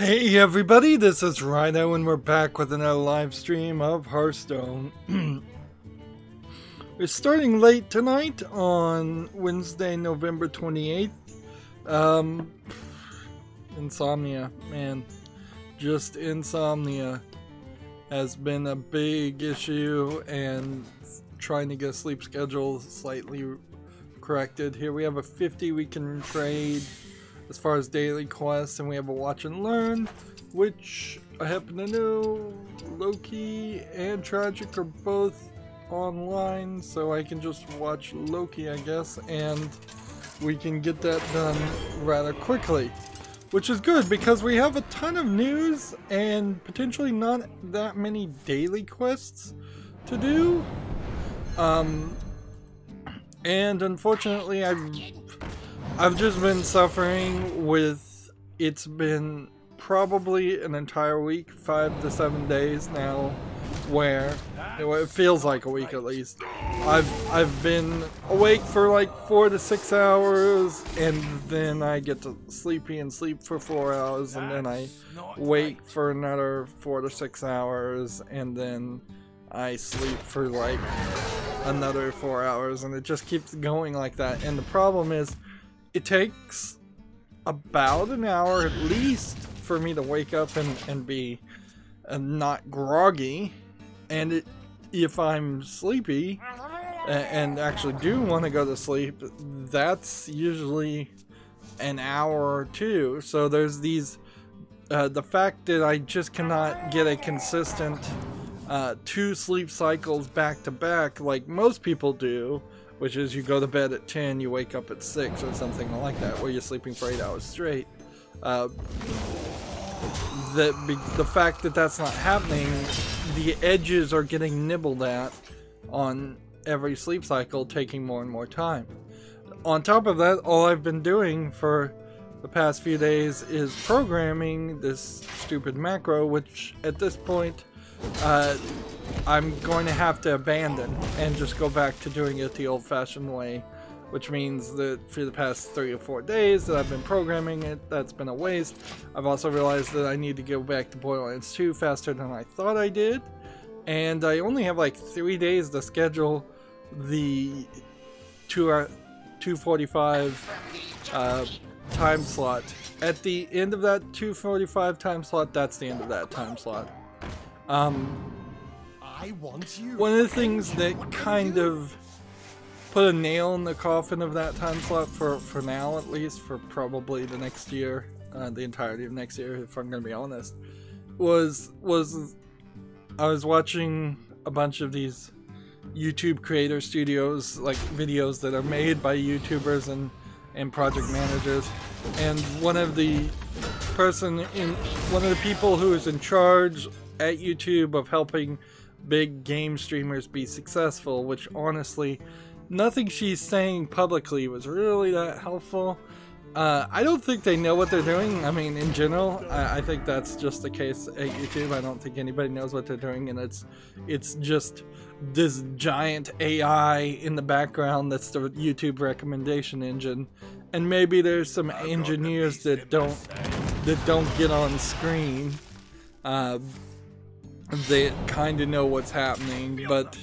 Hey everybody, this is Rydo and we're back with another live stream of Hearthstone. We're starting late tonight on Wednesday, November 28th. Insomnia, man. Just insomnia has been a big issue, and trying to get a sleep schedule slightly corrected. Here we have a 50 we can trade as far as daily quests, and we have a watch and learn, which I happen to know Loki and Tragic are both online, so I can just watch Loki, I guess, and we can get that done rather quickly, which is good because we have a ton of news and potentially not that many daily quests to do. And unfortunately I've just been suffering with, it's been probably an entire week, 5 to 7 days now, where it feels like a week at least. I've been awake for like 4 to 6 hours, and then I get to sleepy and sleep for 4 hours, and then I wake for another 4 to 6 hours, and then I sleep for like another 4 hours, and it just keeps going like that. And the problem is, it takes about an hour at least for me to wake up and be not groggy, and if I'm sleepy and actually do want to go to sleep, that's usually an hour or two. So there's these the fact that I just cannot get a consistent 2 sleep cycles back to back like most people do, which is you go to bed at 10, you wake up at 6 or something like that, where you're sleeping for 8 hours straight. The fact that that's not happening, the edges are getting nibbled at on every sleep cycle, taking more and more time. On top of that, all I've been doing for the past few days is programming this stupid macro, which at this point I'm going to have to abandon and just go back to doing it the old-fashioned way, which means that for the past 3 or 4 days that I've been programming it, that's been a waste. I've also realized that I need to go back to Borderlands 2 faster than I thought I did, and I only have like 3 days to schedule the 2:45 time slot. At the end of that 2:45 time slot, that's the end of that time slot. One of the things that kind of put a nail in the coffin of that time slot, for now at least, for probably the next year, the entirety of next year if I'm going to be honest, was I was watching a bunch of these YouTube creator studios, like videos that are made by YouTubers and project managers, and one of the people who is in charge at YouTube of helping big game streamers be successful, which honestly, nothing she's saying publicly was really that helpful. I don't think they know what they're doing. I mean, in general, I think that's just the case at YouTube. I don't think anybody knows what they're doing, and it's just this giant AI in the background that's the YouTube recommendation engine, and maybe there's some engineers that don't get on screen. They kind of know what's happening, but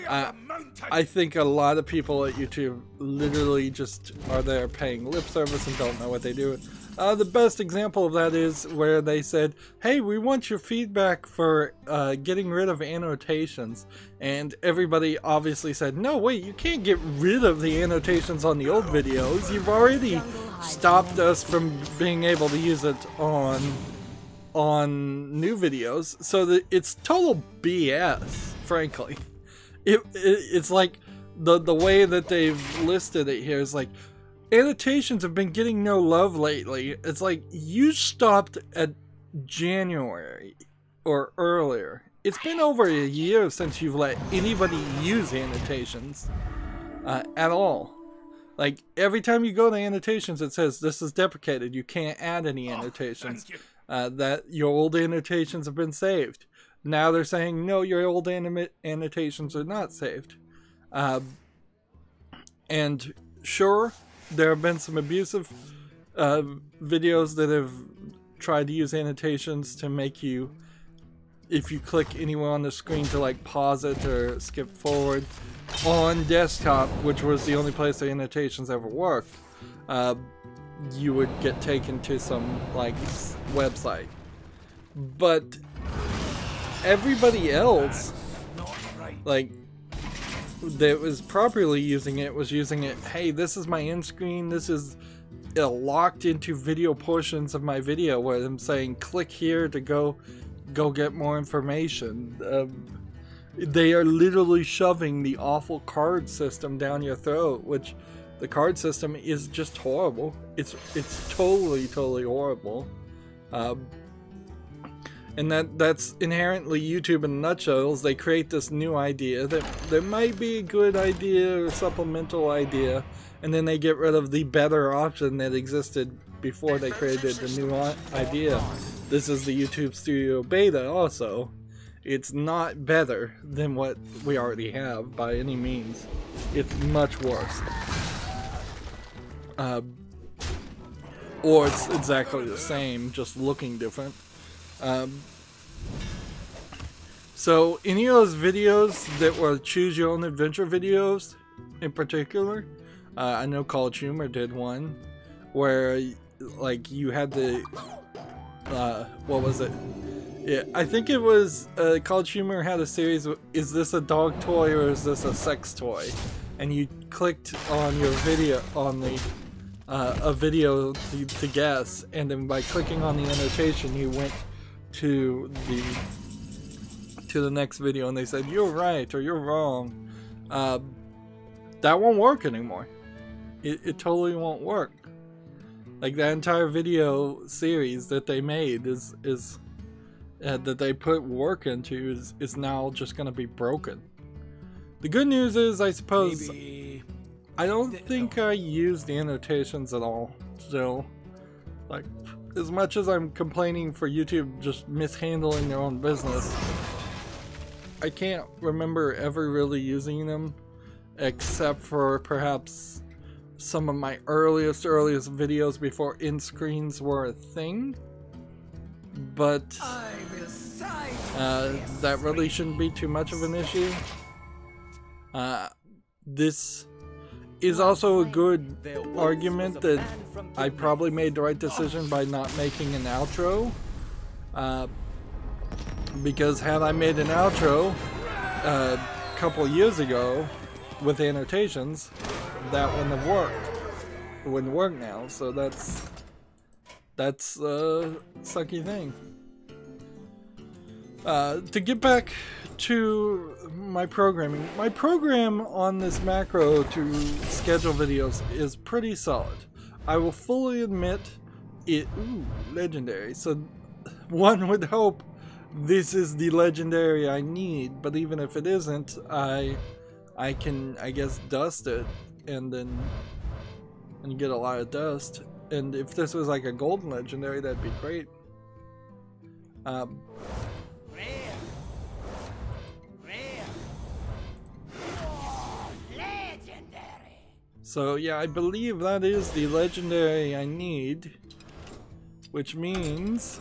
I think a lot of people at YouTube literally just are there paying lip service and don't know what they do. The best example of that is where they said, hey, we want your feedback for getting rid of annotations, and everybody obviously said, no, wait, you can't get rid of the annotations on the old videos. You've already stopped us from being able to use it on new videos, so that it's total BS, frankly. It's like the way that they've listed it here is like, annotations have been getting no love lately. It's like, you stopped at January or earlier. It's been over a year since you've let anybody use annotations at all. Like, every time you go to annotations, it says this is deprecated, you can't add any annotations. That your old annotations have been saved. Now they're saying, no, your old annotations are not saved. And sure, there have been some abusive videos that have try to use annotations to make you, if you click anywhere on the screen to like pause it or skip forward on desktop, which was the only place the annotations ever worked, you would get taken to some like website. But everybody else, like, that was properly using it was using it, hey, this is my end screen, this is locked into video portions of my video where I'm saying click here to go get more information. They are literally shoving the awful card system down your throat, which the card system is just horrible. It's totally horrible. And that's inherently YouTube in nutshells. They create this new idea that might be a good idea or supplemental idea, and then they get rid of the better option that existed before they created the new idea. This is the YouTube Studio Beta also. It's not better than what we already have by any means. It's much worse. Or it's exactly the same, just looking different. So any of those videos that were choose your own adventure videos in particular, I know College Humor did one where like you had the what was it? Yeah, I think it was College Humor had a series of, is this a dog toy or is this a sex toy? And you clicked on your video on the a video to guess, and then by clicking on the annotation you went to the next video and they said you're right or you're wrong. That won't work anymore. It totally won't work. Like that entire video series that they made is that they put work into is now just gonna be broken. The good news is, I suppose, I don't think I use the annotations at all still. Like, as much as I'm complaining for YouTube just mishandling their own business, I can't remember ever really using them, except for perhaps some of my earliest videos before end screens were a thing. But that really shouldn't be too much of an issue. This is also a good argument that I probably made the right decision by not making an outro. Because had I made an outro a couple years ago with annotations, that wouldn't have worked. It wouldn't work now, so that's a sucky thing. To get back to my programming, my program on this macro to schedule videos is pretty solid. I will fully admit it. Ooh, legendary. So one would hope this is the legendary I need, but even if it isn't, I can, I guess, dust it and get a lot of dust. And if this was like a golden legendary, that'd be great. So yeah, I believe that is the legendary I need, which means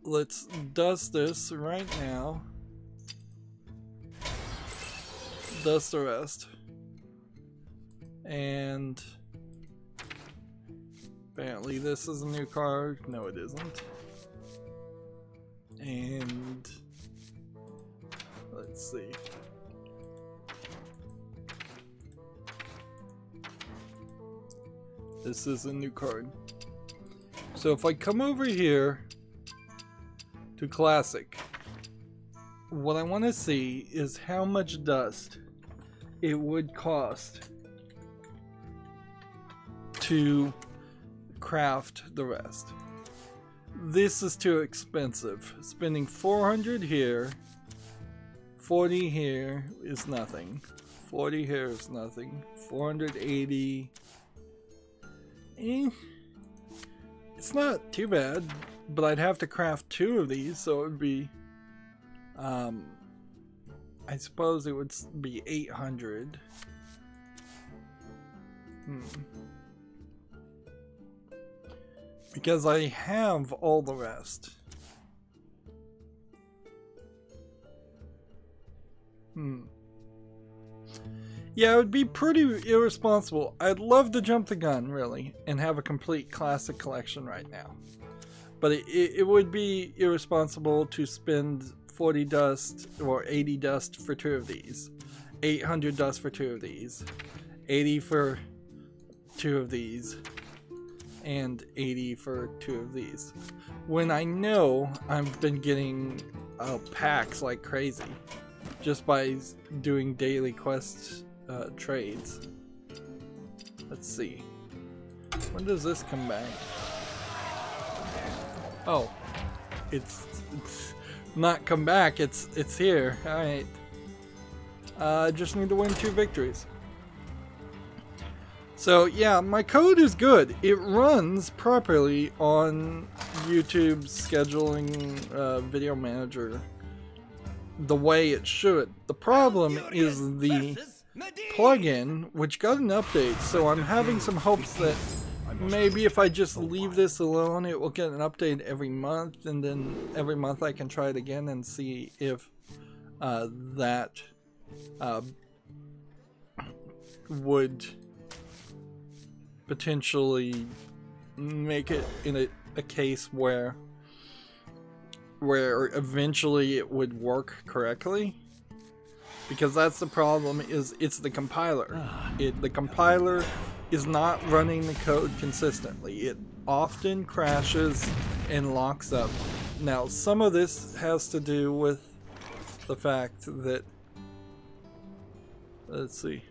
let's dust this right now. Dust the rest. And apparently this is a new card. No, it isn't. And let's see. This is a new card. So if I come over here to Classic, what I want to see is how much dust it would cost to craft the rest. This is too expensive. Spending 400 here, 40 here is nothing. 40 here is nothing. 480. It's not too bad, but I'd have to craft 2 of these, so it would be I suppose it would be 800. because I have all the rest. Yeah, it would be pretty irresponsible. I'd love to jump the gun, really, and have a complete classic collection right now. But it would be irresponsible to spend 40 dust or 80 dust for 2 of these, 800 dust for 2 of these, 80 for 2 of these, and 80 for 2 of these. When I know I've been getting packs like crazy just by doing daily quest trades. Let's see. When does this come back? Oh, it's not come back. It's here. All right. Just need to win 2 victories. So yeah, my code is good. It runs properly on YouTube's scheduling video manager the way it should. The problem is the plugin, which got an update, so I'm having some hopes that maybe if I just leave this alone, it will get an update every month, and then every month I can try it again and see if that would potentially make it in a case where eventually it would work correctly. Because that's the problem, is it's the compiler. The compiler is not running the code consistently. It often crashes and locks up. Now, some of this has to do with the fact that, let's see.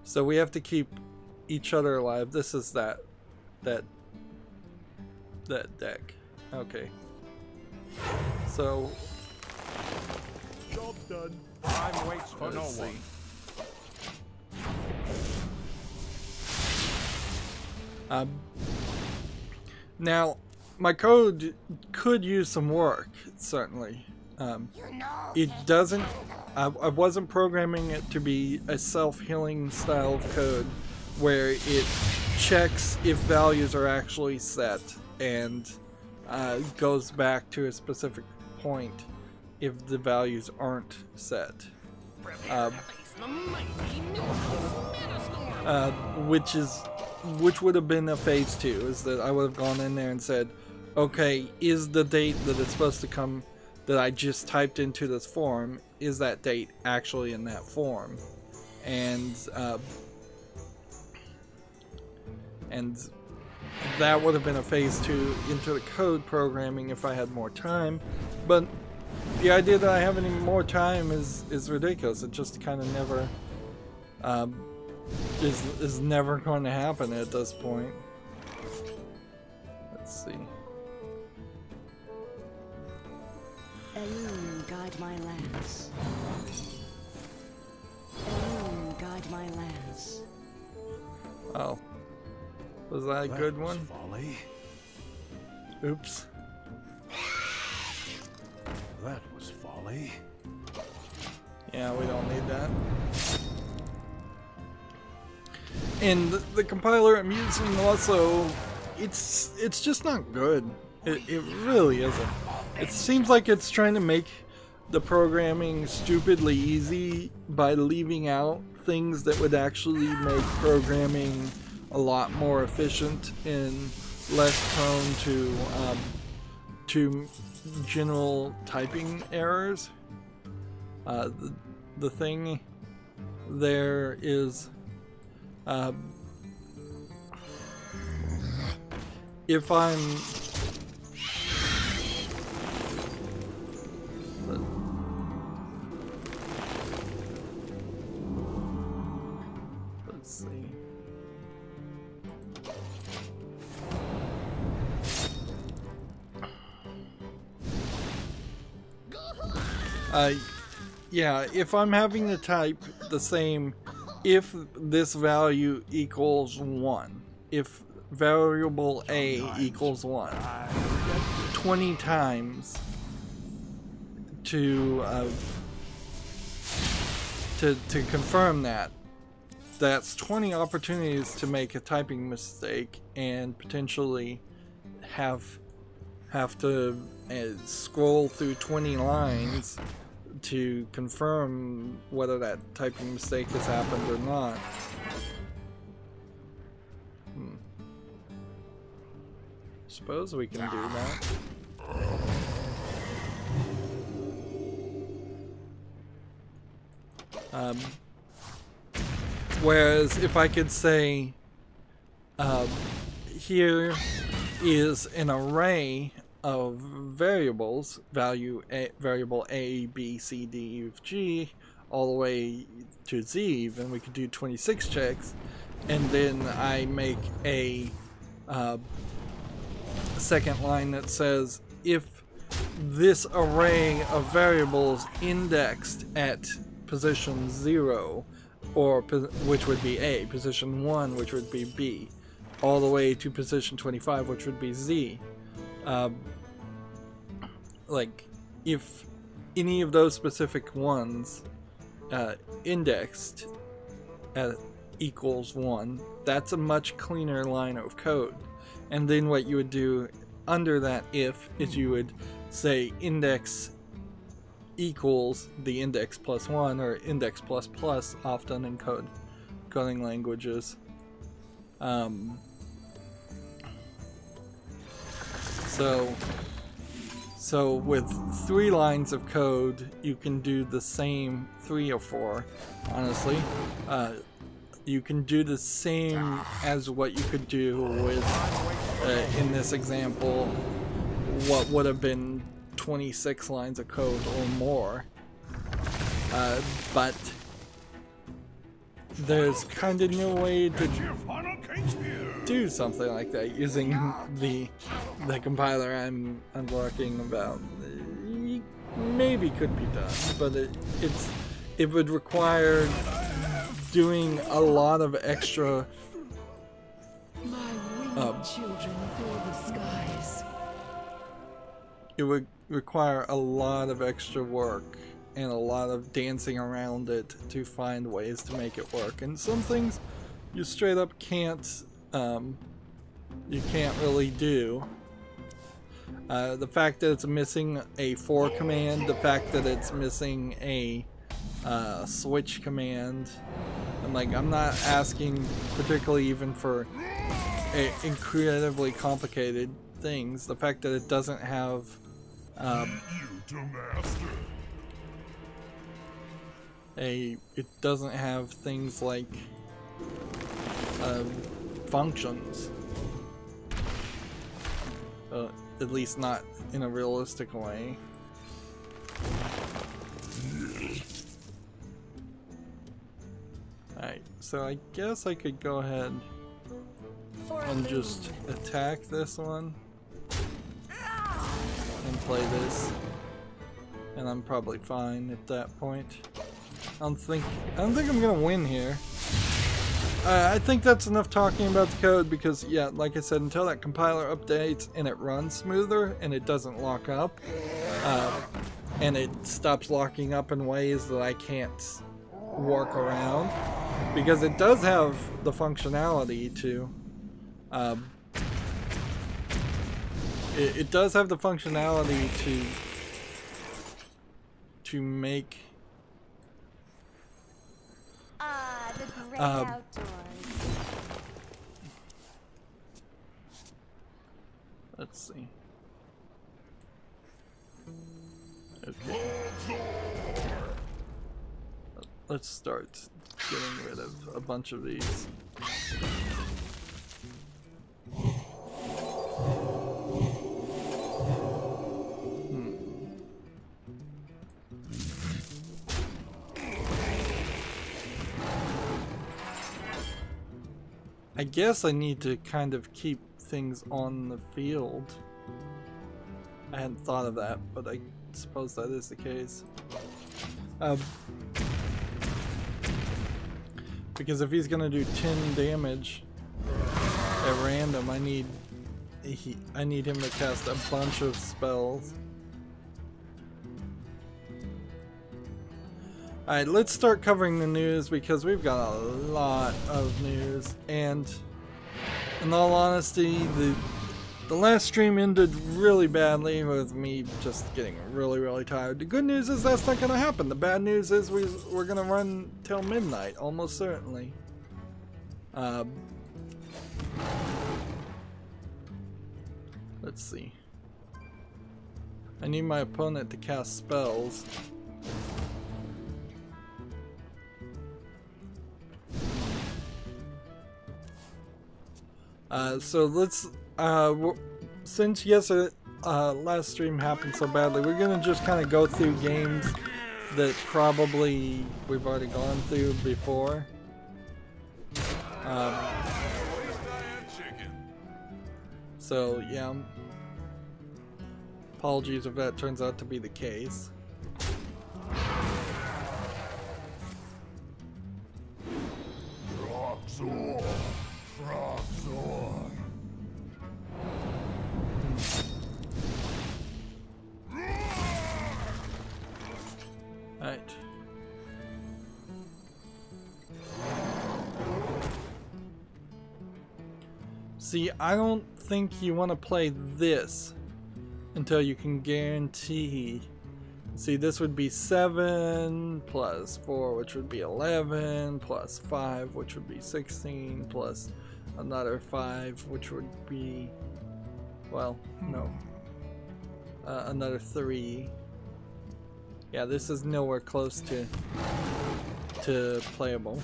So we have to keep each other alive. This is that deck. Okay. So job done. Time waits for no one. Now, my code could use some work, certainly. It doesn't. I wasn't programming it to be a self-healing style of code where it checks if values are actually set and goes back to a specific point if the values aren't set. Which would have been a phase 2, is that I would have gone in there and said, okay, is the date that it's supposed to come that I just typed into this form, is that date actually in that form? And that would have been a phase 2 into the code programming if I had more time. But the idea that I have any more time is ridiculous. It just kind of never is never going to happen at this point. Let's see. Elune, guide my lance. Elune, guide my lance. Oh. Was that a good one? Folly. Oops. That was folly. Yeah, we don't need that. And the compiler I'm using also, it's just not good. It really isn't. It seems like it's trying to make the programming stupidly easy by leaving out things that would actually make programming a lot more efficient and less prone to general typing errors. The thing there is, if I'm let's see. Yeah, if I'm having to type the same, if this value equals 1, if variable A equals 1, 20 times to confirm that, that's 20 opportunities to make a typing mistake and potentially have to scroll through 20 lines to confirm whether that typing mistake has happened or not. Suppose we can do that. Whereas if I could say, here is an array of variables, variable A, B, C, D, F, G, all the way to Z, then we could do 26 checks, and then I make a second line that says if this array of variables indexed at position 0, or which would be A, position 1, which would be B, all the way to position 25, which would be Z. Like, if any of those specific ones indexed at equals 1, that's a much cleaner line of code. And then what you would do under that if is you would say index equals the index plus 1, or index plus plus often in coding languages. So with 3 lines of code, you can do the same, 3 or 4, honestly. You can do the same as what you could do with, in this example, what would have been 26 lines of code or more. But there's kind of no way to do something like that using the compiler I'm talking about. Maybe could be done, but it would require doing a lot of extra children fill the skies. it would require a lot of extra work and a lot of dancing around it to find ways to make it work. And some things you straight up can't really do. The fact that it's missing a for command, the fact that it's missing a switch command, and like, I'm not asking particularly even for incredibly complicated things. The fact that it doesn't have it doesn't have things like functions, at least not in a realistic way. Alright, so I guess I could go ahead and just attack this one and play this, and I'm probably fine at that point. I don't think I'm gonna win here. I think that's enough talking about the code, because yeah, like I said, until that compiler updates and it runs smoother and it doesn't lock up, and it stops locking up in ways that I can't work around, because it does have the functionality to it does have the functionality to make the great outdoors. Let's see. Okay. Let's start getting rid of a bunch of these. I guess I need to kind of keep things on the field. I hadn't thought of that, but I suppose that is the case. Because if he's gonna do 10 damage at random, I need him to cast a bunch of spells. Alright, let's start covering the news because we've got a lot of news, and in all honesty, the last stream ended really badly with me just getting really tired. The good news is that's not going to happen. The bad news is we're going to run till midnight, almost certainly. Let's see. I need my opponent to cast spells. So let's, since yesterday, last stream happened so badly, we're gonna just kind of go through games that probably we've already gone through before. So yeah, apologies if that turns out to be the case. Alright. See, I don't think you want to play this until you can guarantee. See, this would be 7 plus 4, which would be 11, plus 5, which would be 16, plus another 5, which would be, well, no, another 3. Yeah, this is nowhere close to playable.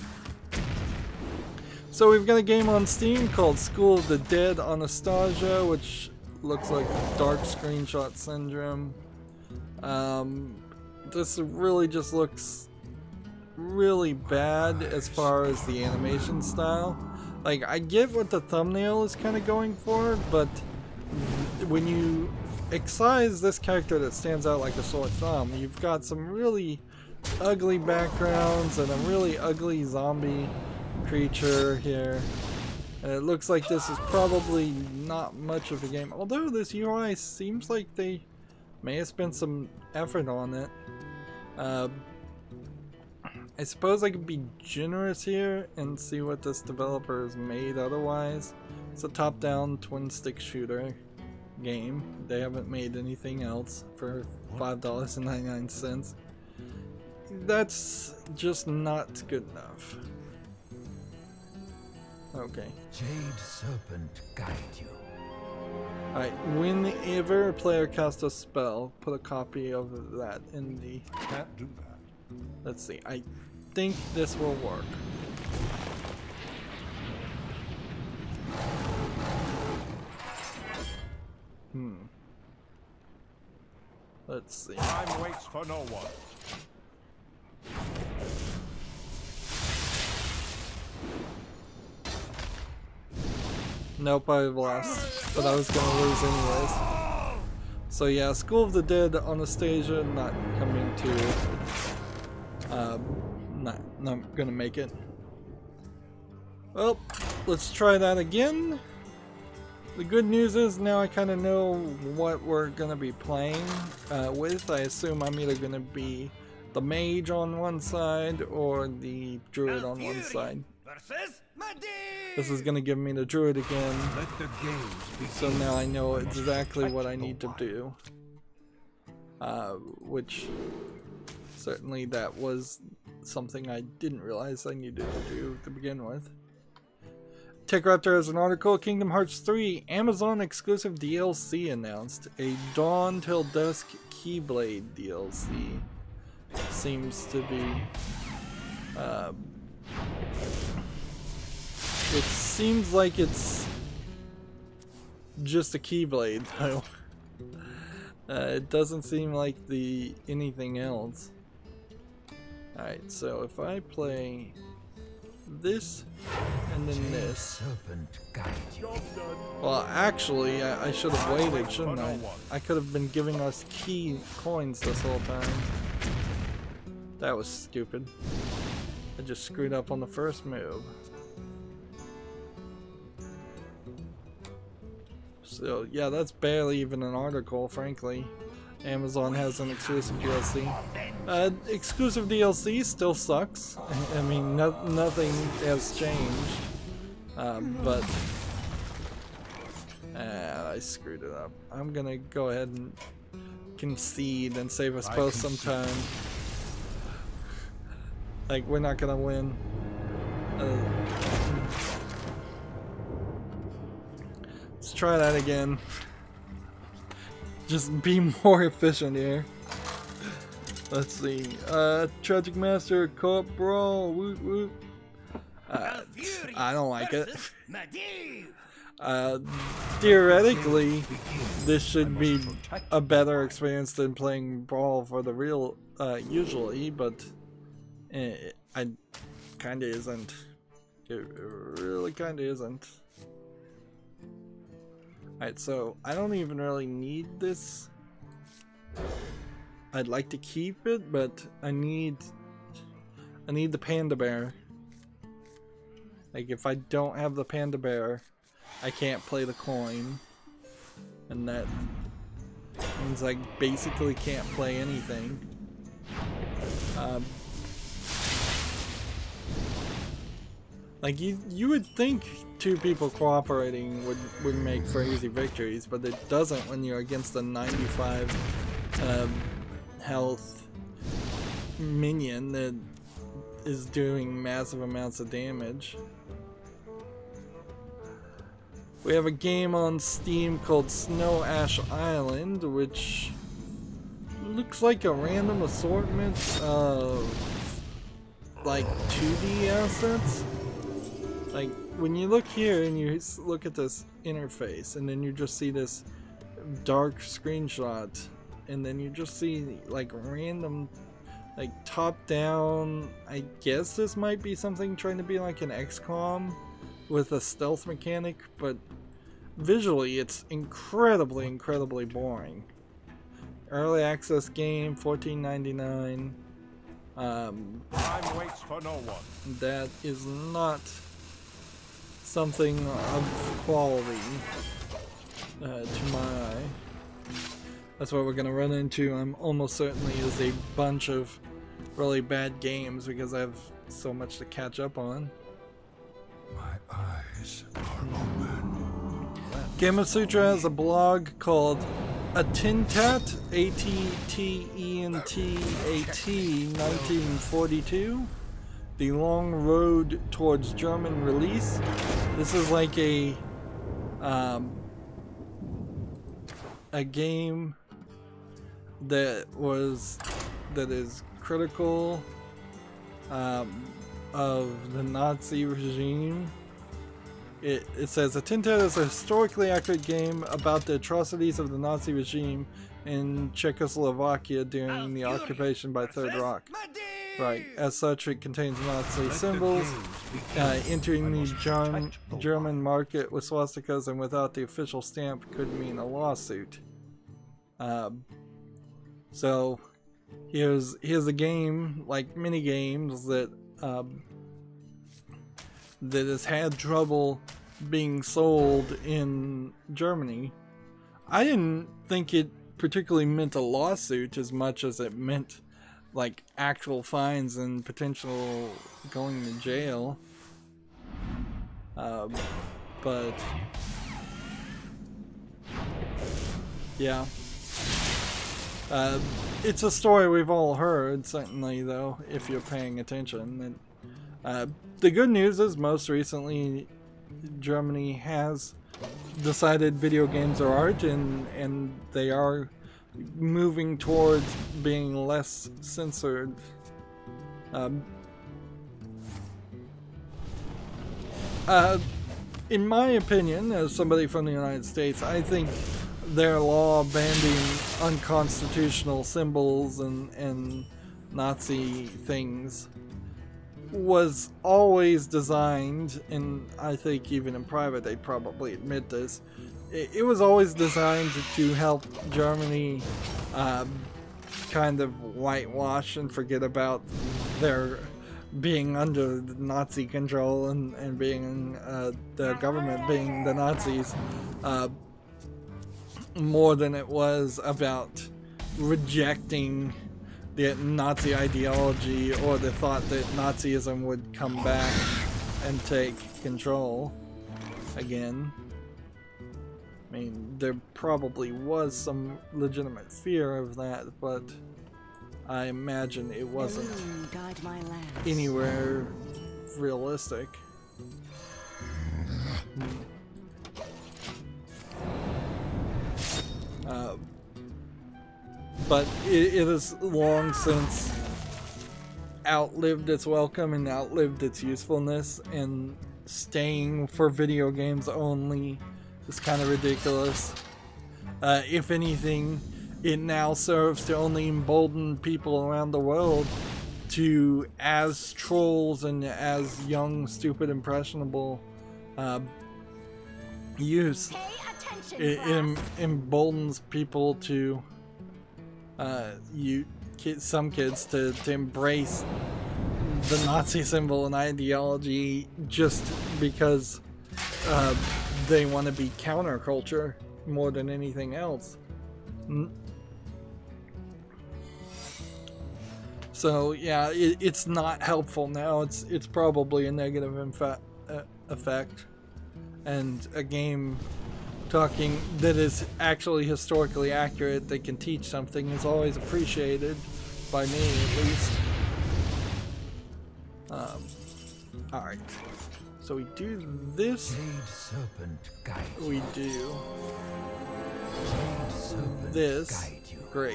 So we've got a game on Steam called School of the Dead Anastasia, which looks like dark screenshot syndrome. This really just looks really bad as far as the animation style. Like, I get what the thumbnail is kind of going for, but when you excise this character that stands out like a sore thumb, you've got some really ugly backgrounds and a really ugly zombie creature here, and it looks like this is probably not much of a game, although this UI seems like they may have spent some effort on it. I suppose I could be generous here and see what this developer has made otherwise. It's a top-down twin-stick shooter game. They haven't made anything else for $5.99. That's just not good enough. Okay. Jade Serpent guide you. Alright, whenever a player casts a spell, put a copy of that in the chat. Do that. Let's see, I think this will work. Let's see. Time waits for no one. Nope, I've lost, but I was gonna lose anyways. So yeah, School of the Dead Anastasia not coming to, not gonna make it. Well, let's try that again. The good news is now I kind of know what we're gonna be playing with. I assume I'm either gonna be the mage on one side or the druid on one side. This is gonna give me the druid again, so now I know exactly what I need to do. Which certainly that was something I didn't realize I needed to do to begin with. TechRaptor has an article, Kingdom Hearts 3 Amazon exclusive DLC announced. A Dawn Till Dusk Keyblade DLC. Seems to be it seems like it's just a Keyblade though. It doesn't seem like anything else. Alright, so if I play this and then this. Well, actually, I should have waited, shouldn't I? I could have been giving us key coins this whole time. That was stupid. I just screwed up on the first move. So, yeah, that's barely even an article, frankly. Amazon has an exclusive DLC. Exclusive DLC still sucks. I mean, nothing has changed. But I screwed it up. I'm gonna go ahead and concede and save us both some time. Like, we're not gonna win. Let's try that again. Just be more efficient here. Let's see. Tragic Master, Co-op Brawl, woot woot. I don't like it. Theoretically, this should be a better experience than playing Brawl for the real, usually, but I kinda isn't. It really kinda isn't. Alright, so I don't even really need this. I'd like to keep it, but I need the panda bear. Like, if I don't have the panda bear, I can't play the coin, and that means I basically can't play anything. Like, you would think two people cooperating would make for easy victories, but it doesn't when you're against a 95 health minion that is doing massive amounts of damage. We have a game on Steam called Snow Ash Island, which looks like a random assortment of like 2D assets. Like, when you look here and you look at this interface, and then you just see this dark screenshot, and then you just see like random, like top down. I guess this might be something trying to be like an XCOM with a stealth mechanic, but visually it's incredibly boring. Early access game, $14.99. Time waits for no one. That is not something of quality to my eye. That's what we're gonna run into. I'm almost certainly is a bunch of really bad games because I have so much to catch up on. My eyes are open. Gamma Sutra has a blog called Attentat, A-T-T-E-N-T-A-T 1942. The Long Road Towards German Release. This is like a game that is critical of the Nazi regime. It says Attentat is a historically accurate game about the atrocities of the Nazi regime in Czechoslovakia during the occupation by Third Reich. Right. As such, it contains Nazi symbols. Entering the German market with swastikas and without the official stamp could mean a lawsuit. So here's a game, like mini games, that has had trouble being sold in Germany. I didn't think it particularly meant a lawsuit as much as it meant like actual fines and potential going to jail. But yeah, it's a story we've all heard, certainly, though, if you're paying attention. And the good news is most recently Germany has decided video games are art, and they are moving towards being less censored. In my opinion, as somebody from the United States, I think their law banning unconstitutional symbols and Nazi things was always designed, and I think even in private they'd probably admit this, it was always designed to help Germany kind of whitewash and forget about their being under Nazi control and being the government being the Nazis, more than it was about rejecting the Nazi ideology or the thought that Nazism would come back and take control again. I mean, there probably was some legitimate fear of that, but I imagine it wasn't anywhere realistic. But it has long since outlived its welcome and outlived its usefulness, and staying for video games only is kind of ridiculous. If anything, it now serves to only embolden people around the world to, as trolls and as young, stupid, impressionable youth, it emboldens people to some kids to embrace the Nazi symbol and ideology just because they want to be counterculture more than anything else. So yeah, it's not helpful now. It's probably a negative effect, and a game talking that is actually historically accurate, that can teach something, is always appreciated by me, at least. Alright, so we do this. We do this. Great.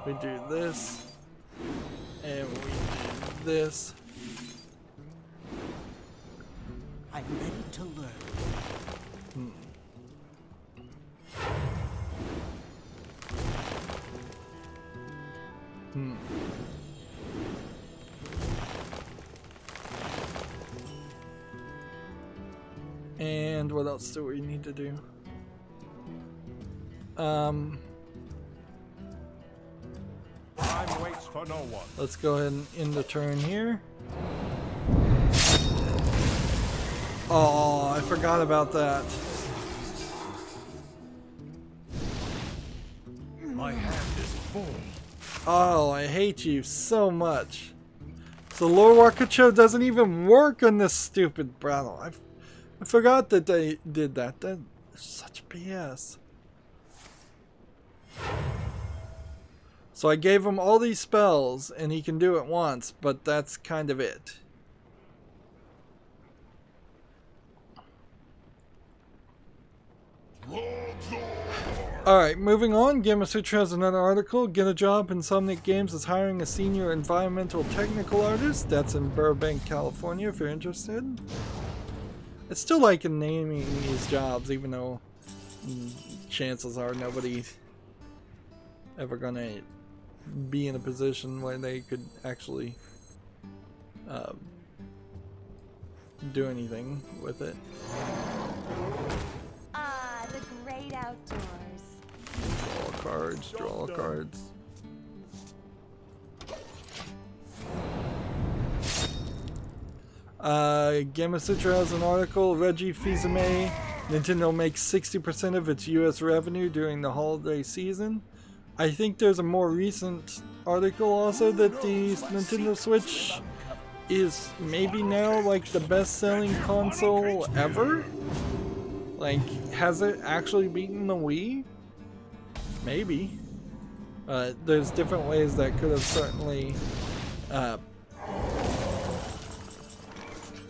We do this, and we do this. I'm ready to learn. And what else do we need to do? Time waits for no one. Let's go ahead and end the turn here. Oh, I forgot about that. My hand is full. Oh, I hate you so much. So Lord Wakacho doesn't even work on this stupid battle. I forgot that they did that. That's such BS. So I gave him all these spells, and he can do it once, but that's kind of it. Alright, moving on. Gamasutra has another article. Get a job. Insomniac Games is hiring a senior environmental technical artist. That's in Burbank, California, if you're interested. I still like naming these jobs, even though chances are nobody's ever gonna be in a position where they could actually do anything with it. Ah, the great outdoors. Draw cards, draw cards. Gamasutra has an article. Reggie Fils-Aimé. Nintendo makes 60% of its US revenue during the holiday season. I think there's a more recent article also that the Nintendo Switch is maybe now like the best-selling console ever. Like, has it actually beaten the Wii? Maybe. There's different ways that could have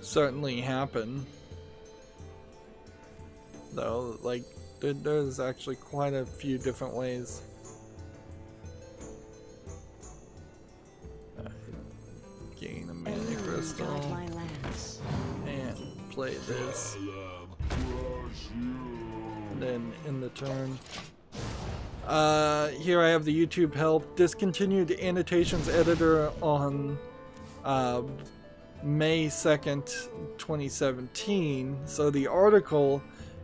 certainly happened. Though, like, there's actually quite a few different ways. Gain a mana crystal and play this, and then end the turn. Here I have the YouTube help. Discontinued annotations editor on May 2nd, 2017. So the article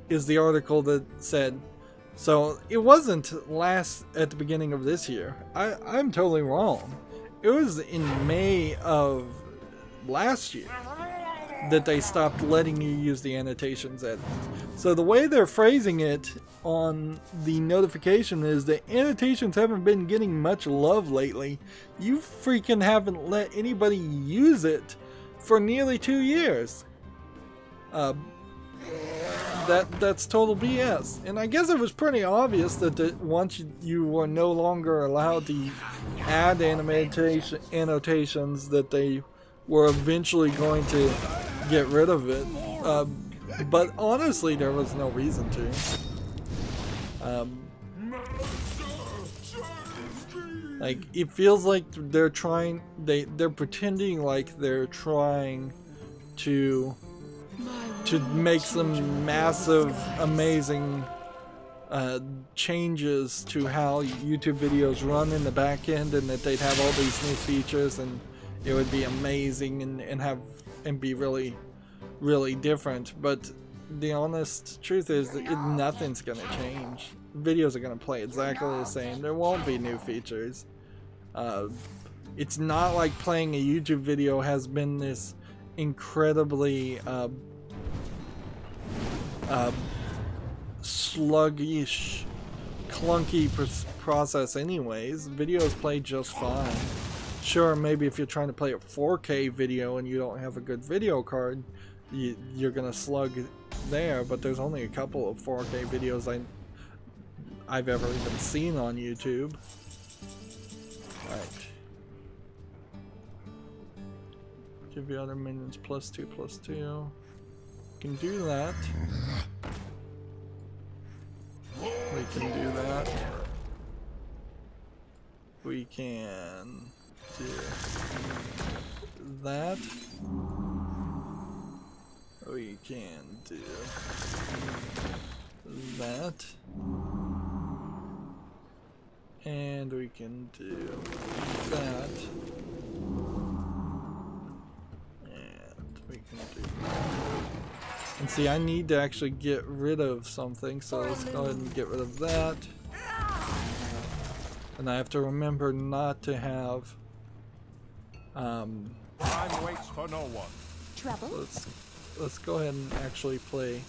is the article that said, so it wasn't at the beginning of this year. I'm totally wrong. It was in May of last year that they stopped letting you use the annotations edit. So the way they're phrasing it on the notification is the annotations haven't been getting much love lately. You freaking haven't let anybody use it for nearly 2 years. That's total BS. And I guess it was pretty obvious that once you were no longer allowed to add annotations that they were eventually going to get rid of it. But honestly, there was no reason to. Like, it feels like they're pretending like they're trying to make some massive, amazing changes to how YouTube videos run in the back end, and that they'd have all these new features and it would be amazing and be really, really different. But the honest truth is that nothing's gonna change. Videos are gonna play exactly the same. There won't be new features. It's not like playing a YouTube video has been this incredibly sluggish, clunky process anyways. Videos play just fine. Sure, maybe if you're trying to play a 4K video and you don't have a good video card, you're gonna slug there, but there's only a couple of 4K videos I've ever even seen on YouTube. Alright. Give the other minions +2/+2. Can do that. We can do that. We can do that. We can do that. And we can do that. And we can do that. And see, I need to actually get rid of something, so let's go ahead and get rid of that. And I have to remember not to have Time waits for no one. Trouble? Let's go ahead and actually play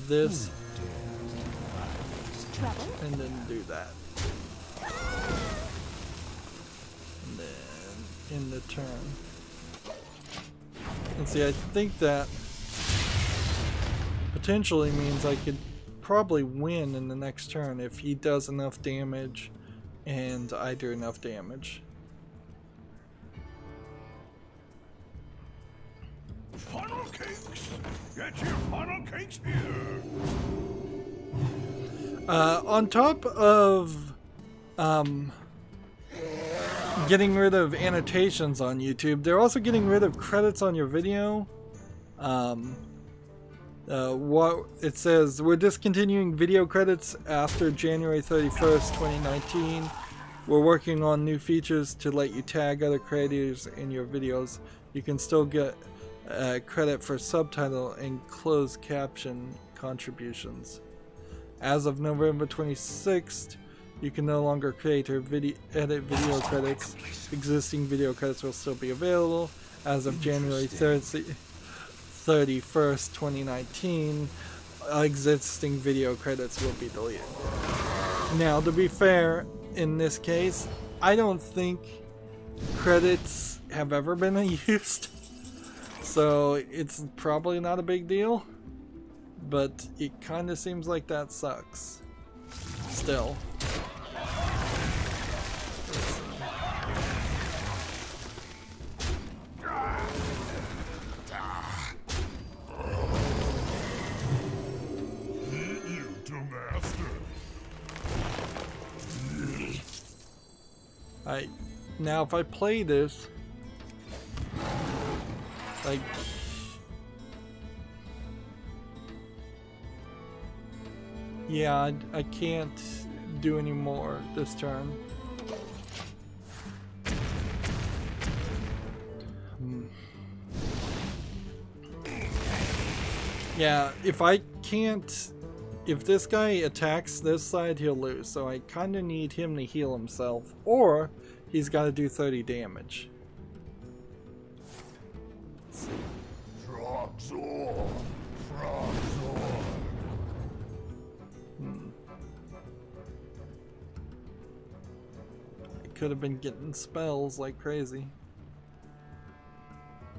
this Trouble? and then do that. And then in the turn. And see, I think that potentially means I could probably win in the next turn if he does enough damage and I do enough damage. Funnel cakes! Get your funnel cakes here! On top of getting rid of annotations on YouTube, they're also getting rid of credits on your video. What it says, we're discontinuing video credits after January 31st, 2019. We're working on new features to let you tag other creators in your videos. You can still get credit for subtitle and closed caption contributions. As of November 26th, you can no longer create or edit video credits. Existing video credits will still be available. As of January 31st, 2019, existing video credits will be deleted. Now, to be fair, in this case, I don't think credits have ever been used, so it's probably not a big deal, but it kind of seems like that sucks still. Now if I play this, like, yeah, I can't do any more this turn. Yeah, if this guy attacks this side, he'll lose, so I kind of need him to heal himself, or he's got to do 30 damage. could have been getting spells like crazy.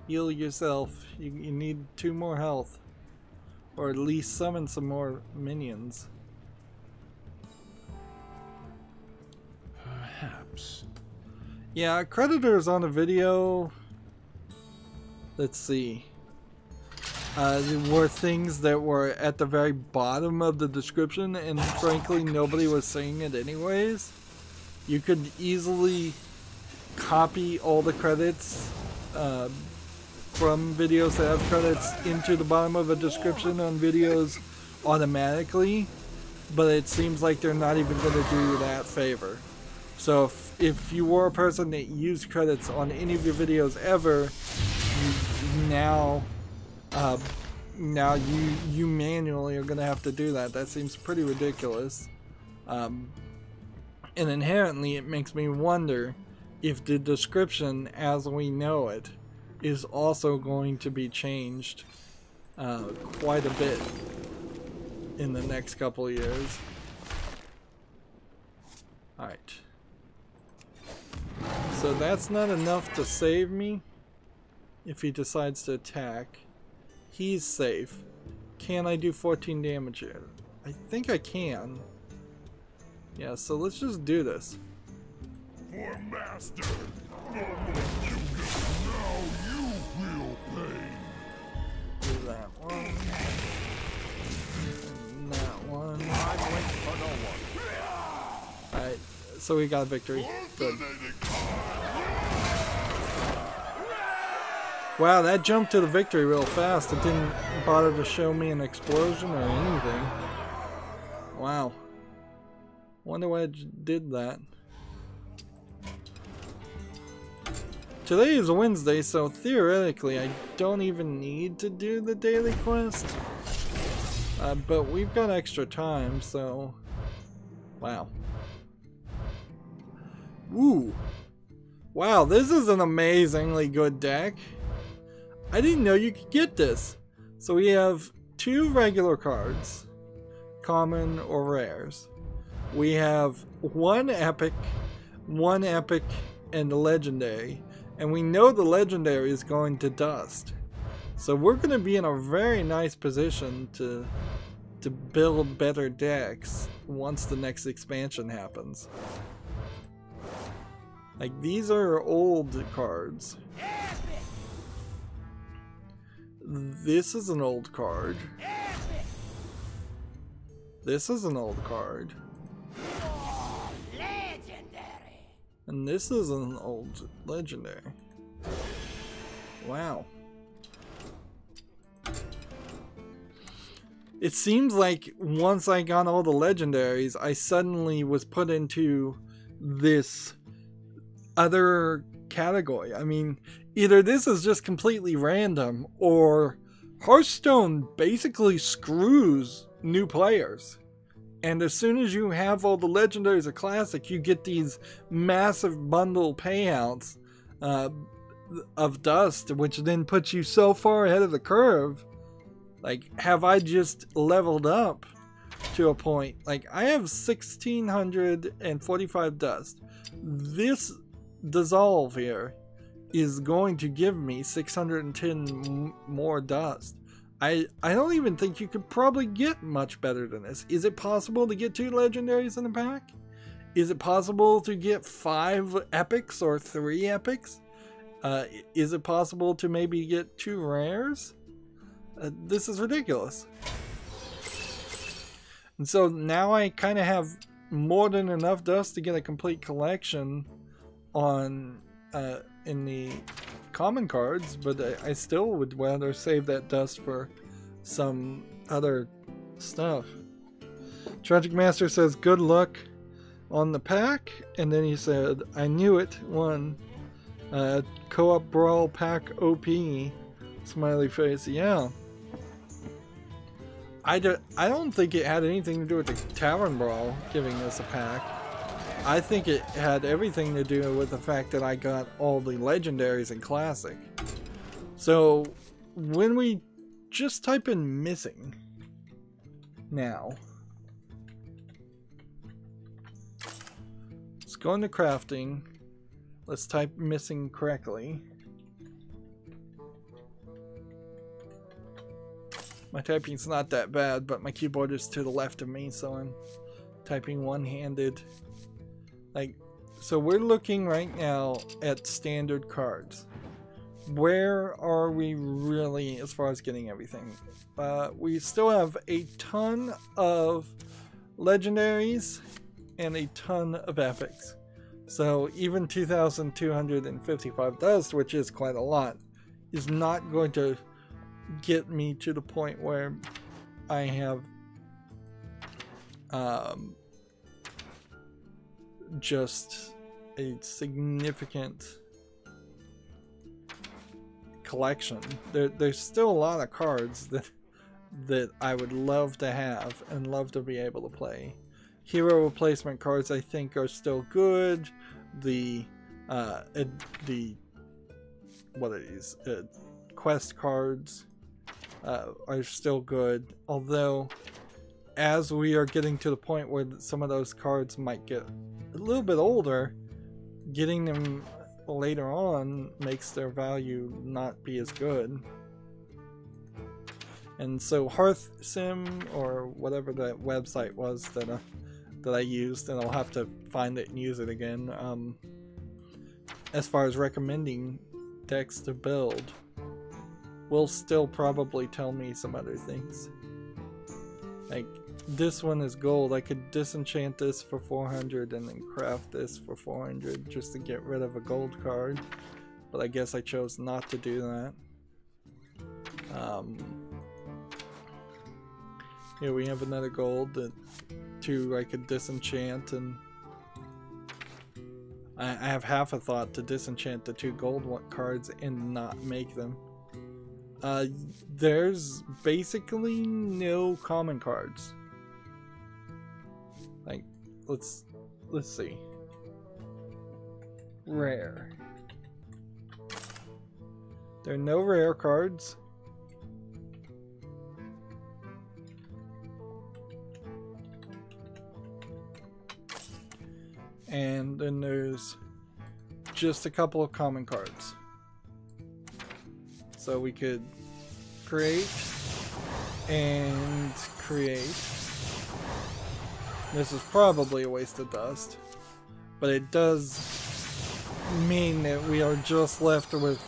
Heal yourself. You need 2 more health. Or at least summon some more minions. Perhaps. Yeah, creditors on the video. Let's see. There were things that were at the very bottom of the description, and frankly, nobody was saying it anyways. You could easily copy all the credits from videos that have credits into the bottom of a description on videos automatically, but it seems like they're not even going to do that favor. So if you were a person that used credits on any of your videos ever, now you manually are going to have to do that. That seems pretty ridiculous. And inherently it makes me wonder if the description as we know it is also going to be changed quite a bit in the next couple of years. Alright. So that's not enough to save me if he decides to attack. He's safe. Can I do 14 damage here? I think I can. Yeah, so let's just do this. For master, normally you get, now you will pay. Do that one. And that one. I'm waiting for no one. Alright, so we got a victory. Good. Wow, that jumped to the victory real fast. It didn't bother to show me an explosion or anything. Wow. Wonder why it did that. Today is Wednesday, so theoretically I don't even need to do the daily quest. But we've got extra time, so... Wow. Ooh. Wow, this is an amazingly good deck. I didn't know you could get this. So we have 2 regular cards, common or rares. We have 1 epic, and a legendary. And we know the legendary is going to dust. So we're going to be in a very nice position to build better decks once the next expansion happens. Like, these are old cards. This is an old card. This is an old card. And this is an old legendary. Wow. It seems like once I got all the legendaries, I suddenly was put into this other category. I mean, either this is just completely random, or Hearthstone basically screws new players. And as soon as you have all the legendaries of Classic, you get these massive bundle payouts of dust, which then puts you so far ahead of the curve. Like, have I just leveled up to a point? Like, I have 1,645 dust. This dissolve here is going to give me 610 more dust. I don't even think you could probably get much better than this. Is it possible to get 2 legendaries in a pack? Is it possible to get 5 epics or 3 epics? Is it possible to maybe get 2 rares? This is ridiculous. And so now I kind of have more than enough dust to get a complete collection on in the common cards, but I still would rather save that dust for some other stuff. Tragic Master says good luck on the pack, and then he said I knew it, 1 co-op brawl pack OP, smiley face. Yeah, I don't think it had anything to do with the Tavern Brawl giving us a pack. I think it had everything to do with the fact that I got all the legendaries in Classic. So when we just type in missing now, let's go into crafting, Let's type missing correctly. My typing's not that bad, but my keyboard is to the left of me, so I'm typing one-handed. Like, so we're looking right now at standard cards. Where are we really as far as getting everything? We still have a ton of legendaries and a ton of epics. So even 2,255 dust, which is quite a lot, is not going to get me to the point where I have just a significant collection. There's still a lot of cards that I would love to have and love to be able to play. Hero replacement cards I think are still good. The what are these? Quest cards are still good, although as we are getting to the point where some of those cards might get a little bit older, getting them later on makes their value not be as good. And so Hearth Sim, or whatever that website was that I used, and I'll have to find it and use it again, as far as recommending decks to build, will still probably tell me some other things. Like, this one is gold. I could disenchant this for 400 and then craft this for 400 just to get rid of a gold card, but I guess I chose not to do that. Here we have another gold that I could disenchant, and I have half a thought to disenchant the 2 gold cards and not make them. There's basically no common cards. Like, let's see. Rare. There are no rare cards. And then there's just a couple of common cards. So we could create and create. This is probably a waste of dust, but it does mean that we are just left with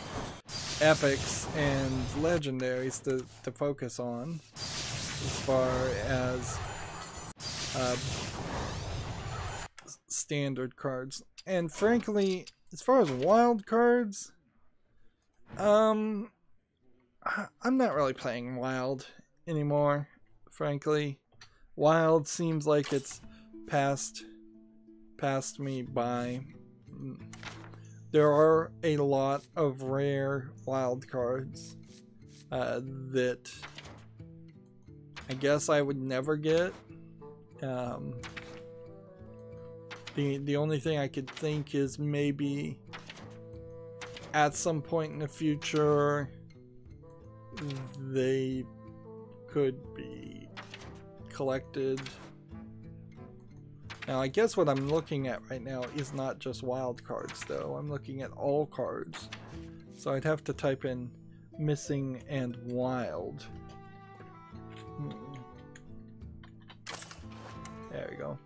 epics and legendaries to focus on as far as standard cards. And frankly, as far as wild cards, I'm not really playing wild anymore, frankly. Wild seems like it's passed me by. There are a lot of rare wild cards that I guess I would never get. The only thing I could think is maybe at some point in the future they could be collected. Now I guess what I'm looking at right now is not just wild cards though. I'm looking at all cards. So I'd have to type in missing and wild. There we go.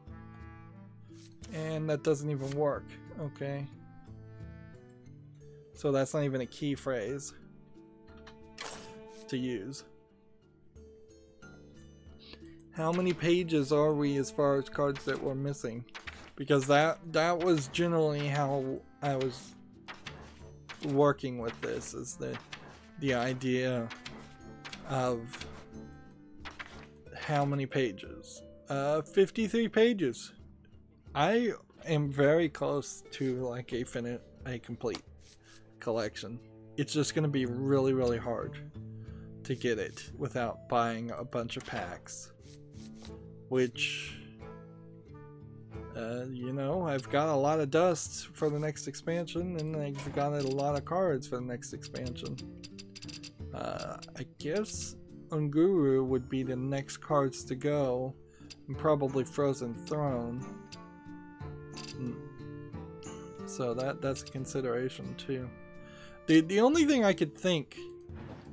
And that doesn't even work. Okay. So that's not even a key phrase to use. How many pages are we as far as cards that we're missing? Because that was generally how I was working with this, is the idea of how many pages. 53 pages. I am very close to like a complete collection. It's just gonna be really, really hard to get it without buying a bunch of packs. Which, you know, I've got a lot of dust for the next expansion, and I've got a lot of cards for the next expansion. I guess Unguru would be the next cards to go, and probably Frozen Throne. So that's a consideration too. The only thing I could think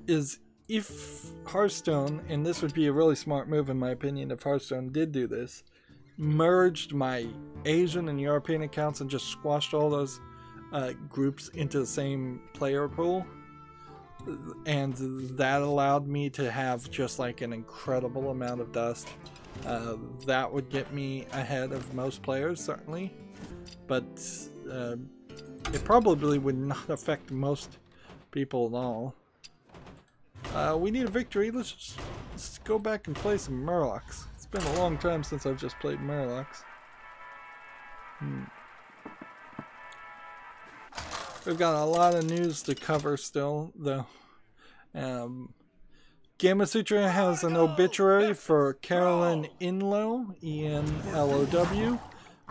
is if Hearthstone, and this would be a really smart move in my opinion if Hearthstone did do this, merged my Asian and European accounts and just squashed all those groups into the same player pool, and that allowed me to have just like an incredible amount of dust. That would get me ahead of most players, certainly, but it probably would not affect most people at all. We need a victory. Let's go back and play some Murlocs. It's been a long time since I've just played Murlocs. We've got a lot of news to cover still, though. Gamasutra has an obituary for Carolyn Inlow, E-N-L-O-W,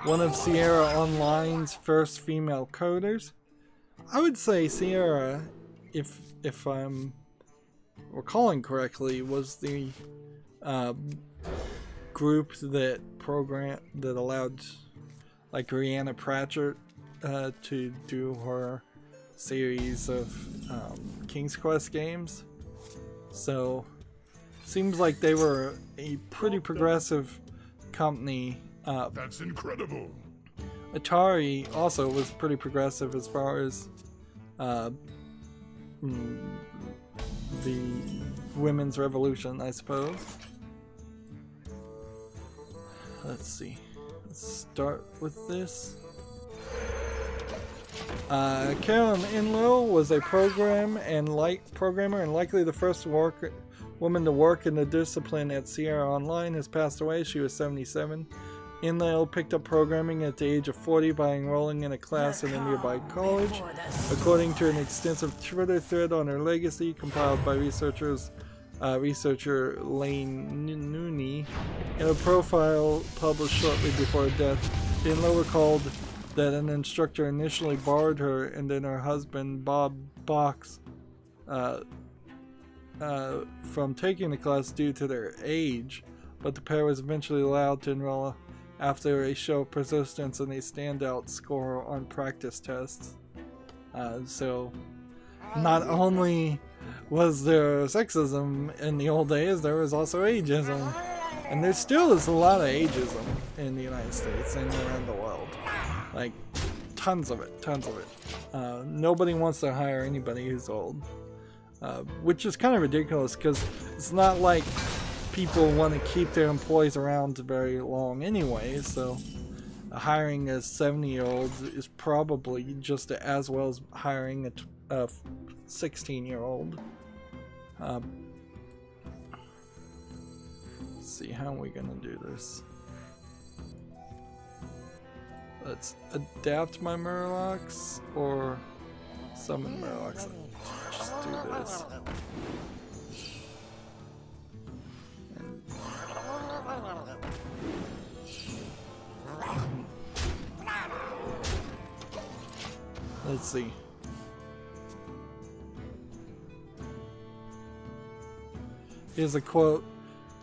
one of Sierra Online's first female coders. I would say Sierra, if I'm recalling correctly, was the group that allowed like Rihanna Pratchett to do her series of King's Quest games. So seems like they were a pretty progressive company. That's incredible. Atari also was pretty progressive as far as the women's revolution, I suppose. Let's see. Let's start with this. Carolyn Inlow was a programmer and likely the first woman to work in the discipline at Sierra Online. Has passed away. She was 77. Inlow picked up programming at the age of 40 by enrolling in a class in a nearby college. According to an extensive Twitter thread on her legacy compiled by researcher Lane Nooney in a profile published shortly before her death, Inlow recalled that an instructor initially barred her and then her husband Bob Box from taking the class due to their age, but the pair was eventually allowed to enroll after a show of persistence and a standout score on practice tests. So not only was there sexism in the old days, there was also ageism, and there still is a lot of ageism in the United States and around the world. Like, tons of it. Nobody wants to hire anybody who's old. Which is kind of ridiculous, because it's not like people want to keep their employees around very long anyway, so hiring a 70-year-old is probably just as well as hiring a 16-year-old. Let's see, how are we going to do this? Let's adapt my Murlocs or summon Murlocs. Just do this. Let's see. Here's a quote.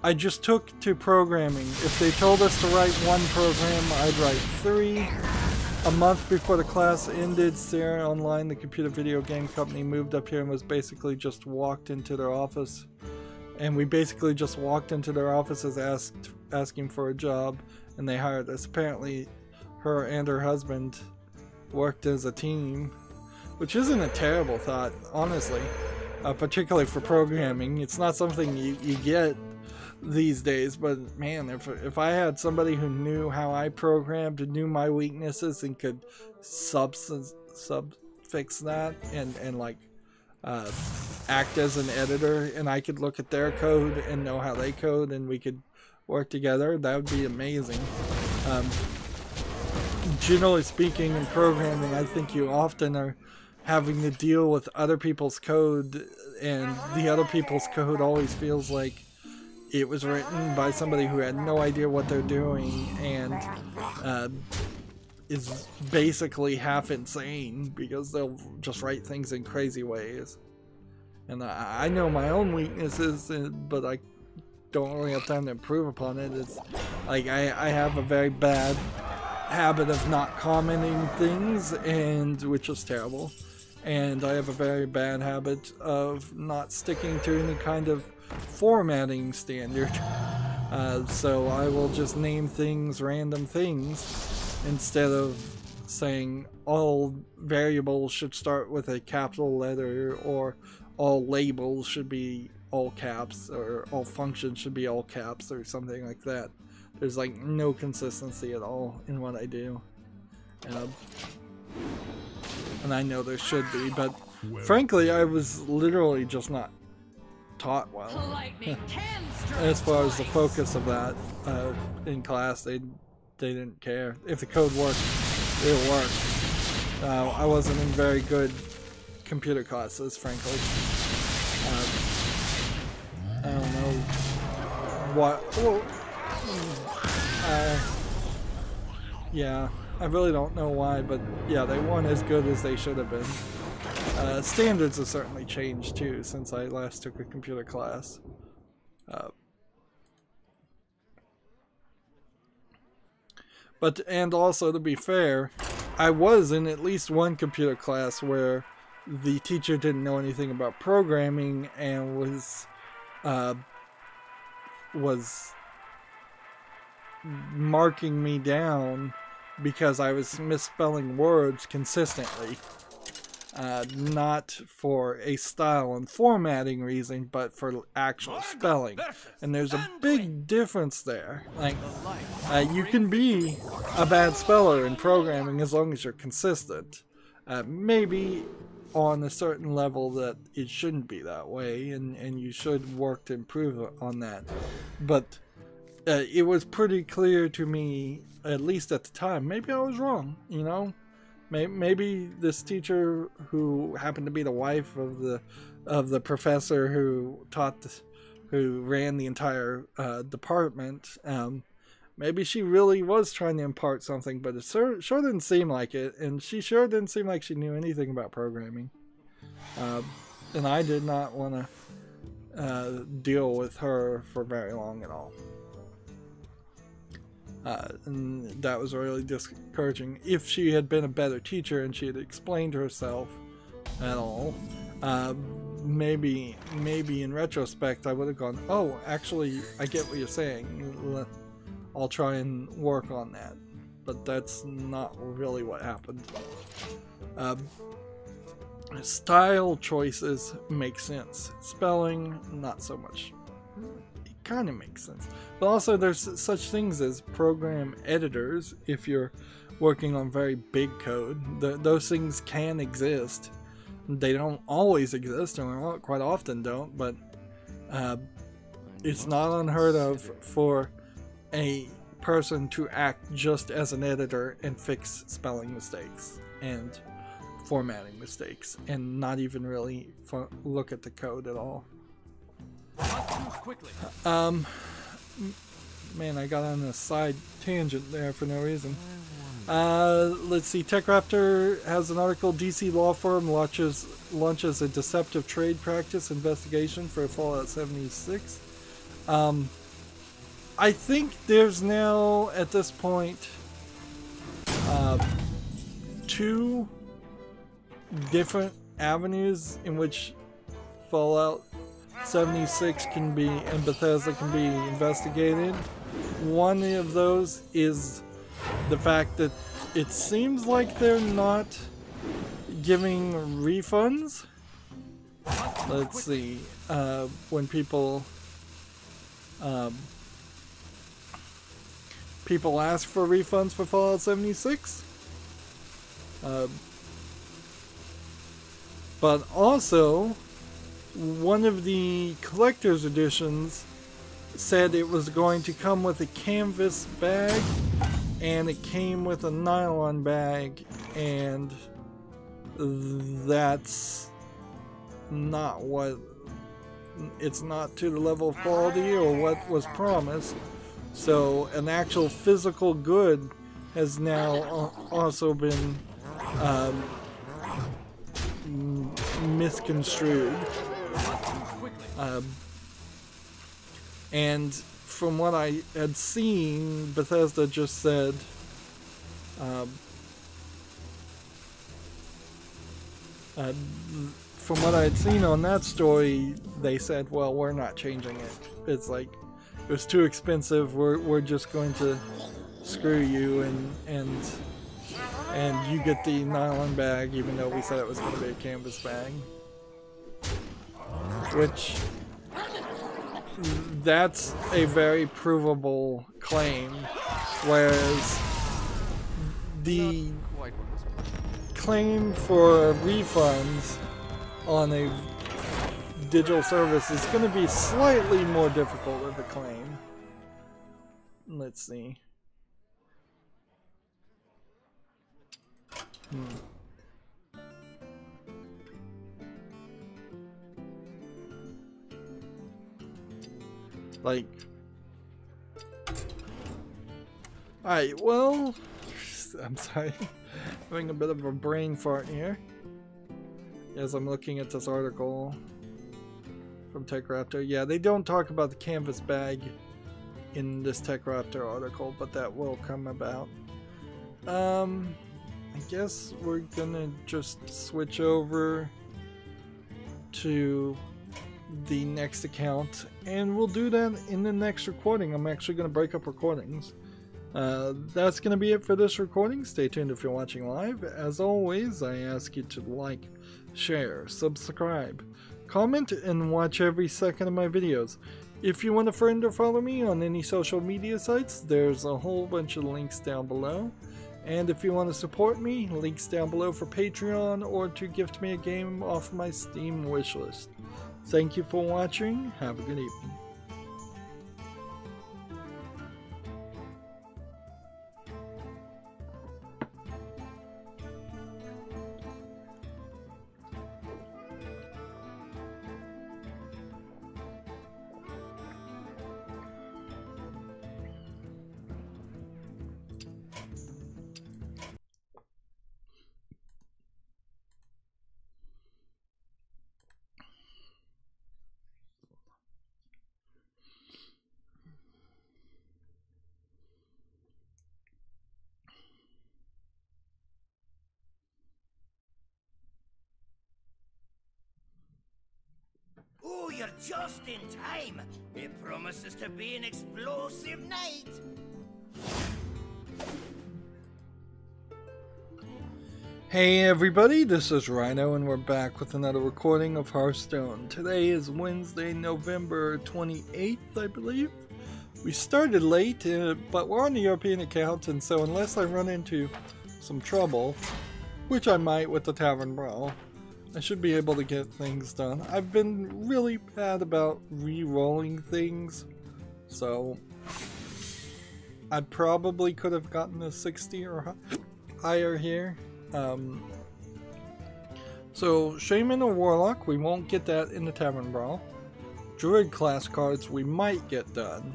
I just took to programming. If they told us to write one program, I'd write 3. A month before the class ended, Sierra Online, the computer video game company, moved up here and was basically just walked into their office. And we basically just walked into their offices asking for a job, and they hired us. Apparently, her and her husband worked as a team, which isn't a terrible thought, honestly. Particularly for programming. It's not something you get these days, but man, if I had somebody who knew how I programmed, knew my weaknesses, and could fix that and like act as an editor, and I could look at their code and know how they code, and we could work together, that would be amazing. Generally speaking, in programming, I think you often are having to deal with other people's code, and the other people's code always feels like it was written by somebody who had no idea what they're doing and is basically half insane because they'll just write things in crazy ways. And I know my own weaknesses, but I don't really have time to improve upon it. It's like I have a very bad habit of not commenting things, and which is terrible. And I have a very bad habit of not sticking to any kind of formatting standard. So I will just name things random things instead of saying all variables should start with a capital letter, or all labels should be all caps, or all functions should be all caps, or something like that. There's like no consistency at all in what I do. And I know there should be, but frankly I was literally just not taught well. As far as the focus of that in class, they didn't care. If the code worked, it worked. I wasn't in very good computer classes, frankly. I don't know what. Well, yeah, I really don't know why, but yeah, they weren't as good as they should have been. Standards have certainly changed too since I last took a computer class. And also, to be fair, I was in at least one computer class where the teacher didn't know anything about programming and was marking me down because I was misspelling words consistently. Not for a style and formatting reason, but for actual spelling. And there's a big difference there. Like, you can be a bad speller in programming as long as you're consistent. Maybe on a certain level that it shouldn't be that way, and you should work to improve on that. But it was pretty clear to me, at least at the time, maybe I was wrong, you know? Maybe this teacher, who happened to be the wife of the professor who ran the entire department, maybe she really was trying to impart something, but it sure didn't seem like it, and she sure didn't seem like she knew anything about programming. And I did not want to deal with her for very long at all. And that was really discouraging. If she had been a better teacher and she had explained herself at all, maybe in retrospect I would have gone, oh, actually I get what you're saying, I'll try and work on that. But that's not really what happened. Style choices make sense. Spelling, not so much. Kind of makes sense, but also there's such things as program editors. If you're working on very big code, those things can exist. They don't always exist, or quite often don't, but it's not unheard of for a person to act just as an editor and fix spelling mistakes and formatting mistakes and not even really look at the code at all. Man, I got on a side tangent there for no reason. Let's see. TechRaptor has an article. DC law firm launches a deceptive trade practice investigation for Fallout 76. I think there's now, at this point, 2 different avenues in which Fallout 76 can be, and Bethesda can be investigated. One of those is the fact that it seems like they're not giving refunds. Let's see, when people ask for refunds for Fallout 76. But also, one of the collector's editions said it was going to come with a canvas bag, and it came with a nylon bag, and that's not what, it's not to the level of quality or what was promised. So an actual physical good has now also been misconstrued. And from what I had seen, Bethesda just said From what I had seen on that story, they said, well, we're not changing it. It's like, it was too expensive, we're just going to screw you and you get the nylon bag, even though we said it was going to be a canvas bag. Which, that's a very provable claim, whereas the claim for refunds on a digital service is going to be slightly more difficult of a claim. Let's see. Like, alright, well, I'm sorry, having a bit of a brain fart here as I'm looking at this article from TechRaptor. Yeah, they don't talk about the canvas bag in this TechRaptor article, but that will come about. I guess we're gonna just switch over to the next account, and we'll do that in the next recording. I'm actually going to break up recordings. That's going to be it for this recording. Stay tuned if you're watching live. As always, I ask you to like, share, subscribe, comment, and watch every second of my videos. If you want to friend or follow me on any social media sites, there's a whole bunch of links down below. And if you want to support me, links down below for Patreon or to gift me a game off my Steam wishlist. Thank you for watching. Have a good evening. Oh, you're just in time. It promises to be an explosive night. Hey everybody, this is Rydo and we're back with another recording of Hearthstone. Today is Wednesday, November 28th, I believe. We started late, but we're on the European account, and so unless I run into some trouble, which I might with the Tavern Brawl, I should be able to get things done. I've been really bad about re-rolling things, so I probably could have gotten a 60 or higher here. So Shaman or Warlock, we won't get that in the Tavern Brawl. Druid class cards we might get done,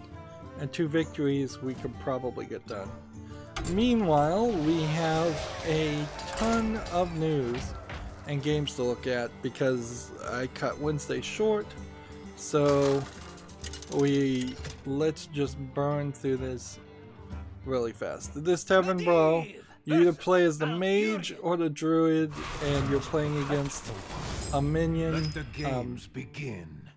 and 2 victories we could probably get done. Meanwhile, we have a ton of news and games to look at because I cut Wednesday short, so let's just burn through this really fast. This Tavern Brawl, you either play as the mage or the druid, and you're playing against a minion. Let the games begin.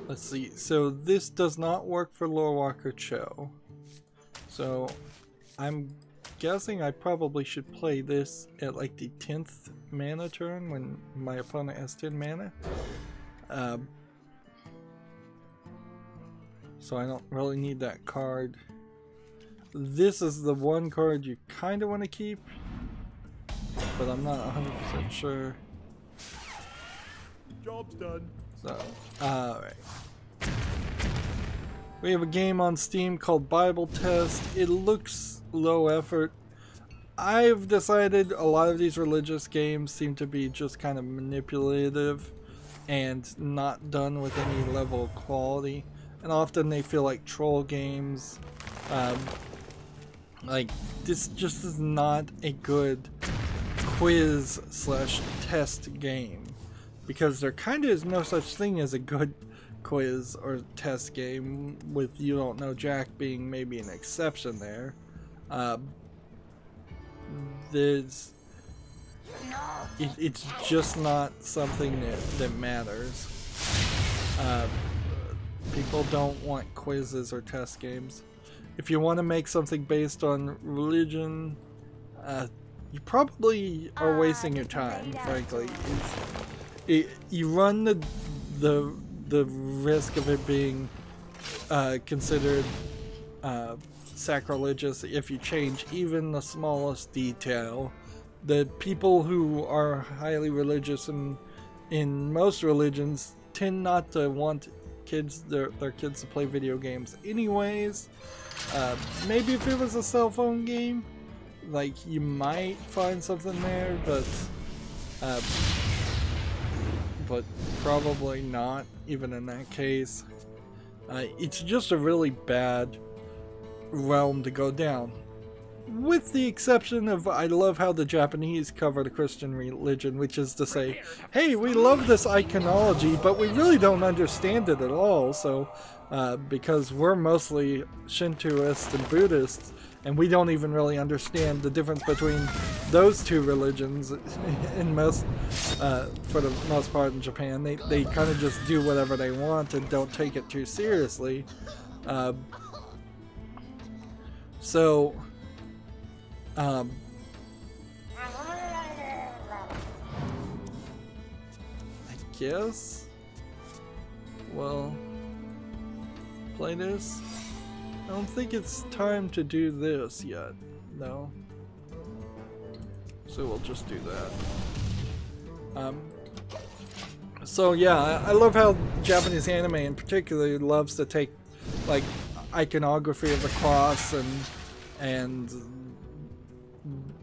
Let's see, so this does not work for Lorewalker Cho, so I'm guessing I probably should play this at like the 10th mana turn when my opponent has 10 mana. So I don't really need that card. This is the one card you kind of want to keep, but I'm not 100% sure. Job's done. So, alright. We have a game on Steam called Bible Test. It looks low effort. I've decided a lot of these religious games seem to be just kind of manipulative and not done with any level of quality, and often they feel like troll games. Like, this just is not a good quiz slash test game, because there kind of is no such thing as a good quiz or test game, with You Don't Know Jack being maybe an exception there. It's just not something that matters. People don't want quizzes or test games. If you want to make something based on religion, you probably are wasting your time, frankly. You run the risk of it being considered sacrilegious if you change even the smallest detail. The people who are highly religious in most religions tend not to want their kids to play video games anyways. Maybe if it was a cell phone game, like, you might find something there, but probably not even in that case. It's just a really bad realm to go down. With the exception of, I love how the Japanese cover the Christian religion, which is to say, hey, we love this iconology, but we really don't understand it at all, so, because we're mostly Shintoists and Buddhists, and we don't even really understand the difference between those two religions in most, for the most part in Japan. They kind of just do whatever they want and don't take it too seriously. I guess we'll play this. I don't think it's time to do this yet, no. So we'll just do that. So yeah, I love how Japanese anime in particular loves to take, like, iconography of the cross and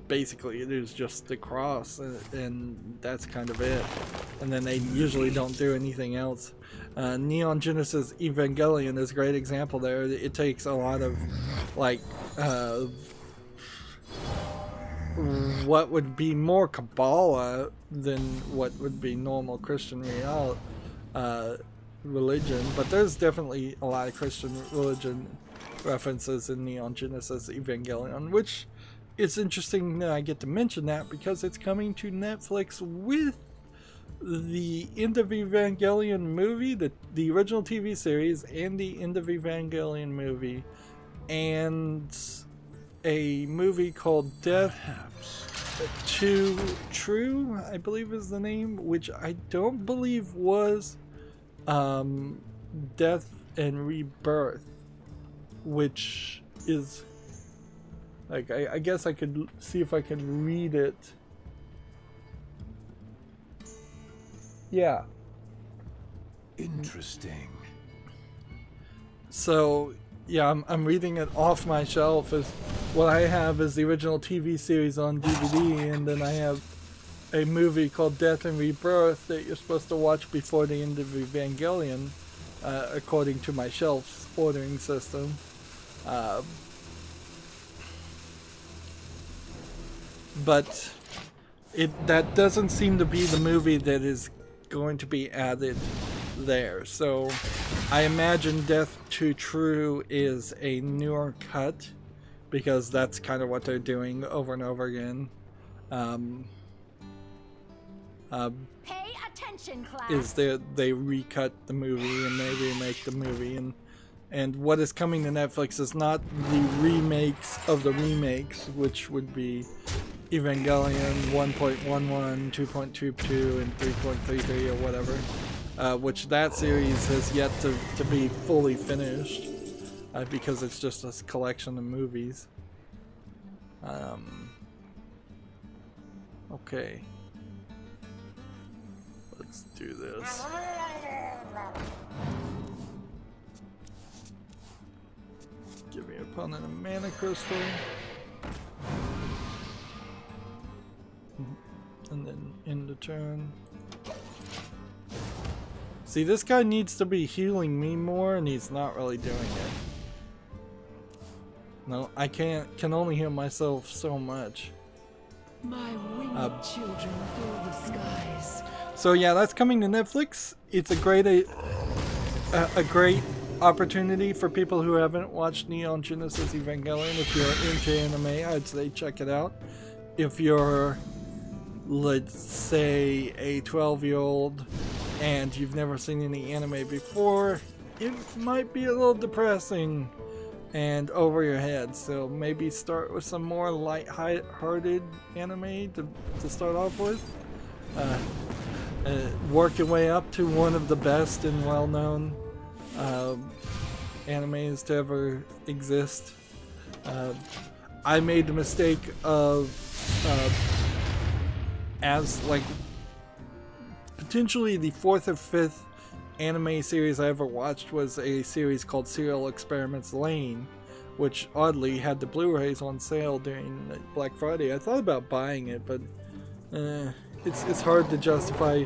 basically it is just the cross, and that's kind of it. And then they usually don't do anything else. Neon Genesis Evangelion is a great example there. It takes a lot of, like, what would be more Kabbalah than what would be normal Christian religion, but there's definitely a lot of Christian religion references in Neon Genesis Evangelion, which it's interesting that I get to mention that because it's coming to Netflix with the End of Evangelion movie, the original TV series, and the End of Evangelion movie, and a movie called Death to True, I believe is the name, which I don't believe was Death and Rebirth, which is, like, I guess I could see if I can read it. Yeah. Interesting. So, yeah, I'm reading it off my shelf. As what I have is the original TV series on DVD, and then I have a movie called Death and Rebirth that you're supposed to watch before the End of Evangelion, according to my shelf's ordering system. But that doesn't seem to be the movie that is going to be added there. So I imagine Death to True is a newer cut, because that's kind of what they're doing over and over again. Pay attention, class. Is they recut the movie and they remake the movie, and what is coming to Netflix is not the remakes of the remakes, which would be Evangelion 1.11, 2.22, and 3.33 or whatever, which that series has yet to be fully finished, because it's just a collection of movies. Okay. Let's do this. Give your opponent a mana crystal. And then end the turn. See, this guy needs to be healing me more, and he's not really doing it. No, I can only heal myself so much. My winged children fill the skies. So yeah, that's coming to Netflix. It's a great opportunity for people who haven't watched Neon Genesis Evangelion. If you're into anime, I'd say check it out. If you're, let's say, a 12-year-old and you've never seen any anime before, it might be a little depressing and over your head. So maybe start with some more light-hearted anime to start off with. Work your way up to one of the best and well-known animes to ever exist. I made the mistake of as like potentially the 4th or 5th anime series I ever watched was a series called Serial Experiments Lane, which oddly had the Blu-rays on sale during Black Friday. I thought about buying it, but it's hard to justify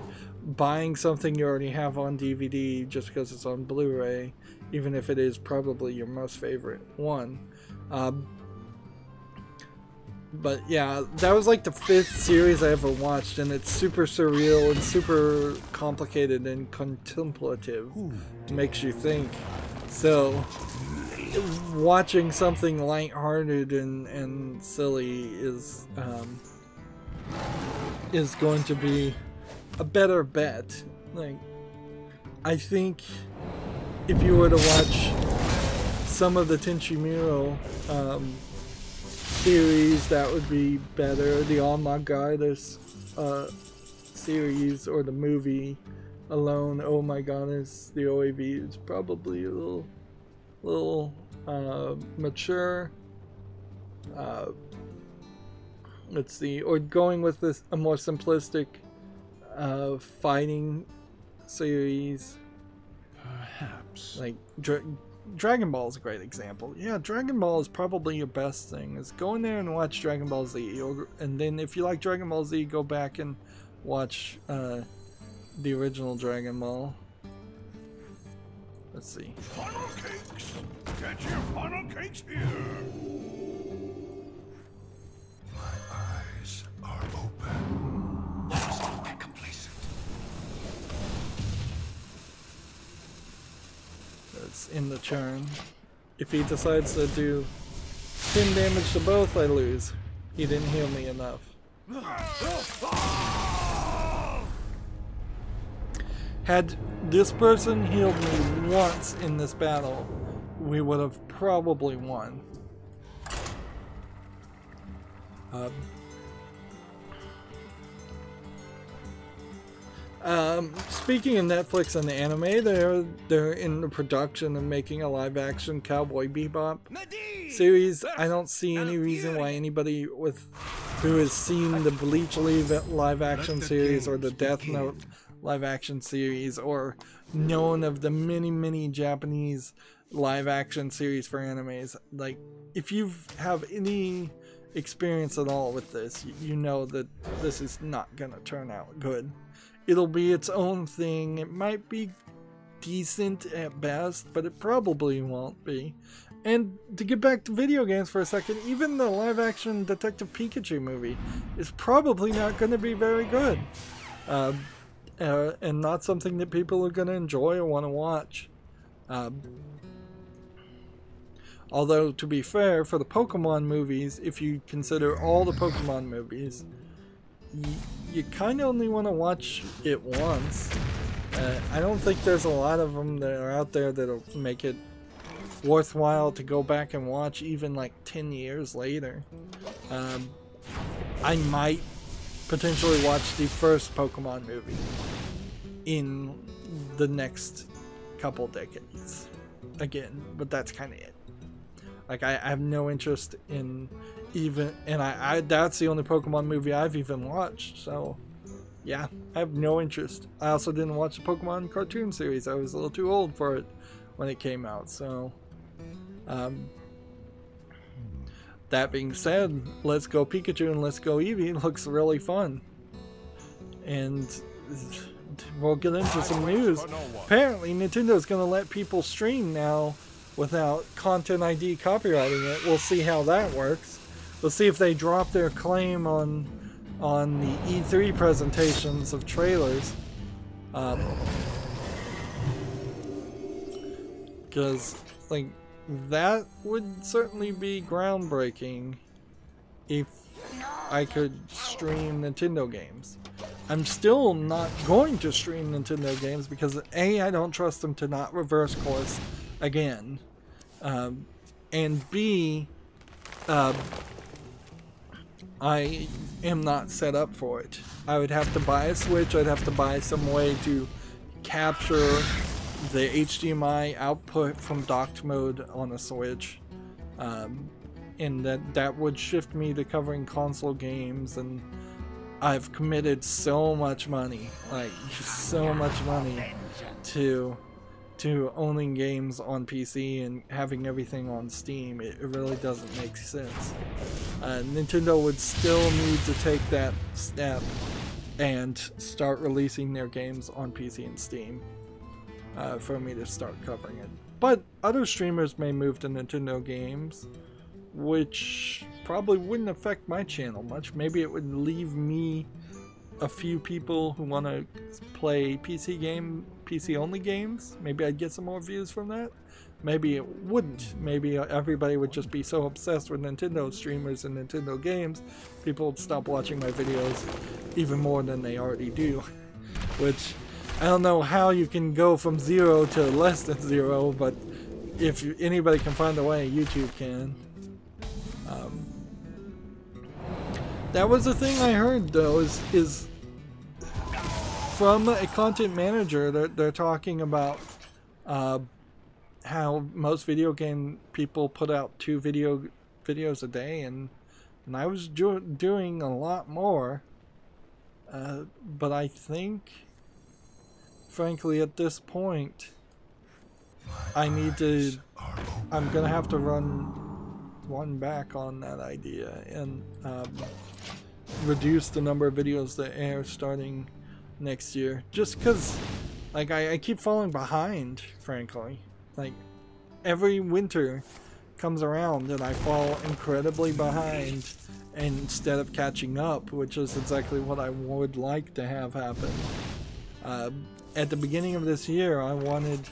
buying something you already have on DVD just because it's on Blu-ray, even if it is probably your most favorite one. But yeah, that was like the 5th series I ever watched, and it's super surreal and super complicated and contemplative. It makes you think. So watching something lighthearted and silly is going to be a better bet. Like, I think if you were to watch some of the Tenchimuro series, that would be better. The Oh My Goddess series, or the movie alone, Oh My Goddess, the OAV, is probably a little mature. Let's see, or going with this a more simplistic fighting series, Perhaps. like Dragon Ball is a great example. Yeah, Dragon Ball is probably your best thing. Is go in there and watch Dragon Ball Z, and then if you like Dragon Ball Z, go back and watch the original Dragon Ball. Let's see. Funnel cakes! Get your funnel cakes here! My eyes are open. Just don't get complacent. That's in the churn. If he decides to do 10 damage to both, I lose. He didn't heal me enough. Had this person healed me once in this battle, we would have probably won. Speaking of Netflix and the anime, they're in the production of making a live-action Cowboy Bebop series. I don't see any reason why anybody who has seen the Bleach live-action series or the Death Note live-action series, or known of the many Japanese live-action series for animes, like, if you have any experience at all with this, you know that this is not gonna turn out good. It'll be its own thing. It might be decent at best, but it probably won't be. And to get back to video games for a second, even the live-action Detective Pikachu movie is probably not going to be very good. And not something that people are going to enjoy or want to watch. Although, to be fair, for the Pokemon movies, if you consider all the Pokemon movies, you kind of only want to watch it once. I don't think there's a lot of them that are out there that'll make it worthwhile to go back and watch even like 10 years later. I might potentially watch the first Pokemon movie in the next couple decades again, but that's kind of it. Like, I have no interest in that's the only Pokemon movie I've even watched, so yeah, I have no interest. I also didn't watch the Pokemon cartoon series. I was a little too old for it when it came out, so that being said, Let's Go Pikachu and Let's Go Eevee looks really fun. And we'll get into some news. Apparently Nintendo's going to let people stream now without Content ID copyrighting it. We'll see how that works. We'll see if they drop their claim on the E3 presentations of trailers. because like that would certainly be groundbreaking if I could stream Nintendo games. I'm still not going to stream Nintendo games because A, I don't trust them to not reverse course again, and B, I am not set up for it. I would have to buy a Switch, I'd have to buy some way to capture the HDMI output from docked mode on a Switch, and that would shift me to covering console games, and I've committed so much money, like so much money to owning games on PC and having everything on Steam. It really doesn't make sense. Nintendo would still need to take that step and start releasing their games on PC and Steam for me to start covering it. But other streamers may move to Nintendo games, which probably wouldn't affect my channel much. Maybe it would leave me a few people who want to play PC only games. Maybe I'd get some more views from that. Maybe it wouldn't. Maybe everybody would just be so obsessed with Nintendo streamers and Nintendo games, people would stop watching my videos even more than they already do. Which, I don't know how you can go from 0 to less than 0, but if anybody can find a way, YouTube can. That was the thing I heard though, is from a content manager. They're talking about how most video game people put out 2 videos a day, and I was doing a lot more. But I think, frankly, at this point, I'm gonna have to run back on that idea and reduce the number of videos that air starting next year, just because like I keep falling behind, frankly. Like every winter comes around and I fall incredibly behind instead of catching up, which is exactly what I would like to have happen. At the beginning of this year, I wanted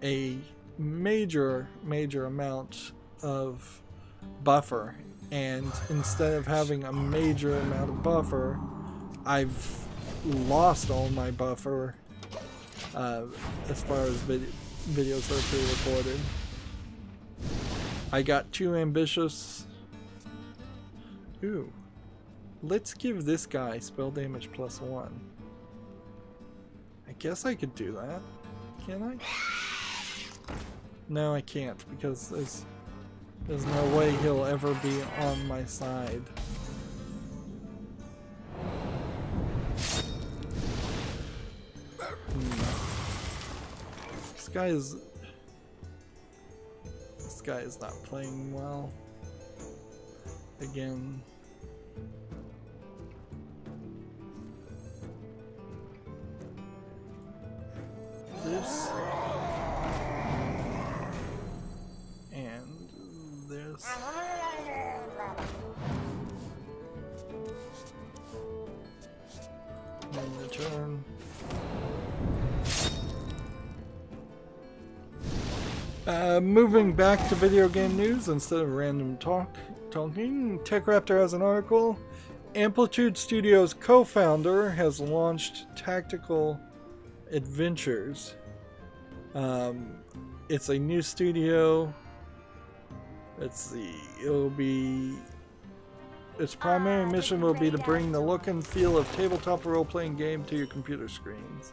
a major amount of buffer, and instead of having a major amount of buffer, I've lost all my buffer as far as videos that are pre-recorded. I got too ambitious. Ooh, let's give this guy spell damage +1. I guess I could do that. Can I? No, I can't, because there's no way he'll ever be on my side. This guy is not playing well. Again. This. And this. And the turn. Moving back to video game news instead of random talking, TechRaptor has an article. Amplitude Studios co-founder has launched Tactical Adventures. It's a new studio. Its primary mission will be to bring the look and feel of tabletop role-playing game to your computer screens.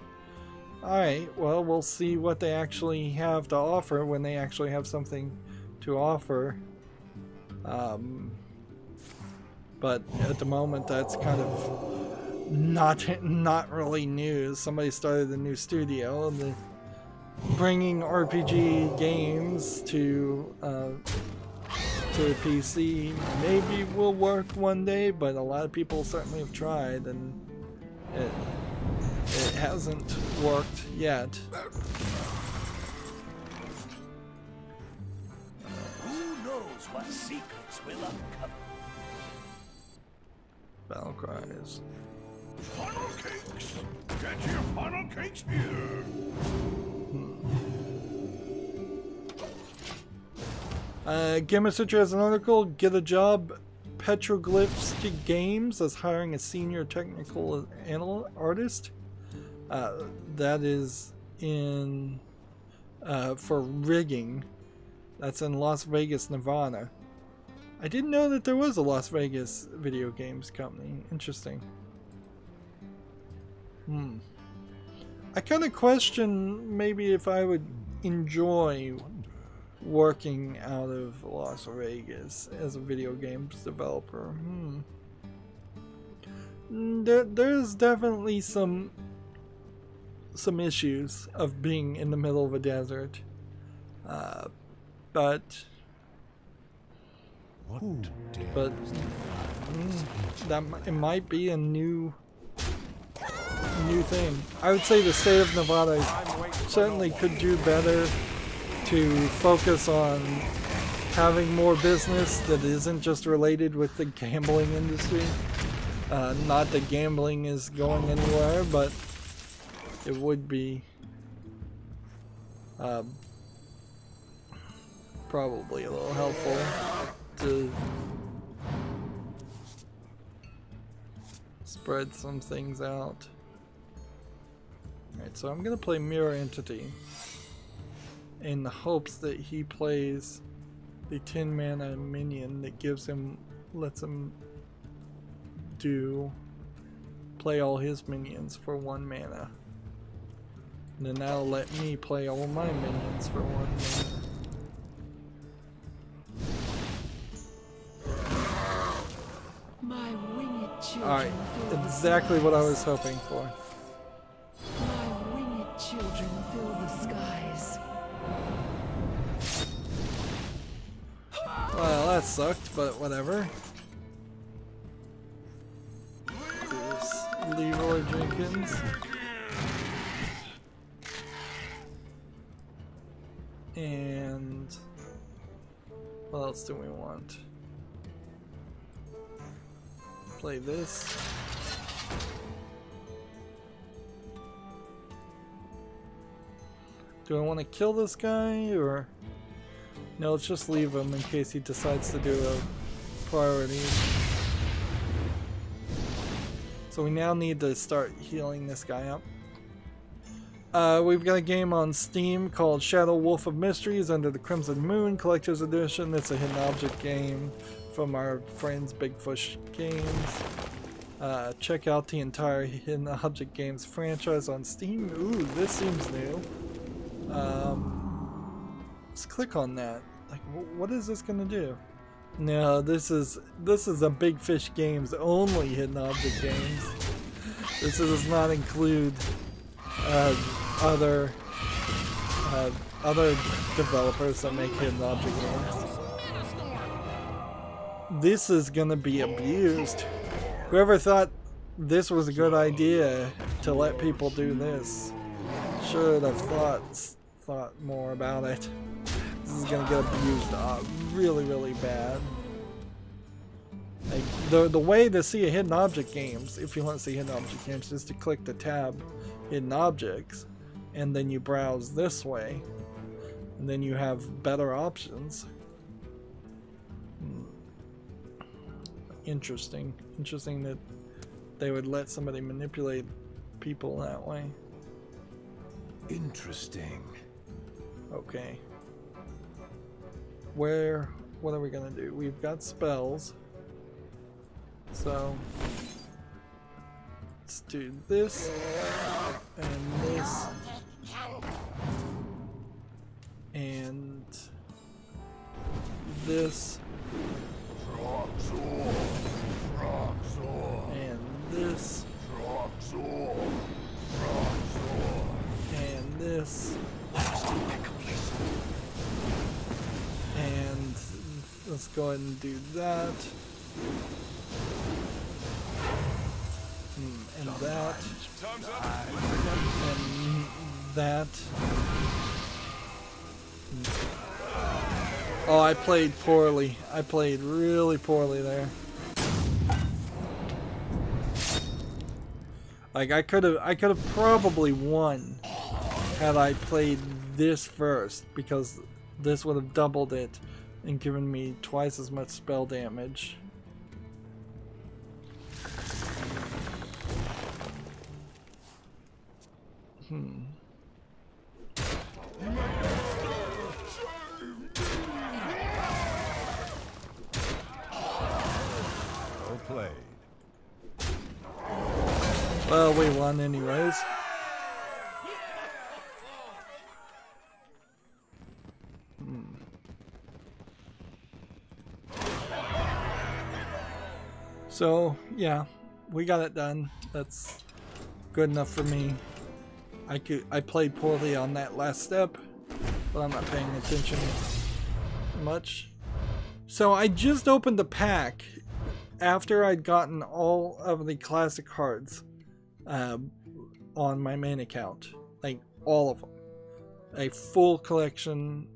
Alright, well, we'll see what they actually have to offer when they actually have something to offer. But at the moment, that's kind of not really news. Somebody started a new studio, and bringing RPG games to the PC maybe will work one day, but a lot of people certainly have tried, and it hasn't worked yet. Who knows what secrets will uncover? Battle cries. Funnel cakes! Get your funnel cakes here! Gamer Center has an article, Get a Job, Petroglyphs Games is hiring a senior technical artist. That is in for rigging. That's in Las Vegas, Nevada. I didn't know that there was a Las Vegas video games company. Interesting. I kind of question maybe if I would enjoy working out of Las Vegas as a video games developer. There's definitely some issues of being in the middle of a desert, but that it might be a new thing. I would say the state of Nevada certainly could do better to focus on having more business that isn't just related with the gambling industry. Not that gambling is going anywhere, but it would be probably a little helpful to spread some things out. Alright, so I'm gonna play Mirror Entity in the hopes that he plays the 10 mana minion that lets him play all his minions for 1 mana. And then that'll let me play all my minions for 1 mana. My winged children. Alright, exactly what I was hoping for. My winged children fill the skies. Well, that sucked, but whatever. There's Leroy Jenkins. And what else do we want? Play this. Do I want to kill this guy, or no? Let's just leave him in case he decides to do a priority. So we now need to start healing this guy up. We've got a game on Steam called Shadow Wolf of Mysteries Under the Crimson Moon Collector's Edition. It's a hidden object game from our friends Big Fish Games. Check out the entire Hidden Object Games franchise on Steam. Ooh, this seems new. Let's click on that. Like, what is this gonna do? No, this is a Big Fish Games only hidden object games. This does not include other developers that make hidden object games. This is gonna be abused. Whoever thought this was a good idea to let people do this should have thought more about it. This is gonna get abused really bad. Like, the way to see a hidden object games, if you want to see hidden object games, is to click the tab Hidden Objects, and then you browse this way, and then you have better options. Interesting that they would let somebody manipulate people that way. Interesting. Okay. What are we gonna do? We've got spells. So let's do this and this and this and this and this and let's go ahead and do that. And that, and that. Oh, I played poorly. I played really poorly there. Like, I could have probably won had I played this first, because this would have doubled it and giving me twice as much spell damage. Well played. Well, we won anyways. So, yeah, we got it done. That's good enough for me. I played poorly on that last step, but I'm not paying attention much. So I just opened the pack after I'd gotten all of the classic cards on my main account. Like, all of them. A full collection,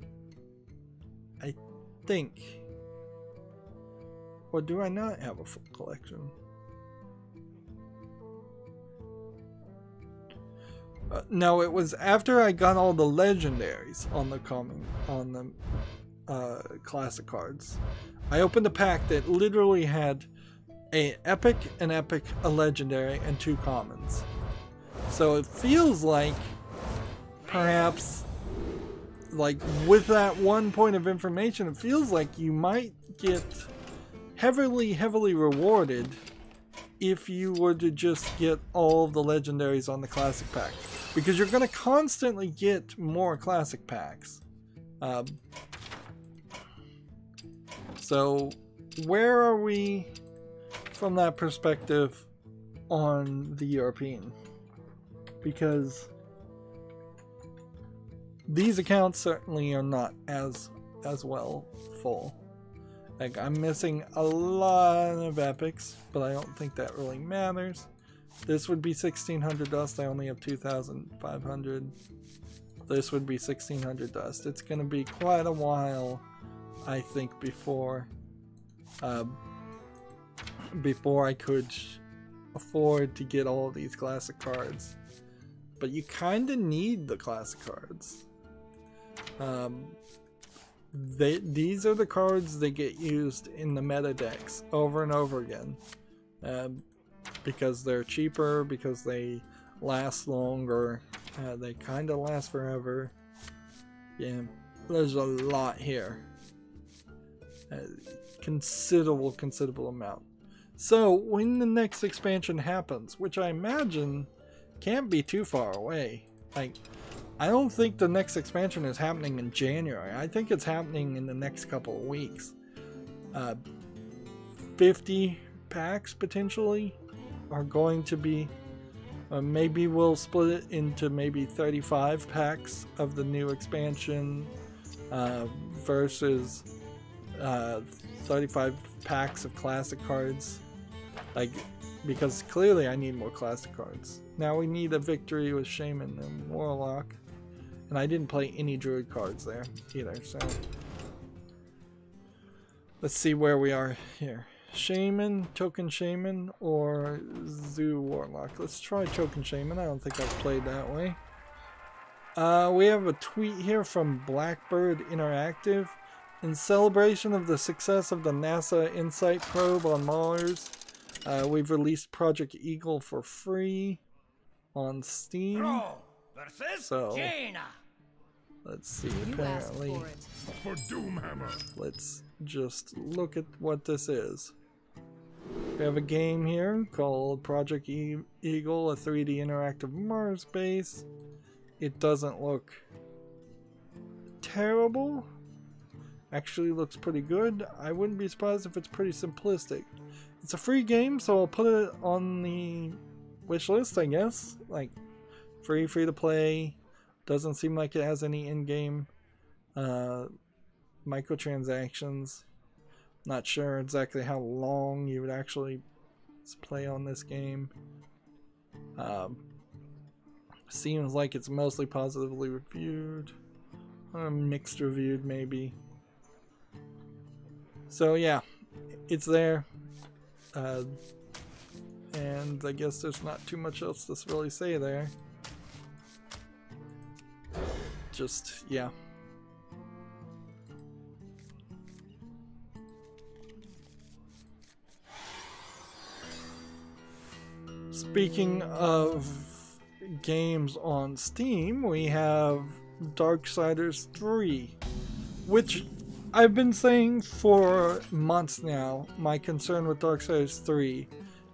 I think. Or do I not have a full collection? No, it was after I got all the legendaries on the classic cards. I opened a pack that literally had an epic, a legendary, and 2 commons. So it feels like perhaps, like, with that one point of information, it feels like you might get heavily rewarded if you were to just get all of the legendaries on the classic pack, because you're going to constantly get more classic packs. So where are we from that perspective on the European? Because these accounts certainly are not as well full. Like, I'm missing a lot of epics, but I don't think that really matters. This would be 1600 dust. I only have 2500. This would be 1600 dust. It's going to be quite a while, I think, before I could afford to get all of these classic cards. But you kind of need the classic cards. These are the cards that get used in the meta decks over and over again, because they're cheaper, because they last longer, they kind of last forever. Yeah, there's a lot here, considerable amount. So when the next expansion happens, which I imagine can't be too far away, like, I don't think the next expansion is happening in January. I think it's happening in the next couple of weeks. 50 packs potentially are going to be, maybe we'll split it into maybe 35 packs of the new expansion versus 35 packs of classic cards. Like, because clearly I need more classic cards. Now we need a victory with Shaman and Warlock. And I didn't play any druid cards there either, so let's see where we are here. Shaman, Token Shaman, or Zoo Warlock. Let's try Token Shaman. I don't think I've played that way. We have a tweet here from Blackbird Interactive. In celebration of the success of the NASA InSight probe on Mars, we've released Project Eagle for free on Steam. So let's see, apparently For Doomhammer. let's just look at what this is. We have a game here called Project Eagle, a 3D interactive Mars base. It doesn't look terrible. Actually looks pretty good. I wouldn't be surprised if it's pretty simplistic. It's a free game, so I'll put it on the wish list, I guess. Like, free to play. Doesn't seem like it has any in-game microtransactions. Not sure exactly how long you would actually play on this game. Seems like it's mostly positively reviewed. Mixed reviewed, maybe. So yeah, it's there. And I guess there's not too much else to really say there. Just, yeah. speaking of games on Steam, we have Darksiders 3, which I've been saying for months now. My concern with Darksiders 3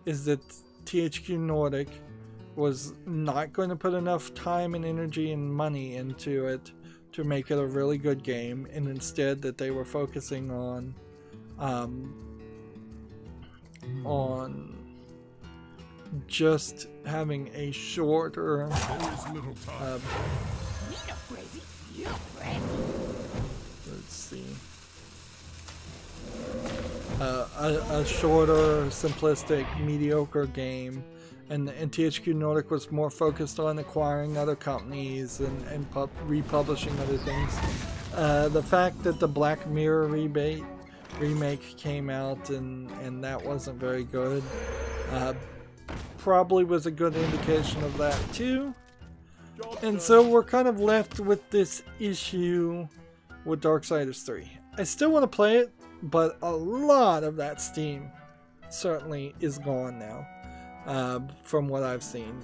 is that THQ Nordic was not going to put enough time and energy and money into it to make it a really good game, and instead that they were focusing on just having a shorter let's see, a shorter, simplistic, mediocre game, and THQ Nordic was more focused on acquiring other companies and republishing other things. The fact that the Black Mirror remake came out and that wasn't very good probably was a good indication of that too. And so we're kind of left with this issue with Darksiders 3. I still want to play it, but a lot of that steam certainly is gone now. From what I've seen,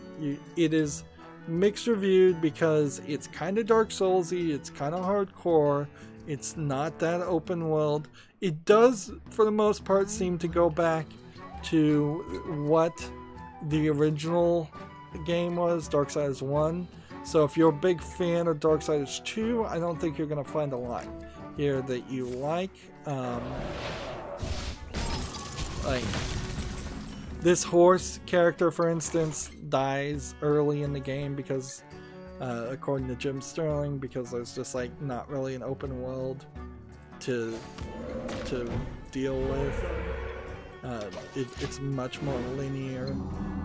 it is mixed reviewed because it's kind of Dark Soulsy, it's kind of hardcore, it's not that open world. It does, for the most part, seem to go back to what the original game was, Darksiders 1. So if you're a big fan of Darksiders 2, I don't think you're going to find a lot here that you like. Like this horse character, for instance, dies early in the game because, according to Jim Sterling, because there's just like not really an open world to deal with. It's much more linear.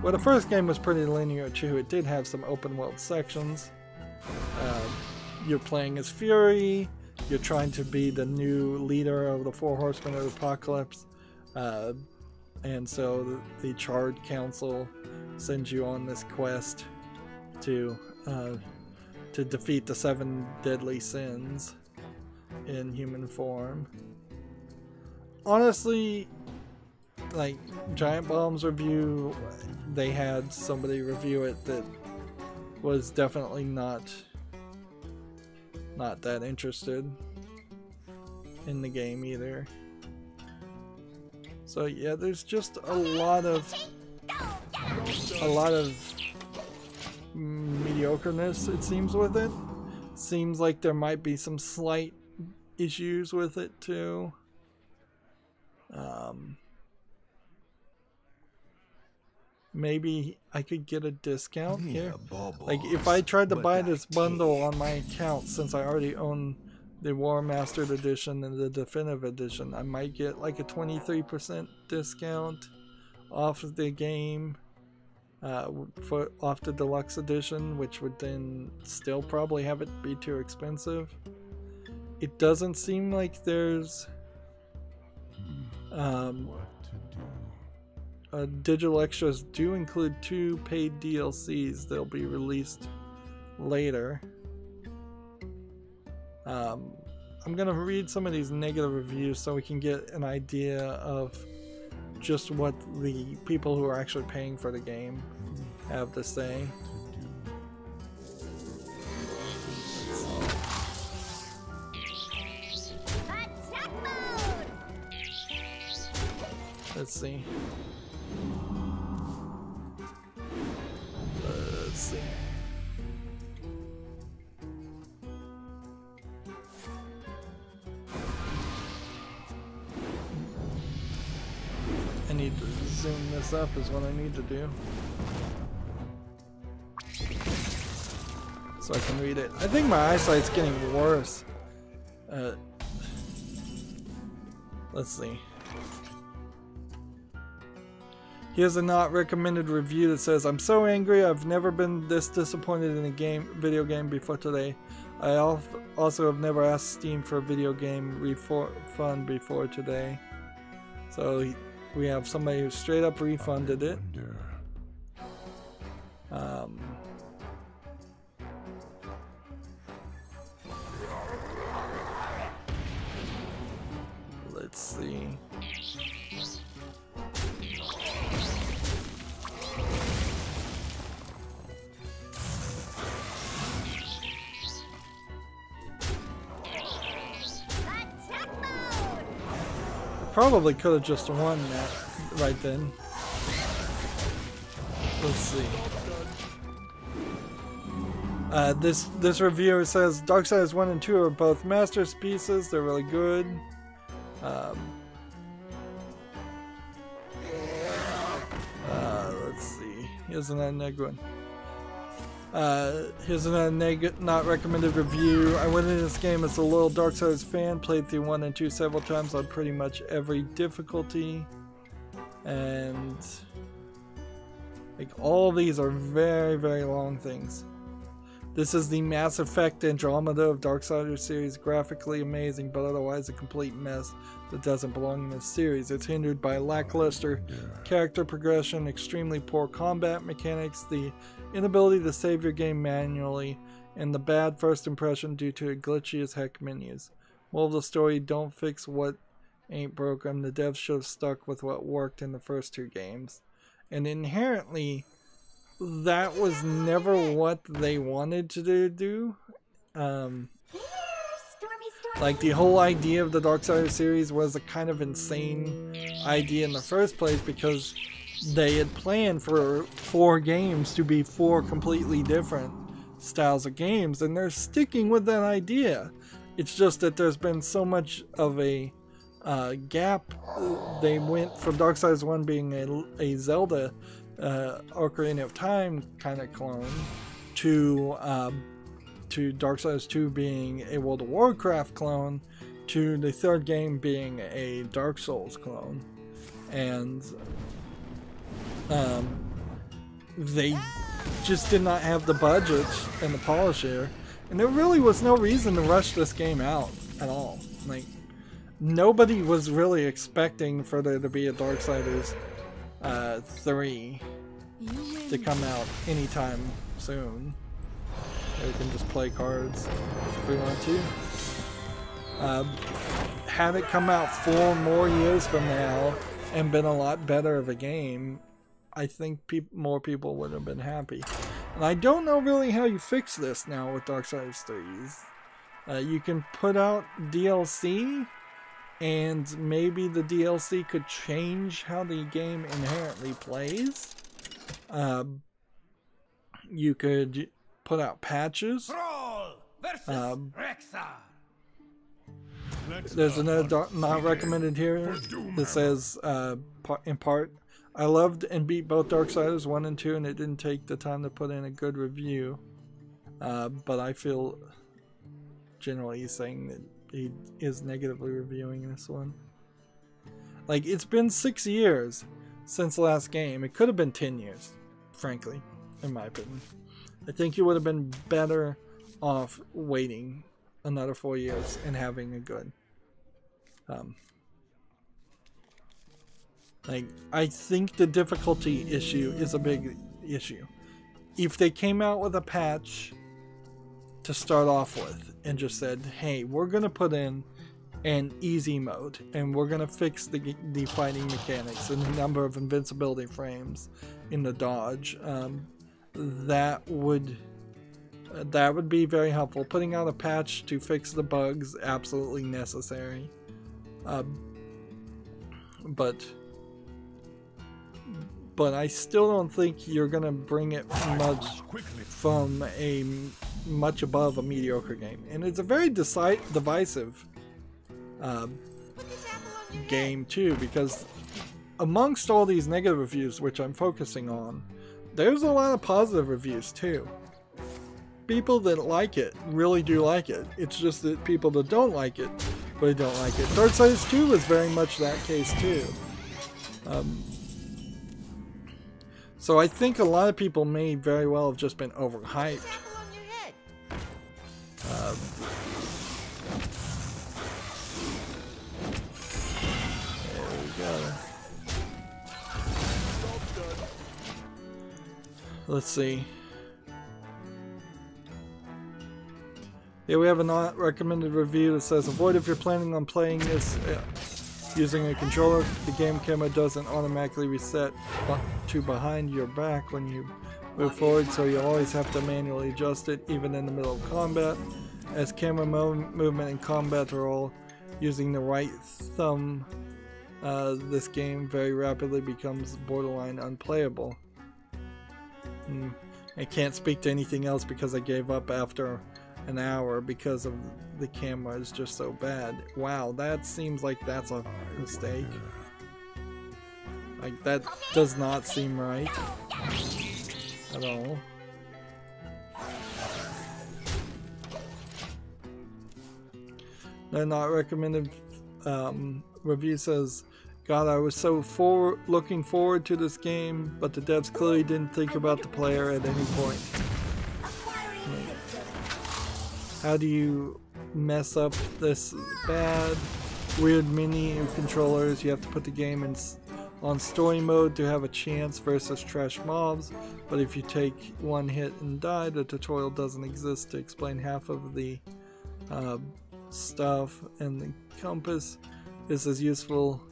Well, the first game was pretty linear too. It did have some open world sections. You're playing as Fury. You're trying to be the new leader of the Four Horsemen of the Apocalypse. And so the Charred Council sends you on this quest to defeat the 7 deadly sins in human form. Honestly, like Giant Bomb's review, they had somebody review it that was definitely not that interested in the game either. So yeah, there's just a lot of mediocreness, it seems, with it. Seems like there might be some slight issues with it too. Maybe I could get a discount here. Like if I tried to buy this bundle on my account, since I already own the War Mastered Edition and the Definitive Edition, I might get like a 23% discount off of the game, off the Deluxe Edition, which would then still probably have it be too expensive. It doesn't seem like there's digital extras do include 2 paid DLCs that'll be released later. I'm gonna read some of these negative reviews so we can get an idea of just what the people who are actually paying for the game have to say. Let's see. Let's see. I need to zoom this up is what I need to do, so I can read it. I think my eyesight's getting worse. Let's see. Here's a not recommended review that says, "I'm so angry, I've never been this disappointed in a video game before today. I also have never asked Steam for a video game refund before today." So we have somebody who straight up refunded it. Let's see. probably could have just won that right then. Let's see. This reviewer says Darksiders 1 and 2 are both masterpieces. They're really good. Let's see. Here's another negative one. Here's another not recommended review. I went into this game as a loyal Darksiders fan, played through 1 and 2 several times on pretty much every difficulty, and like all these are very, very long things. This is the Mass Effect Andromeda of Darksiders series, graphically amazing, but otherwise a complete mess that doesn't belong in this series. It's hindered by lackluster character progression, extremely poor combat mechanics, the inability to save your game manually, and the bad first impression due to glitchy as heck menus. Moral of the story, don't fix what ain't broken. The devs should have stuck with what worked in the first 2 games. And inherently, that was never what they wanted to do. Like, the whole idea of the Darksiders series was a kind of insane idea in the first place, because they had planned for 4 games to be 4 completely different styles of games, and they're sticking with that idea. It's just that there's been so much of a gap. They went from Darksiders 1 being a Zelda Ocarina of Time kind of clone to Darksiders 2 being a World of Warcraft clone, to the 3rd game being a Dark Souls clone. And they just did not have the budget and the polish here, and there really was no reason to rush this game out at all. Like, nobody was really expecting for there to be a Darksiders 3 to come out anytime soon. We can just play cards if we want to. Had it come out 4 more years from now and been a lot better of a game, I think more people would have been happy. And I don't know really how you fix this now with Darksiders 3. You can put out DLC, and maybe the DLC could change how the game inherently plays. You could put out patches. There's another not recommended here that says, in part, I loved and beat both Darksiders 1 and 2, and it didn't take the time to put in a good review. But I feel generally he's saying that he is negatively reviewing this one. Like, it's been 6 years since the last game. It could have been 10 years, frankly, in my opinion. I think you would have been better off waiting another 4 years and having a good. Like, I think the difficulty issue is a big issue. If they came out with a patch to start off with and just said, hey, we're going to put in an easy mode, and we're going to fix the fighting mechanics and the number of invincibility frames in the dodge, that would be very helpful. Putting out a patch to fix the bugs, absolutely necessary. But I still don't think you're gonna bring it much from a much above a mediocre game, and it's a very divisive game too, because amongst all these negative reviews, which I'm focusing on, there's a lot of positive reviews too. People that like it really do like it. It's just that people that don't like it really don't like it. Darksiders 2 was very much that case too. So I think a lot of people may very well have just been overhyped. There we go. Let's see. Here we have a not recommended review that says, avoid if you're planning on playing this using a controller. The game camera doesn't automatically reset to behind your back when you move forward, so you always have to manually adjust it even in the middle of combat, as camera movement and combat are all using the right thumb this game very rapidly becomes borderline unplayable. I can't speak to anything else because I gave up after an hour because of the camera is just so bad. Wow, that seems like that's a mistake. Like, that does not seem right at all. They're not recommended. Review says, God, I was so looking forward to this game, but the devs clearly didn't think about the player at any point. How do you mess up this bad? Weird mini controllers. You have to put the game on story mode to have a chance versus trash mobs, but if you take one hit and die, the tutorial doesn't exist to explain half of the stuff, and the compass is as useful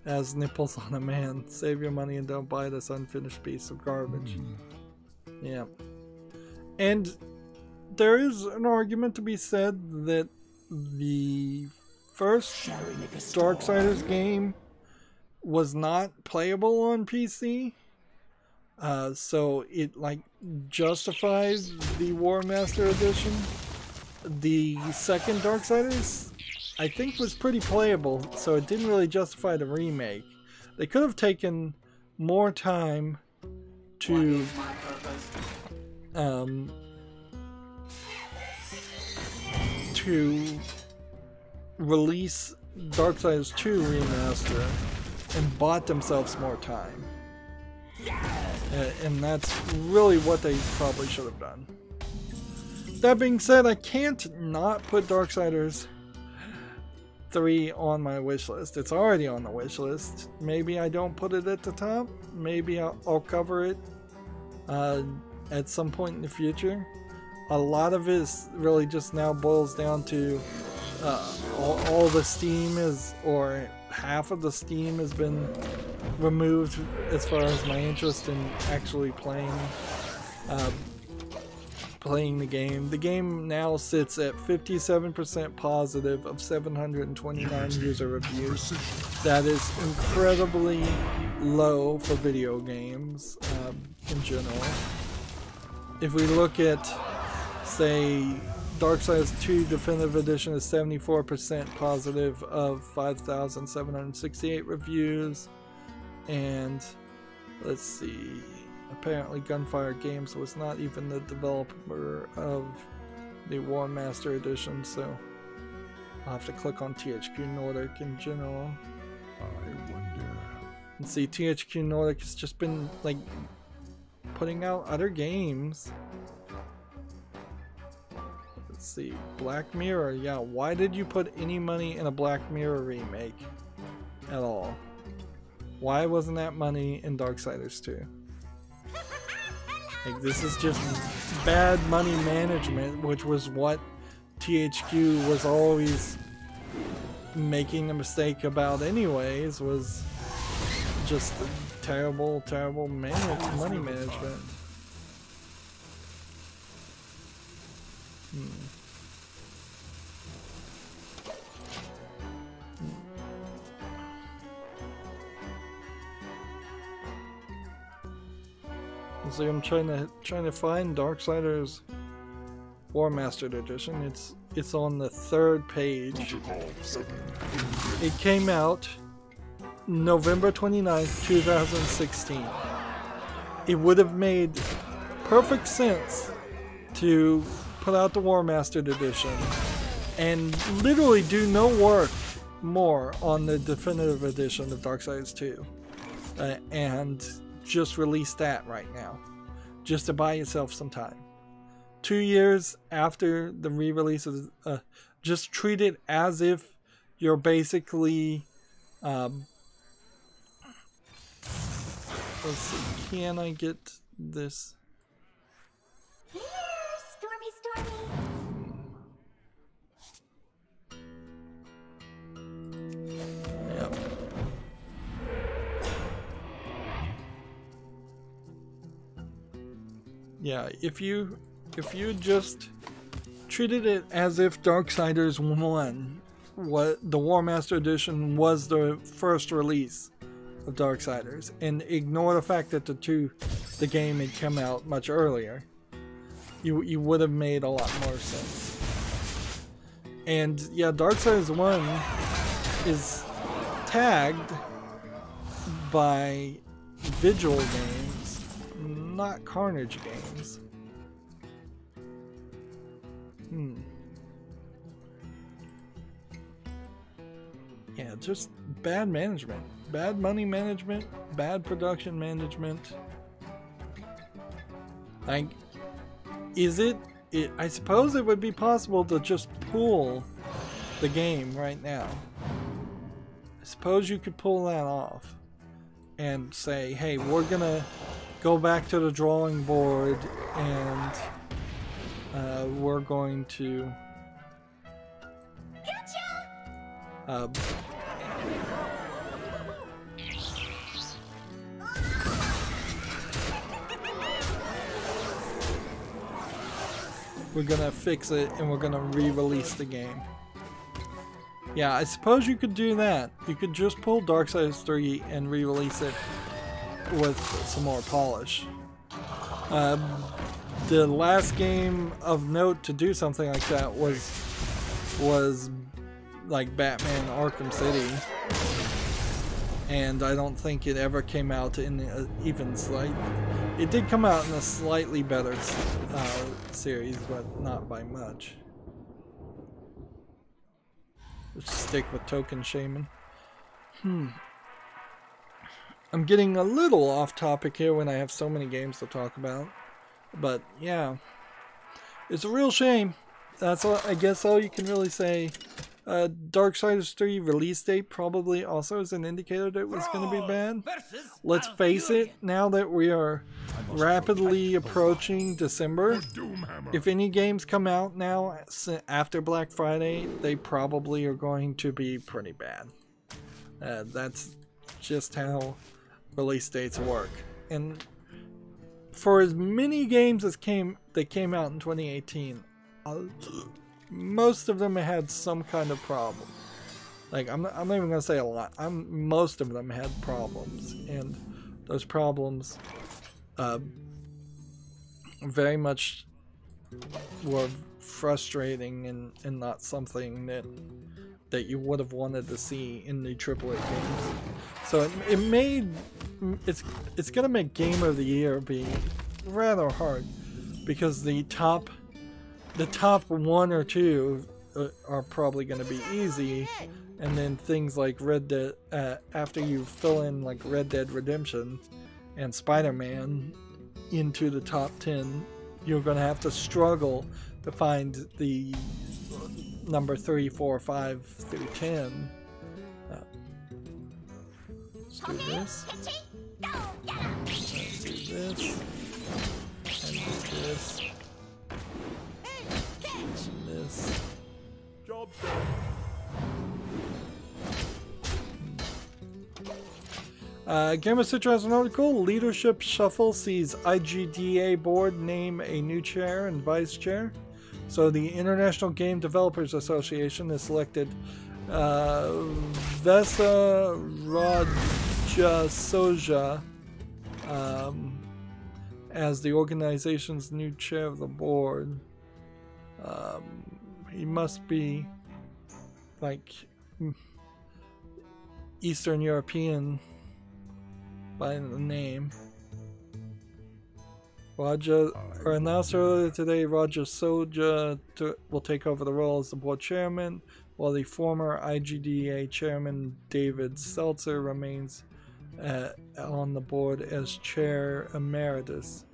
as nipples on a man. Save your money and don't buy this unfinished piece of garbage. Yeah. And there is an argument to be said that the first Darksiders game was not playable on PC. So it like justifies the War Master Edition. The second Darksiders, I think, was pretty playable, so it didn't really justify the remake. They could have taken more time to release Darksiders 2 Remaster and bought themselves more time. And that's really what they probably should have done. That being said, I can't not put Darksiders 3 on my wish list. It's already on the wish list. Maybe I don't put it at the top. Maybe I'll cover it at some point in the future. A lot of it really just now boils down to all the Steam is, or half of the Steam has been removed as far as my interest in actually playing the game. The game now sits at 57% positive of 729 user reviews. That is incredibly low for video games in general. If we look at, say, Darksiders 2 Definitive Edition is 74% positive of 5,768 reviews, and let's see, apparently Gunfire Games was not even the developer of the War Master Edition, so I'll have to click on THQ Nordic in general. I wonder. And see, THQ Nordic has just been like putting out other games. Let's see, Black Mirror. Yeah, why did you put any money in a Black Mirror remake at all? Why wasn't that money in Darksiders 2? Like, this is just bad money management, which was what THQ was always making a mistake about anyways, was just terrible money management. So I'm trying to find Darksiders War Master Edition. It's on the third page. It came out November 29th, 2016. It would have made perfect sense to put out the War Master Edition and literally do no work more on the definitive edition of Darksiders 2 and just release that right now, just to buy yourself some time. 2 years after the re-release of just treat it as if you're basically let's see, can I get this? Stormy. Yep. Yeah, if you just treated it as if Darksiders 1 what the War Master Edition was the first release of Darksiders, and ignore the fact that the game had come out much earlier, you would have made a lot more sense. And yeah, Darksiders 1 is tagged by Vigil games, not Carnage games. Yeah, just bad management. Bad money management, bad production management. Like, I suppose it would be possible to just pull the game right now. I suppose you could pull that off and say, hey, we're gonna go back to the drawing board and we're going to we're gonna fix it and we're gonna re-release the game. Yeah, I suppose you could do that. You could just pull Darksiders 3 and re-release it with some more polish. The last game of note to do something like that was like Batman Arkham City, and I don't think it ever came out in even slight. It did come out in a slightly better series, but not by much. Let's stick with Token Shaman. I'm getting a little off topic here when I have so many games to talk about, but yeah, it's a real shame. That's all, I guess all you can really say. Darksiders 3 release date probably also is an indicator that it was going to be bad. Let's face it, now that we are rapidly approaching December, if any games come out now after Black Friday, they probably are going to be pretty bad. That's just how release dates work. And for as many games as that came out in 2018, most of them had some kind of problem. Like, I'm not even gonna say a lot. Most of them had problems, and those problems very much were frustrating and not something that you would have wanted to see in the AAA games. So it's gonna make Game of the Year be rather hard, because the top one or two are probably going to be easy, and then things like Red Dead, after you fill in like Red Dead Redemption and Spider-Man into the top 10, you're going to have to struggle to find the number 3, 4, 5 through 10. Let's do this. Let's do this. And do this. This. Job done. Gamer Citra has an article. Leadership Shuffle sees IGDA board name a new chair and vice chair. So the International Game Developers Association has selected Vesa Rajasoja as the organization's new chair of the board. He must be like Eastern European by the name. Announced earlier today, Raja Soja will take over the role as the board chairman, while the former IGDA chairman David Seltzer remains on the board as chair emeritus.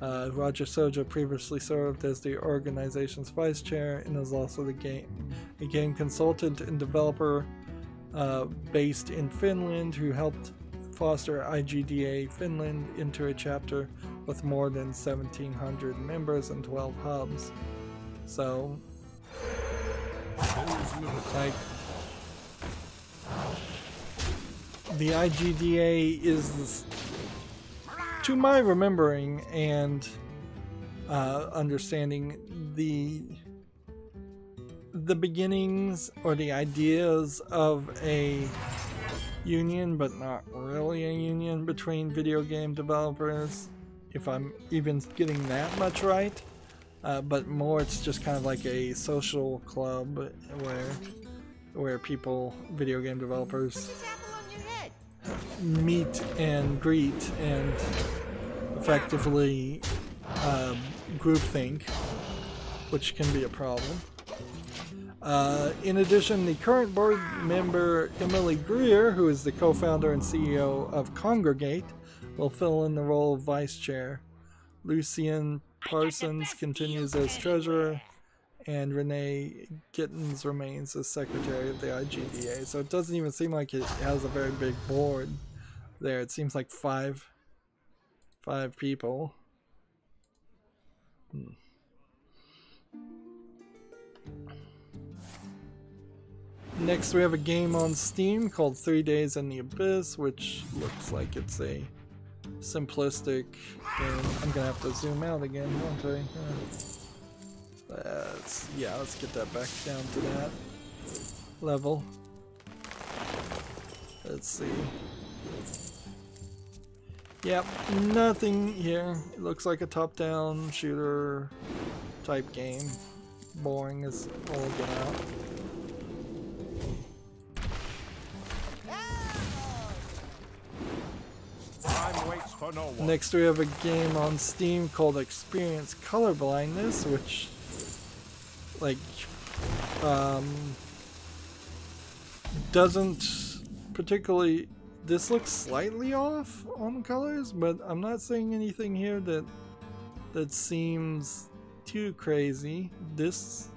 Raja Soja previously served as the organization's vice chair and is also a game consultant and developer based in Finland, who helped foster IGDA Finland into a chapter with more than 1,700 members and 12 hubs. So, like, the IGDA is, to my remembering and understanding, the beginnings or the ideas of a union, but not really a union between video game developers, if I'm even getting that much right. But more it's just kind of like a social club where people, video game developers, meet and greet and effectively groupthink, which can be a problem. In addition, the current board member Emily Greer, who is the co-founder and CEO of Congregate, will fill in the role of vice chair. Lucien Parsons continues as treasurer, and Renee Gittins remains as secretary of the IGDA. So it doesn't even seem like it has a very big board there. It seems like five people. Next we have a game on Steam called 3 Days in the Abyss, which looks like it's a simplistic game. I'm gonna have to zoom out again, won't I? Yeah, let's get that back down to that level. Let's see. Yep, nothing here. It looks like a top-down shooter type game. Boring as all get out. Next we have a game on Steam called Experience Colorblindness, which doesn't particularly, this looks slightly off on colors, but I'm not seeing anything here that seems too crazy. This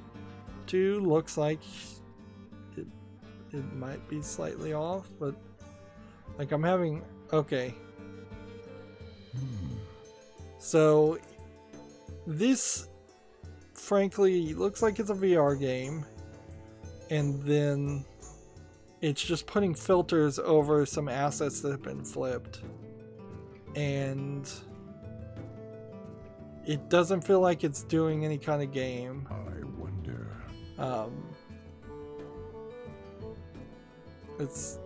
too looks like it might be slightly off, but like I'm having, okay. So this frankly looks like it's a VR game, and then it's just putting filters over some assets that have been flipped, and it doesn't feel like it's doing any kind of game. I wonder. It's,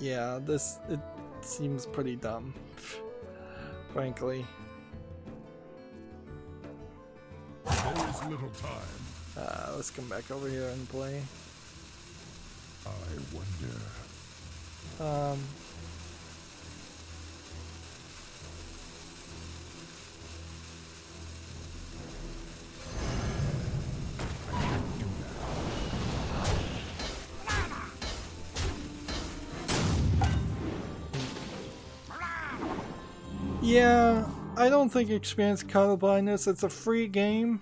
yeah, it seems pretty dumb, frankly. There is little time. Let's come back over here and play. I wonder. Yeah, I don't think Experience Colorblindness, it's a free game,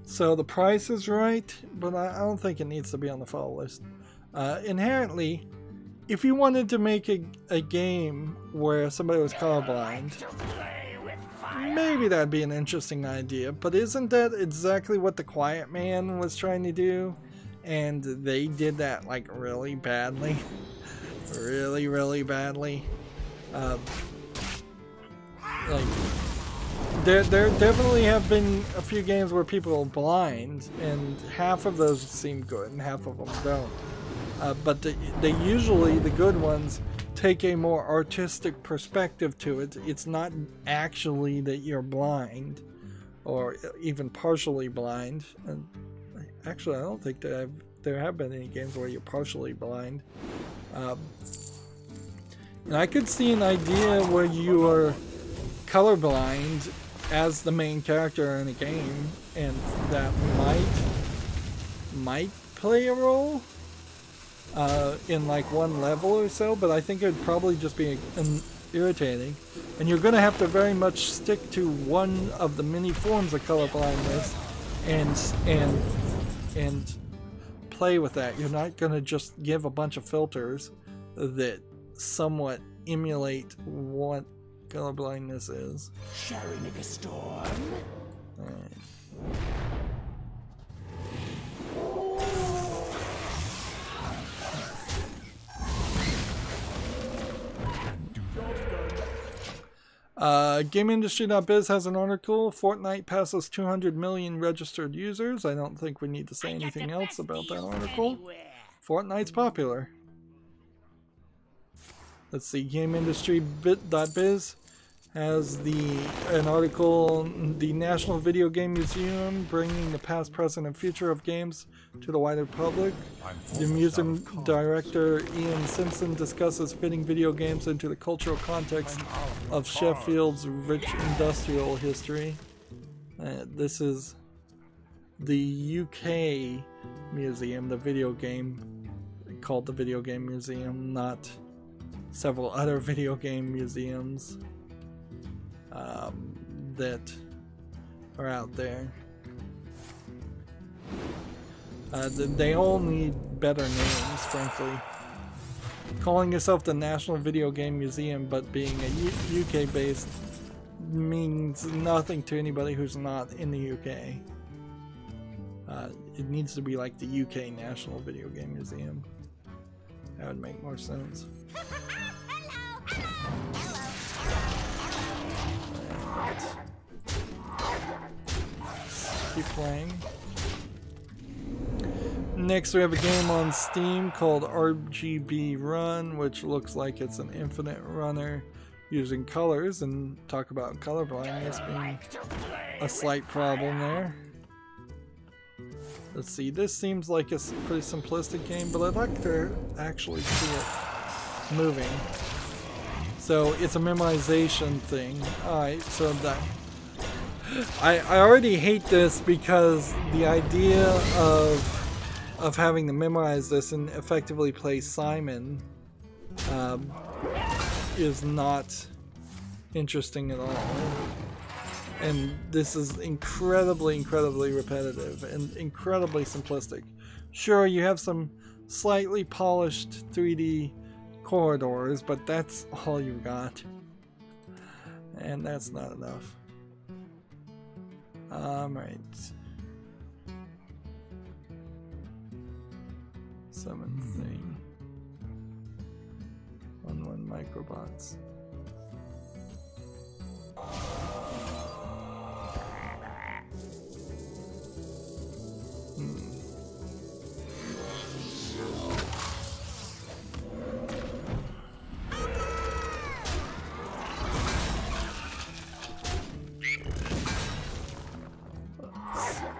so the price is right, but I don't think it needs to be on the follow list. Inherently, if you wanted to make a game where somebody was colorblind, maybe that'd be an interesting idea, but isn't that exactly what The Quiet Man was trying to do? And they did that like really badly. Really, really badly. Like, there definitely have been a few games where people are blind, and half of those seem good and half of them don't. But they usually, the good ones, take a more artistic perspective to it. It's not actually that you're blind, or even partially blind. And actually, I don't think that there have been any games where you're partially blind. And I could see an idea where you are colorblind as the main character in a game, and that might play a role in like one level or so, but I think it would probably just be irritating, and you're going to have to very much stick to one of the many forms of colorblindness and play with that. You're not going to just give a bunch of filters that somewhat emulate what colorblindness is. Shall we make a storm? Alright. GameIndustry.biz has an article. Fortnite passes 200 million registered users. I don't think we need to say anything else about that article. Fortnite's popular. Let's see. GameIndustry.biz has an article. The National Video Game Museum bringing the past, present, and future of games to the wider public. The museum director Ian Simpson discusses fitting video games into the cultural context of Sheffield's rich industrial history. This is the UK museum, the video game, called the Video Game Museum, not several other video game museums that are out there. They all need better names, frankly. Calling yourself the National Video Game Museum but being a UK based means nothing to anybody who's not in the UK. It needs to be like the UK National Video Game Museum. That would make more sense. Keep playing. Next we have a game on Steam called Rgb Run, which looks like it's an infinite runner using colors, and talk about colorblindness being a slight problem there. Let's see, this seems like a pretty simplistic game, but I'd like to actually see it moving. So it's a memorization thing. Alright, so that I already hate this because the idea of having to memorize this and effectively play Simon is not interesting at all. And this is incredibly repetitive and incredibly simplistic. Sure, you have some slightly polished 3D corridors, but that's all you've got. And that's not enough. Right. Summon thing. 1-1 microbots.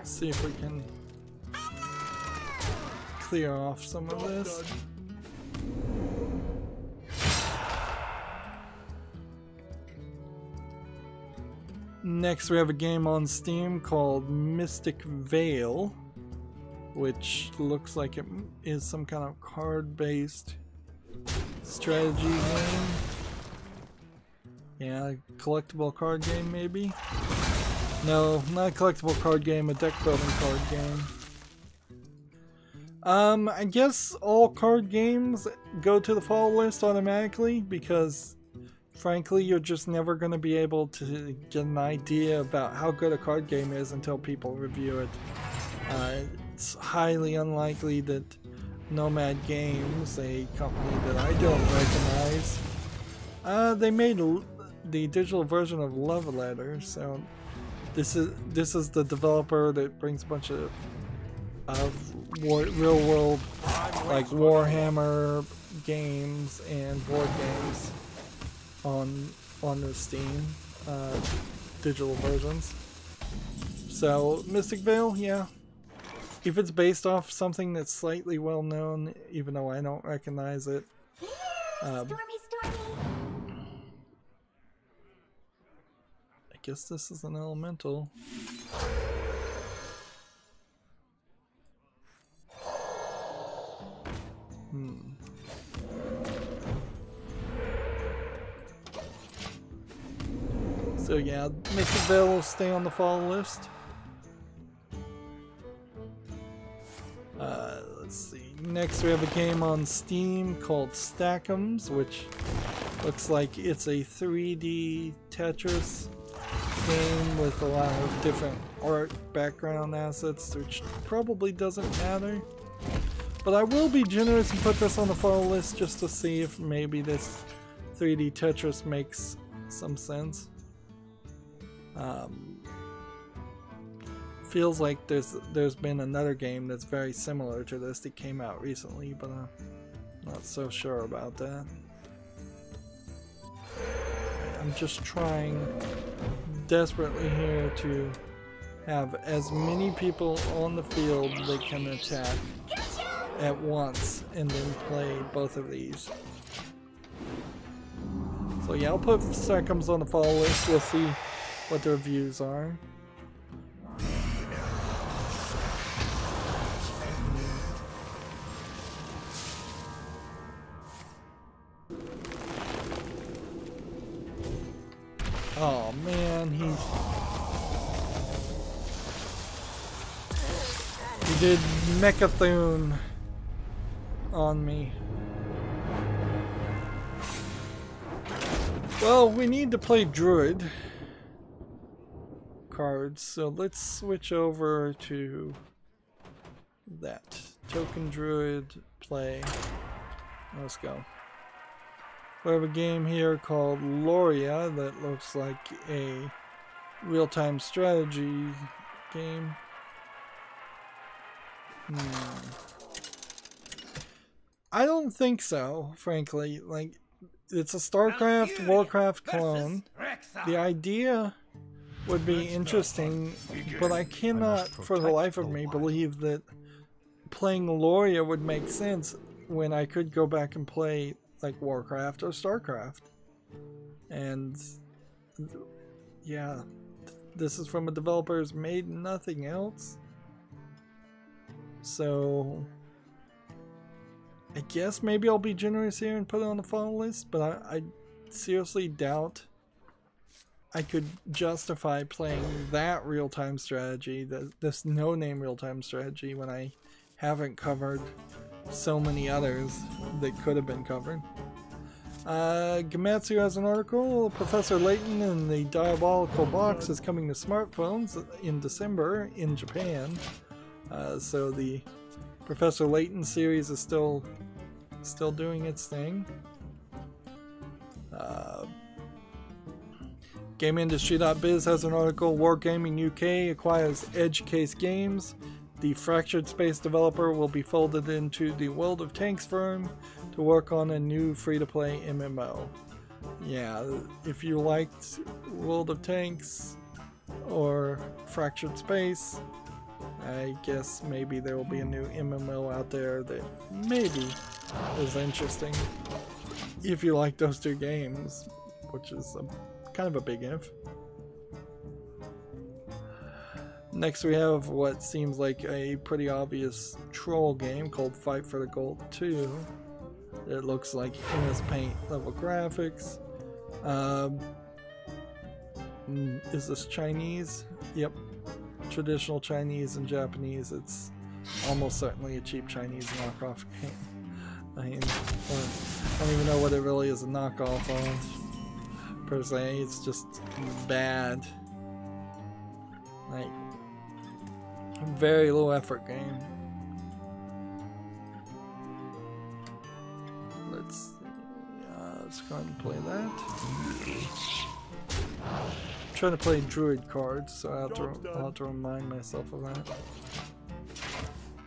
See if we can clear off some of this. Next we have a game on Steam called Mystic Veil, which looks like it is some kind of card-based strategy game. Yeah, collectible card game maybe? No, not a collectible card game, a deck building card game. I guess all card games go to the fall list automatically because frankly you're just never going to be able to get an idea about how good a card game is until people review it. It's highly unlikely that Nomad Games, a company that I don't recognize, they made the digital version of Love Letter, so this is the developer that brings a bunch of real world like Warhammer games and board games on the Steam digital versions. So Mystic Veil, yeah. If it's based off something that's slightly well known, even though I don't recognize it. Stormy. I guess this is an elemental. So yeah, Mystic Veil will stay on the fall list. Let's see. Next we have a game on Steam called Stack'ems, which looks like it's a 3D Tetris game with a lot of different art background assets, which probably doesn't matter. But I will be generous and put this on the fall list just to see if maybe this 3D Tetris makes some sense. Feels like there's been another game that's very similar to this that came out recently, but I'm not so sure about that. I'm just trying desperately here to have as many people on the field that can attack at once and then play both of these. So yeah, I'll put Seconds on the follow list. We'll see what the reviews are. Oh man, he did Mechathune on me. Well, we need to play Druid cards, so let's switch over to that. Token Druid, play. Let's go. We have a game here called Loria that looks like a real-time strategy game. I don't think so, frankly. Like, it's a StarCraft, Warcraft clone. The idea would be interesting, but I cannot, for the life of me, believe that playing Loria would make sense when I could go back and play like Warcraft or StarCraft. And yeah, this is from a developer who's made nothing else. So I guess maybe I'll be generous here and put it on the follow list, but I seriously doubt I could justify playing that real-time strategy, this no-name real-time strategy, when I haven't covered so many others that could have been covered. Gamatsu has an article. Professor Layton and the Diabolical Box is coming to smartphones in December in Japan. So the Professor Layton series is still doing its thing. GameIndustry.biz has an article. Wargaming UK acquires Edge Case Games. The Fractured Space developer will be folded into the World of Tanks firm to work on a new free-to-play MMO. Yeah, if you liked World of Tanks or Fractured Space, I guess maybe there will be a new MMO out there that maybe is interesting. If you like those two games, which is kind of a big if. Next we have what seems like a pretty obvious troll game called Fight for the Gold 2. It looks like MS Paint level graphics. Is this Chinese? Yep. Traditional Chinese and Japanese. It's almost certainly a cheap Chinese knockoff game. I mean, I don't even know what it really is a knockoff of, per se. It's just bad. Like, very low effort game. Let's see. Let's go ahead and play that. I'm trying to play Druid cards, so I'll have to remind myself of that.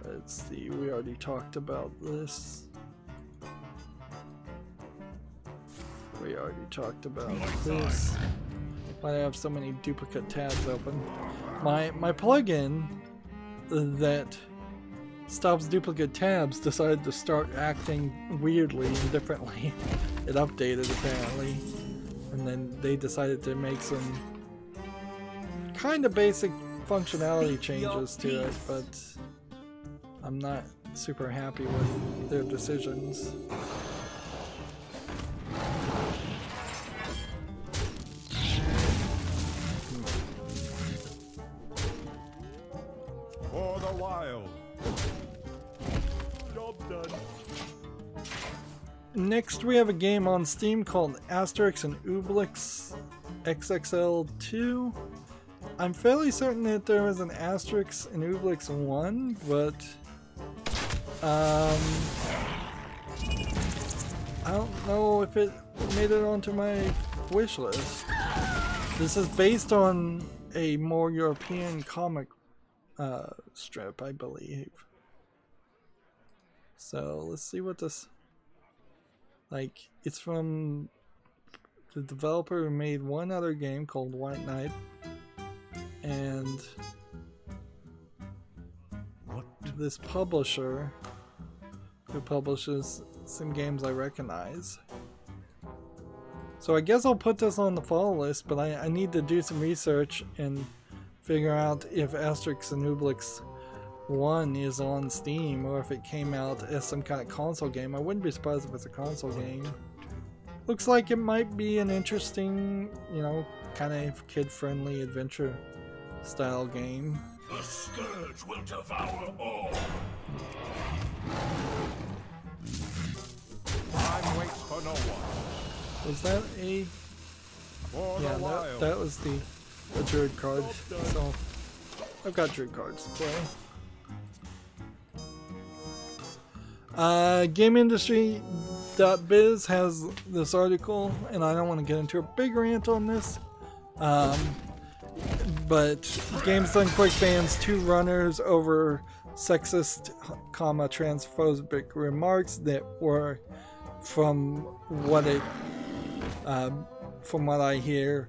Let's see. We already talked about this. We already talked about this. Why do I have so many duplicate tabs open? My plugin that stops duplicate tabs decided to start acting weirdly and differently. It updated apparently, and then they decided to make some kind of basic functionality changes to it, but I'm not super happy with their decisions. For the wild. Job done. Next we have a game on Steam called Asterix and Obelix XXL 2. I'm fairly certain that there was an Asterix and Obelix 1, but I don't know if it made it onto my wish list. This is based on a more European comic strip, I believe. So let's see what this, like, it's from the developer who made one other game called White Knight, and this publisher who publishes some games I recognize. So I guess I'll put this on the follow list, but I need to do some research and figure out if Asterix and Obelix 1 is on Steam or if it came out as some kind of console game. I wouldn't be surprised if it's a console game. Looks like it might be an interesting, you know, kind of kid-friendly adventure style game. The scourge will devour all. Time waits for no one. Was that a... Yeah, that was the druid card. So I've got druid cards to play. GameIndustry.biz has this article, and I don't want to get into a big rant on this, but Games Done Quick bans 2 runners over sexist, transphobic remarks that were, from what I hear,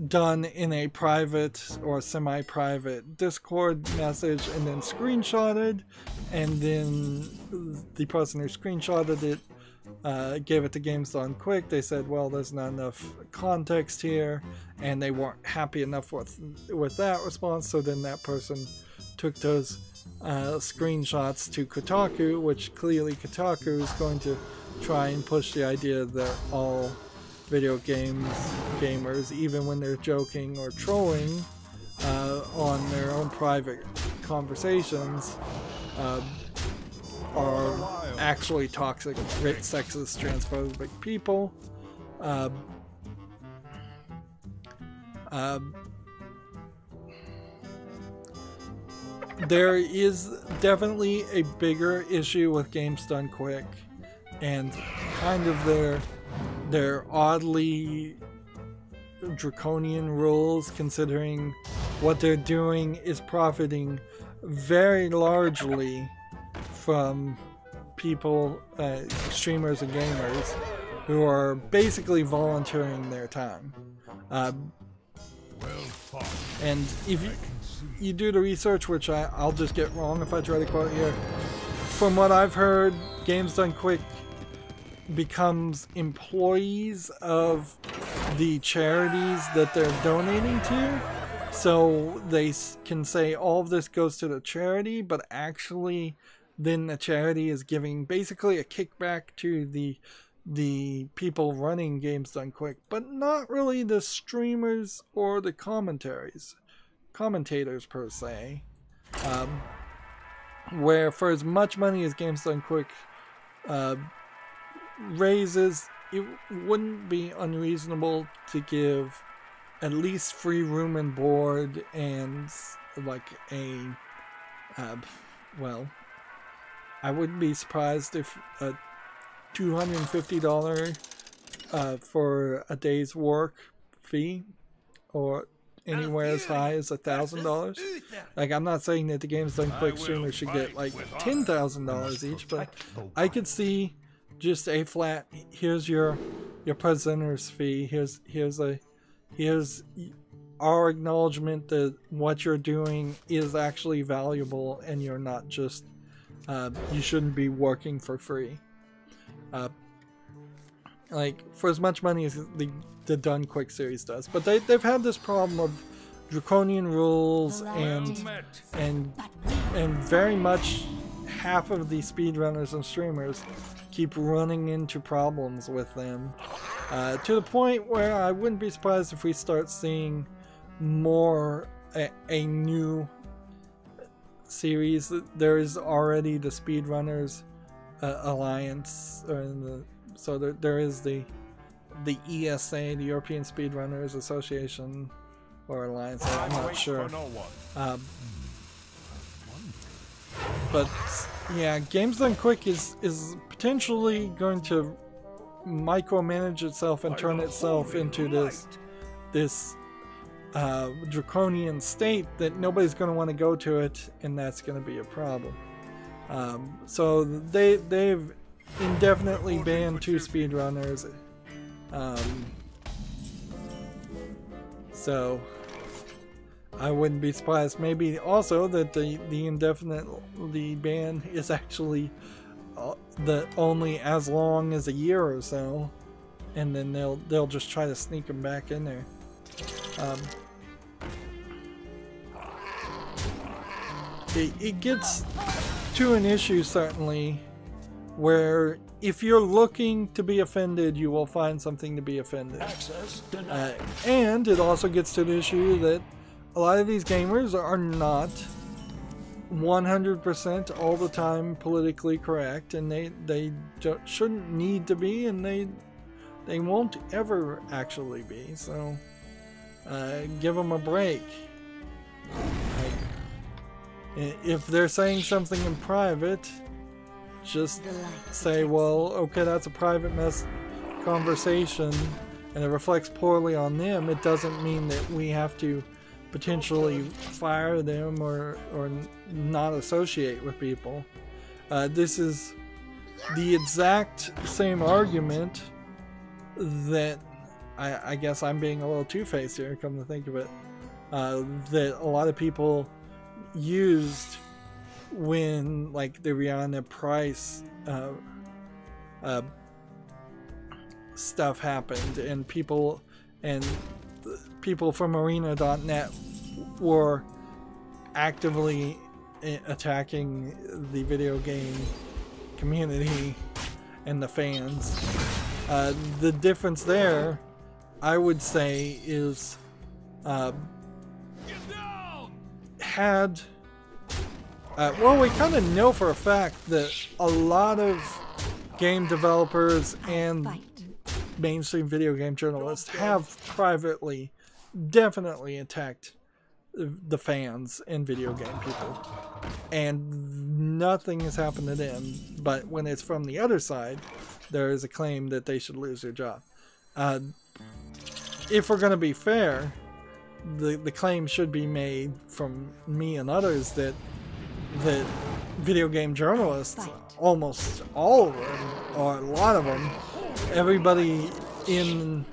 done in a private or semi-private Discord message and then screenshotted, and then the person who screenshotted it gave it to Games Done Quick. They said, well, there's not enough context here, and they weren't happy enough with that response, so then that person took those screenshots to Kotaku, which clearly Kotaku is going to try and push the idea that all video gamers, even when they're joking or trolling on their own private conversations, are actually toxic, sexist, transphobic people. There is definitely a bigger issue with Games Done Quick and kind of their oddly draconian rules, considering what they're doing is profiting very largely from people, streamers and gamers, who are basically volunteering their time. And if you do the research, which I'll just get wrong if I try to quote here, from what I've heard, Games Done Quick becomes employees of the charities that they're donating to, so they can say all of this goes to the charity, but actually then the charity is giving basically a kickback to the people running Games Done Quick, but not really the streamers or the commentators per se. Where for as much money as Games Done Quick raises, it wouldn't be unreasonable to give at least free room and board and like a well, I wouldn't be surprised if a $250 for a day's work fee, or anywhere as high as $1,000. Like, I'm not saying that the Games Done Quick streamers should get like $10,000 each, but I could see just a flat, here's your presenter's fee, here's our acknowledgement that what you're doing is actually valuable and you're not just you shouldn't be working for free. Like, for as much money as the Done Quick series does, but they've had this problem of draconian rules and very much half of the speedrunners and streamers keep running into problems with them, to the point where I wouldn't be surprised if we start seeing more a new series. There is already the Speedrunners Alliance, so there is the ESA, the European Speedrunners Association or Alliance. I'm not sure. But yeah, Games Done Quick is potentially going to micromanage itself and turn itself into this draconian state that nobody's going to want to go to it, and that's going to be a problem. So they've indefinitely banned 2 speedrunners. So I wouldn't be surprised. Maybe also that the indefinitely ban is actually only as long as a year or so, and then they'll just try to sneak them back in there. It gets to an issue certainly where if you're looking to be offended, you will find something to be offended. And it also gets to the issue that a lot of these gamers are not 100% all the time politically correct, and they shouldn't need to be, and they won't ever actually be. So give them a break. If they're saying something in private, just say, well, okay, that's a private conversation and it reflects poorly on them. It doesn't mean that we have to potentially fire them or not associate with people. This is the exact same argument that I guess I'm being a little two-faced here, come to think of it, that a lot of people used when like the Rihanna Price stuff happened, and people from arena.net were actively attacking the video game community and the fans. The difference there, I would say, is well, we kind of know for a fact that a lot of game developers and mainstream video game journalists have privately definitely attacked the fans and video game people, and nothing has happened to them. But when it's from the other side, there is a claim that they should lose their job. If we're going to be fair, the claim should be made from me and others that video game journalists, almost all of them, or a lot of them, everybody in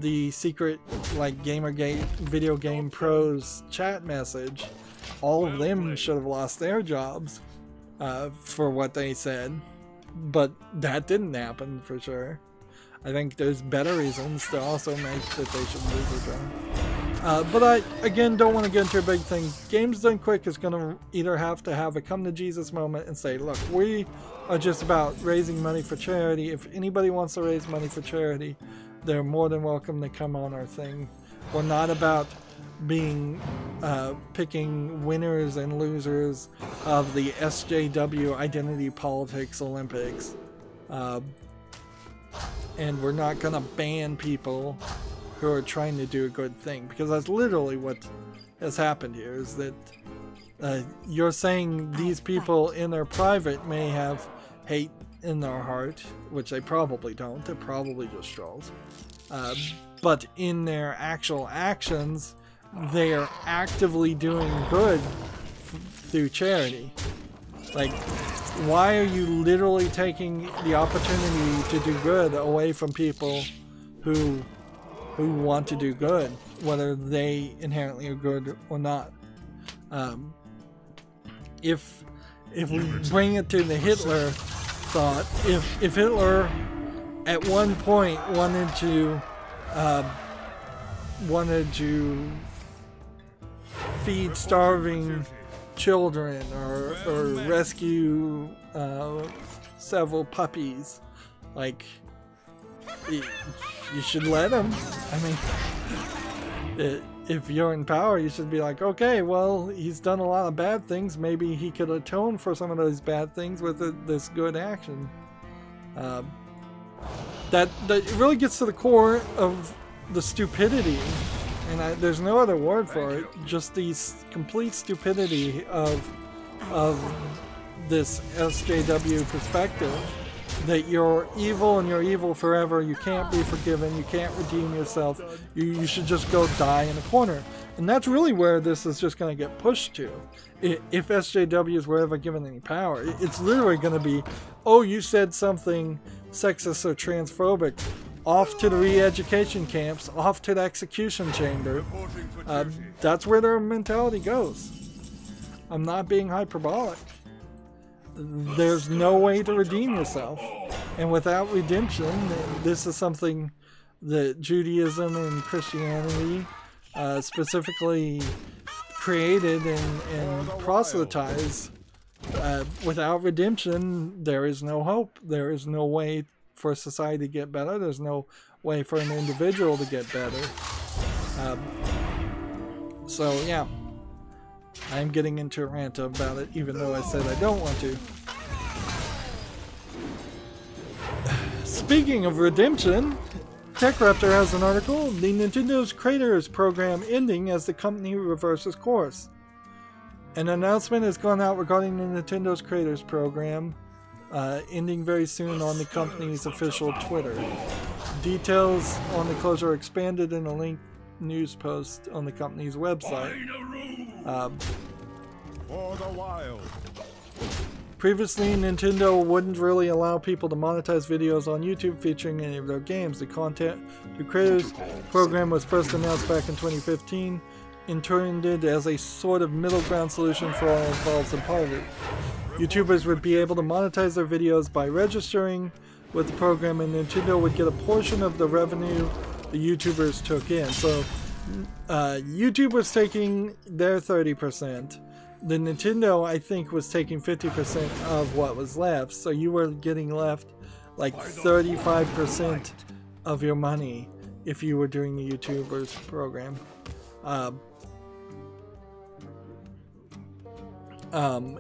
the secret like Gamergate Video Game Pros chat message, all of them should have lost their jobs for what they said, but that didn't happen for sure. I think there's better reasons to also make that they should lose their job. But I, again, don't want to get into a big thing. Games Done Quick is going to either have to have a come to Jesus moment and say, look, we are just about raising money for charity. If anybody wants to raise money for charity, they're more than welcome to come on our thing. We're not about being picking winners and losers of the SJW Identity Politics Olympics. And we're not going to ban people who are trying to do a good thing, because that's literally what has happened here, is that you're saying these people in their private may have hate in their heart, which they probably don't. They're probably just trolls. But in their actual actions, they are actively doing good through charity. Like, why are you literally taking the opportunity to do good away from people who want to do good, whether they inherently are good or not? If we bring it to the Hitler thought, if Hitler at one point wanted to feed starving children or rescue several puppies, like, you should let him. I mean, if you're in power, you should be like, okay, well, he's done a lot of bad things. Maybe he could atone for some of those bad things with this good action. That really gets to the core of the stupidity, and there's no other word for it. Just the complete stupidity of this SJW perspective that you're evil and you're evil forever. You can't be forgiven. You can't redeem yourself. You should just go die in a corner. And that's really where this is just going to get pushed to. If SJWs were ever given any power, it's literally going to be, oh, you said something sexist or transphobic. Off to the re-education camps, off to the execution chamber. That's where their mentality goes. I'm not being hyperbolic. There's no way to redeem yourself. And without redemption, this is something that Judaism and Christianity specifically created and proselytized. Without redemption, there is no hope. There is no way for society to get better. There's no way for an individual to get better. So yeah, I'm getting into a rant about it, even though I said I don't want to. Speaking of redemption, TechRaptor has an article, the Nintendo's Creators Program ending as the company reverses course. An announcement has gone out regarding the Nintendo's Creators Program, ending very soon on the company's official Twitter. Details on the closure are expanded in a linked news post on the company's website. For the wild. Previously, Nintendo wouldn't really allow people to monetize videos on YouTube featuring any of their games. The Creators Program was first announced back in 2015, intended as a sort of middle ground solution for all involved in part of it. YouTubers would be able to monetize their videos by registering with the program, and Nintendo would get a portion of the revenue the YouTubers took in. So YouTube was taking their 30%. The Nintendo, I think, was taking 50% of what was left. So you were getting left like 35% of your money if you were doing the YouTubers program.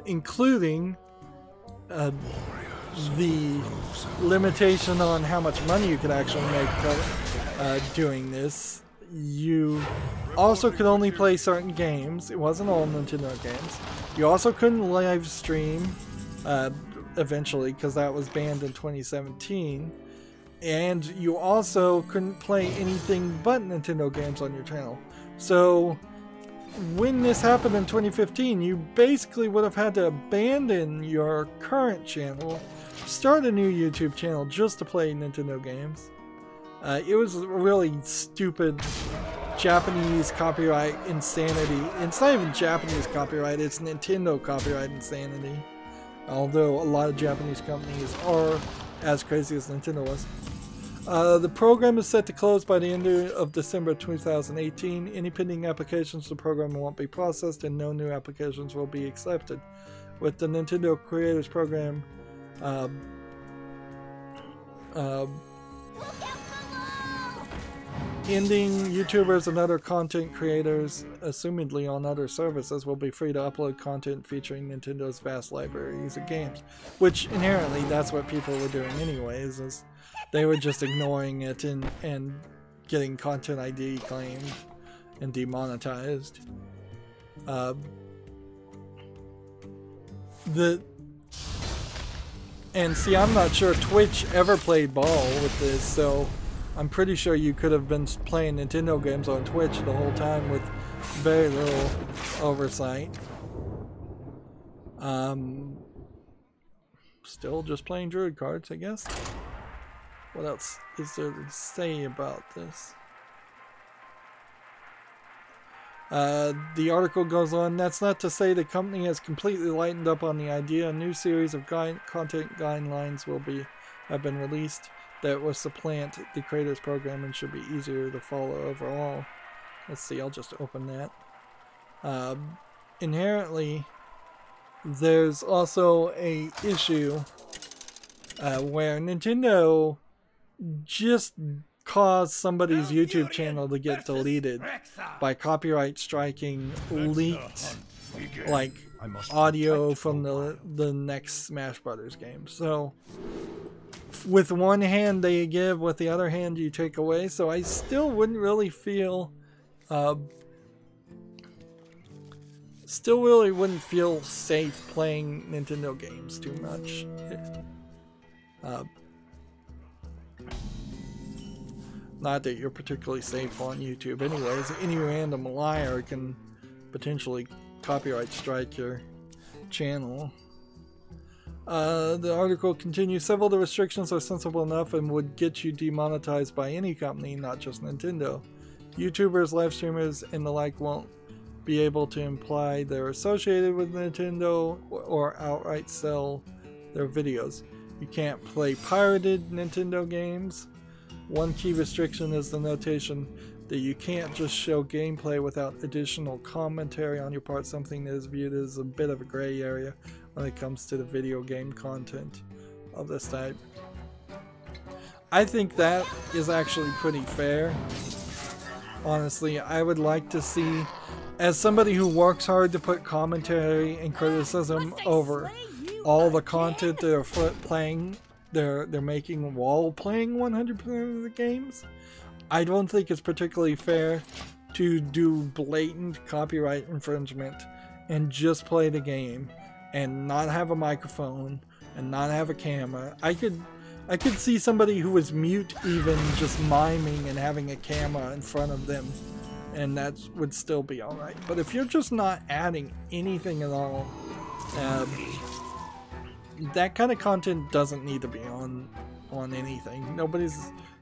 Including the limitation on how much money you could actually make doing this. You also could only play certain games. It wasn't all Nintendo games. You also couldn't live stream eventually, because that was banned in 2017. And you also couldn't play anything but Nintendo games on your channel. So when this happened in 2015, you basically would have had to abandon your current channel, start a new YouTube channel just to play Nintendo games. It was really stupid Japanese copyright insanity. It's not even Japanese copyright, it's Nintendo copyright insanity. Although a lot of Japanese companies are as crazy as Nintendo was. The program is set to close by the end of December 2018. Any pending applications to the program won't be processed, and no new applications will be accepted. With the Nintendo Creators Program ending, YouTubers and other content creators, assumedly on other services, will be free to upload content featuring Nintendo's vast libraries of games. Which, inherently, that's what people were doing anyways, is they were just ignoring it and getting Content ID claimed and demonetized. And see, I'm not sure Twitch ever played ball with this, so I'm pretty sure you could have been playing Nintendo games on Twitch the whole time with very little oversight. Still just playing Druid cards, I guess. What else is there to say about this? The article goes on, that's not to say the company has completely lightened up on the idea. A new series of content guidelines have been released that will supplant the Creators Program and should be easier to follow overall. Let's see, I'll just open that. Inherently, there's also a issue where Nintendo just caused somebody's YouTube channel to get deleted by copyright striking leaked like audio from the next Smash Brothers game. So with one hand they give, with the other hand you take away. So I still wouldn't really feel wouldn't feel safe playing Nintendo games too much. Not that you're particularly safe on YouTube. Anyways, any random liar can potentially copyright strike your channel. The article continues, several of the restrictions are sensible enough and would get you demonetized by any company, not just Nintendo. YouTubers, live streamers, and the like won't be able to imply they're associated with Nintendo or outright sell their videos. You can't play pirated Nintendo games. One key restriction is the notation that you can't just show gameplay without additional commentary on your part, something that is viewed as a bit of a gray area when it comes to the video game content of this type. I think that is actually pretty fair. Honestly, I would like to see, as somebody who works hard to put commentary and criticism over all the content they're making while playing 100% of the games, I don't think it's particularly fair to do blatant copyright infringement and just play the game and not have a microphone and not have a camera. I could see somebody who was mute even just miming and having a camera in front of them, and that would still be alright. But if you're just not adding anything at all, that kind of content doesn't need to be on anything. Nobody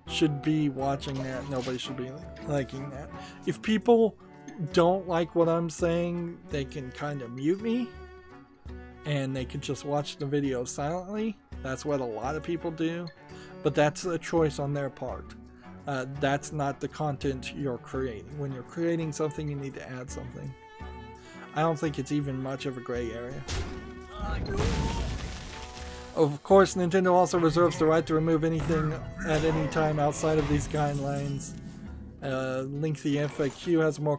should be watching that. Nobody should be liking that. If people don't like what I'm saying, they can kind of mute me and they can just watch the video silently. That's what a lot of people do, but that's a choice on their part. That's not the content you're creating. When you're creating something, you need to add something. I don't think it's even much of a gray area. Of course, Nintendo also reserves the right to remove anything at any time outside of these guidelines. Lengthy FAQ has more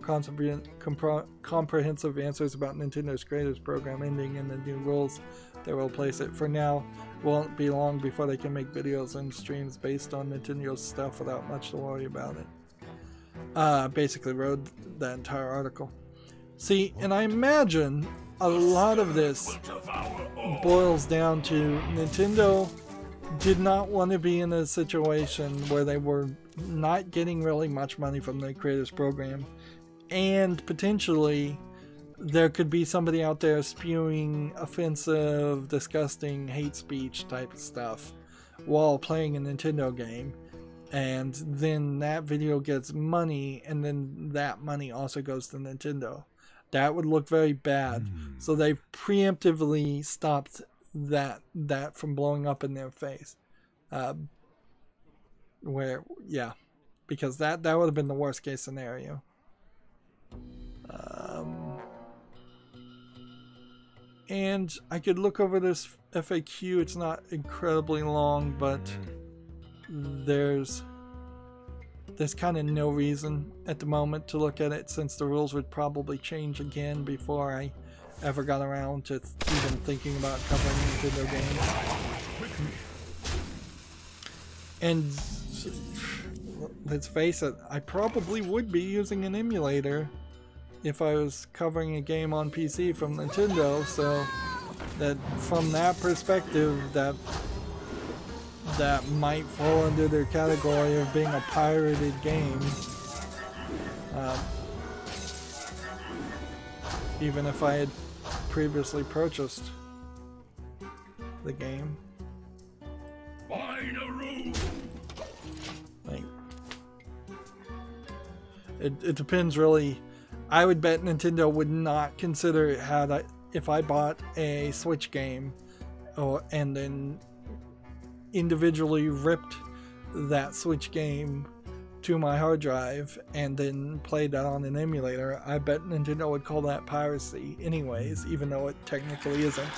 comprehensive answers about Nintendo's Creators Program ending and the new rules that will replace it. For now, it won't be long before they can make videos and streams based on Nintendo's stuff without much to worry about it. Basically wrote that entire article. See, and I imagine a lot of this boils down to Nintendo did not want to be in a situation where they were not getting really much money from the Creators Program, and potentially there could be somebody out there spewing offensive, disgusting hate speech type of stuff while playing a Nintendo game, and then that video gets money, and then that money also goes to Nintendo. That would look very bad. So they preemptively stopped that from blowing up in their face. Because that would have been the worst case scenario. And I could look over this FAQ. It's not incredibly long, but there's kind of no reason at the moment to look at it, since the rules would probably change again before I ever got around to even thinking about covering Nintendo games. And let's face it, I probably would be using an emulator if I was covering a game on PC from Nintendo, so that from that perspective, that might fall under their category of being a pirated game. Even if I had previously purchased the game. Like, it depends really. I would bet Nintendo would not consider it if I bought a Switch game and then individually ripped that Switch game to my hard drive and then played that on an emulator. I bet Nintendo would call that piracy anyways, even though it technically isn't.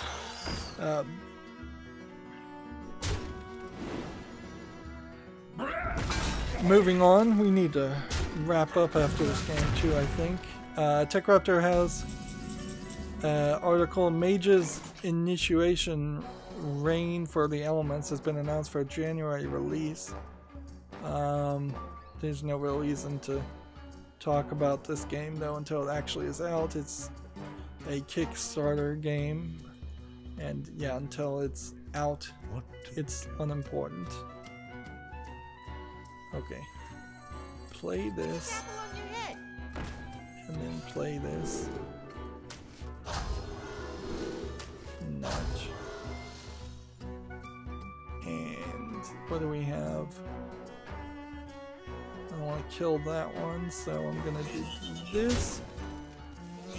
Moving on, we need to wrap up after this game too, I think. TechRaptor has article, Mage's Initiation Reign for the Elements has been announced for a January release. There's no real reason to talk about this game though until it actually is out. It's a Kickstarter game, and yeah, until it's out, it's unimportant. Okay. play this, and then play this. Notch. And what do we have? I don't want to kill that one, so I'm gonna do this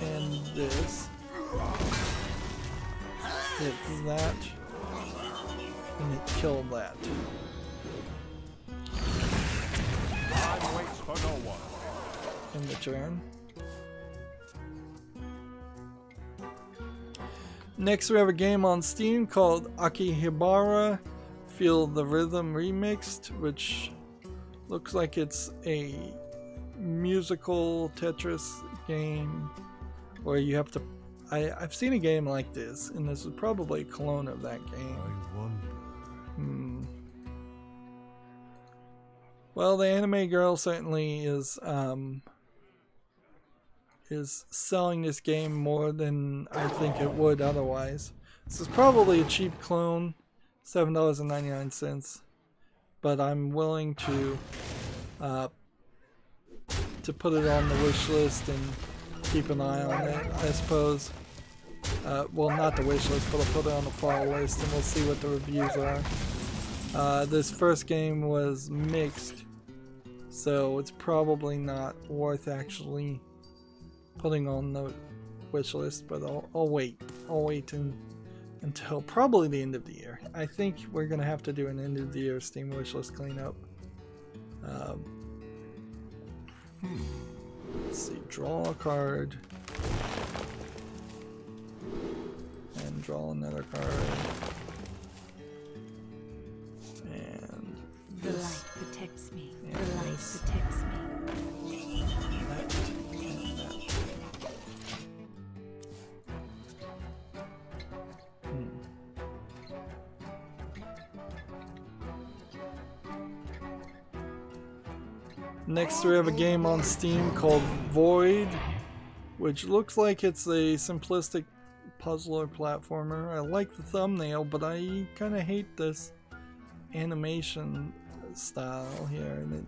and this. Hit that, and it killed that. Time waits for no one. In the turn. Next we have a game on Steam called Akihabara Feel the Rhythm Remixed, which looks like it's a musical Tetris game where you have to... I've seen a game like this, and this is probably a clone of that game. I wonder. Well, the anime girl certainly is selling this game more than I think it would otherwise. This is probably a cheap clone, $7.99, but I'm willing to put it on the wish list and keep an eye on it, I suppose. Well, not the wish list, but I'll put it on the fall list and we'll see what the reviews are. This first game was mixed, so it's probably not worth actually putting on the wish list, but I'll wait. I'll wait until probably the end of the year. I think we're gonna have to do an end of the year Steam wish list cleanup. Let's see, draw a card and draw another card, and The this. light protects me. And The light this. protects me. That and that. Next we have a game on Steam called Void, which looks like it's a simplistic puzzler platformer. I like the thumbnail, but I kind of hate this animation style here, and it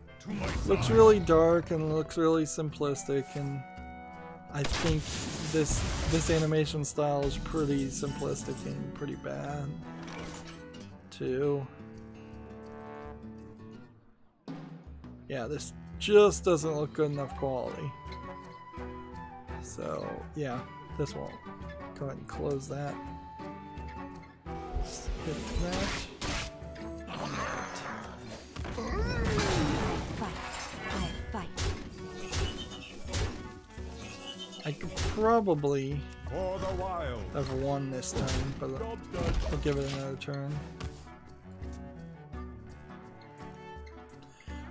looks really dark and looks really simplistic, and I think this animation style is pretty simplistic and pretty bad too. Yeah, this just doesn't look good enough quality. So yeah, this won't. Go ahead and close that. Just hit that. Fight. I could probably For the wild. have won this time, but I'll give it another turn.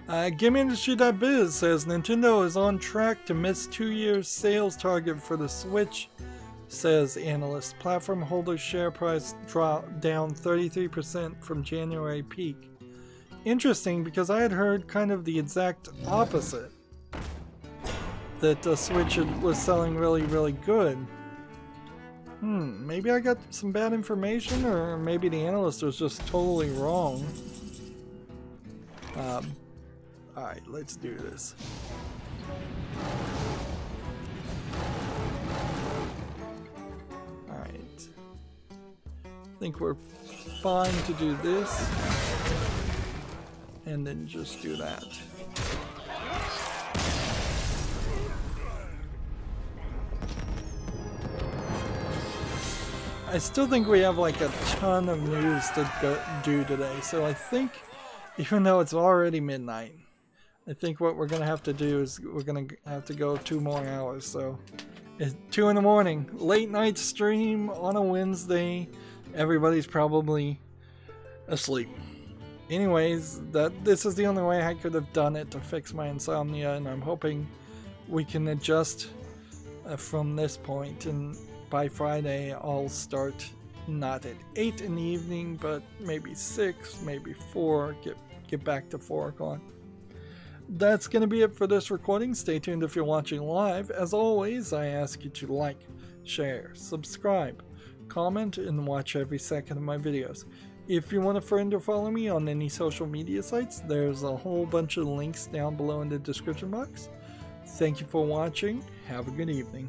GameIndustry.biz says Nintendo is on track to miss 2 years sales target for the Switch, says analyst. Platform holder share price dropped down 33% from January peak. Interesting, because I had heard kind of the exact opposite. That the Switch was selling really, really good. Maybe I got some bad information, or maybe the analyst was just totally wrong. Alright, let's do this. Alright. I think we're fine to do this. And then just do that. I still think we have like a ton of news to do today, so I think, even though it's already midnight, I think what we're gonna have to do is we're gonna have to go 2 more hours. So it's 2 in the morning, late night stream on a Wednesday. Everybody's probably asleep. Anyways, this is the only way I could have done it to fix my insomnia, and I'm hoping we can adjust from this point, and by Friday I'll start not at 8 in the evening, but maybe 6, maybe 4, get back to 4 o'clock. That's going to be it for this recording. Stay tuned if you're watching live. As always, I ask you to like, share, subscribe, comment, and watch every second of my videos. If you want a friend or follow me on any social media sites, there's a whole bunch of links down below in the description box. Thank you for watching. Have a good evening.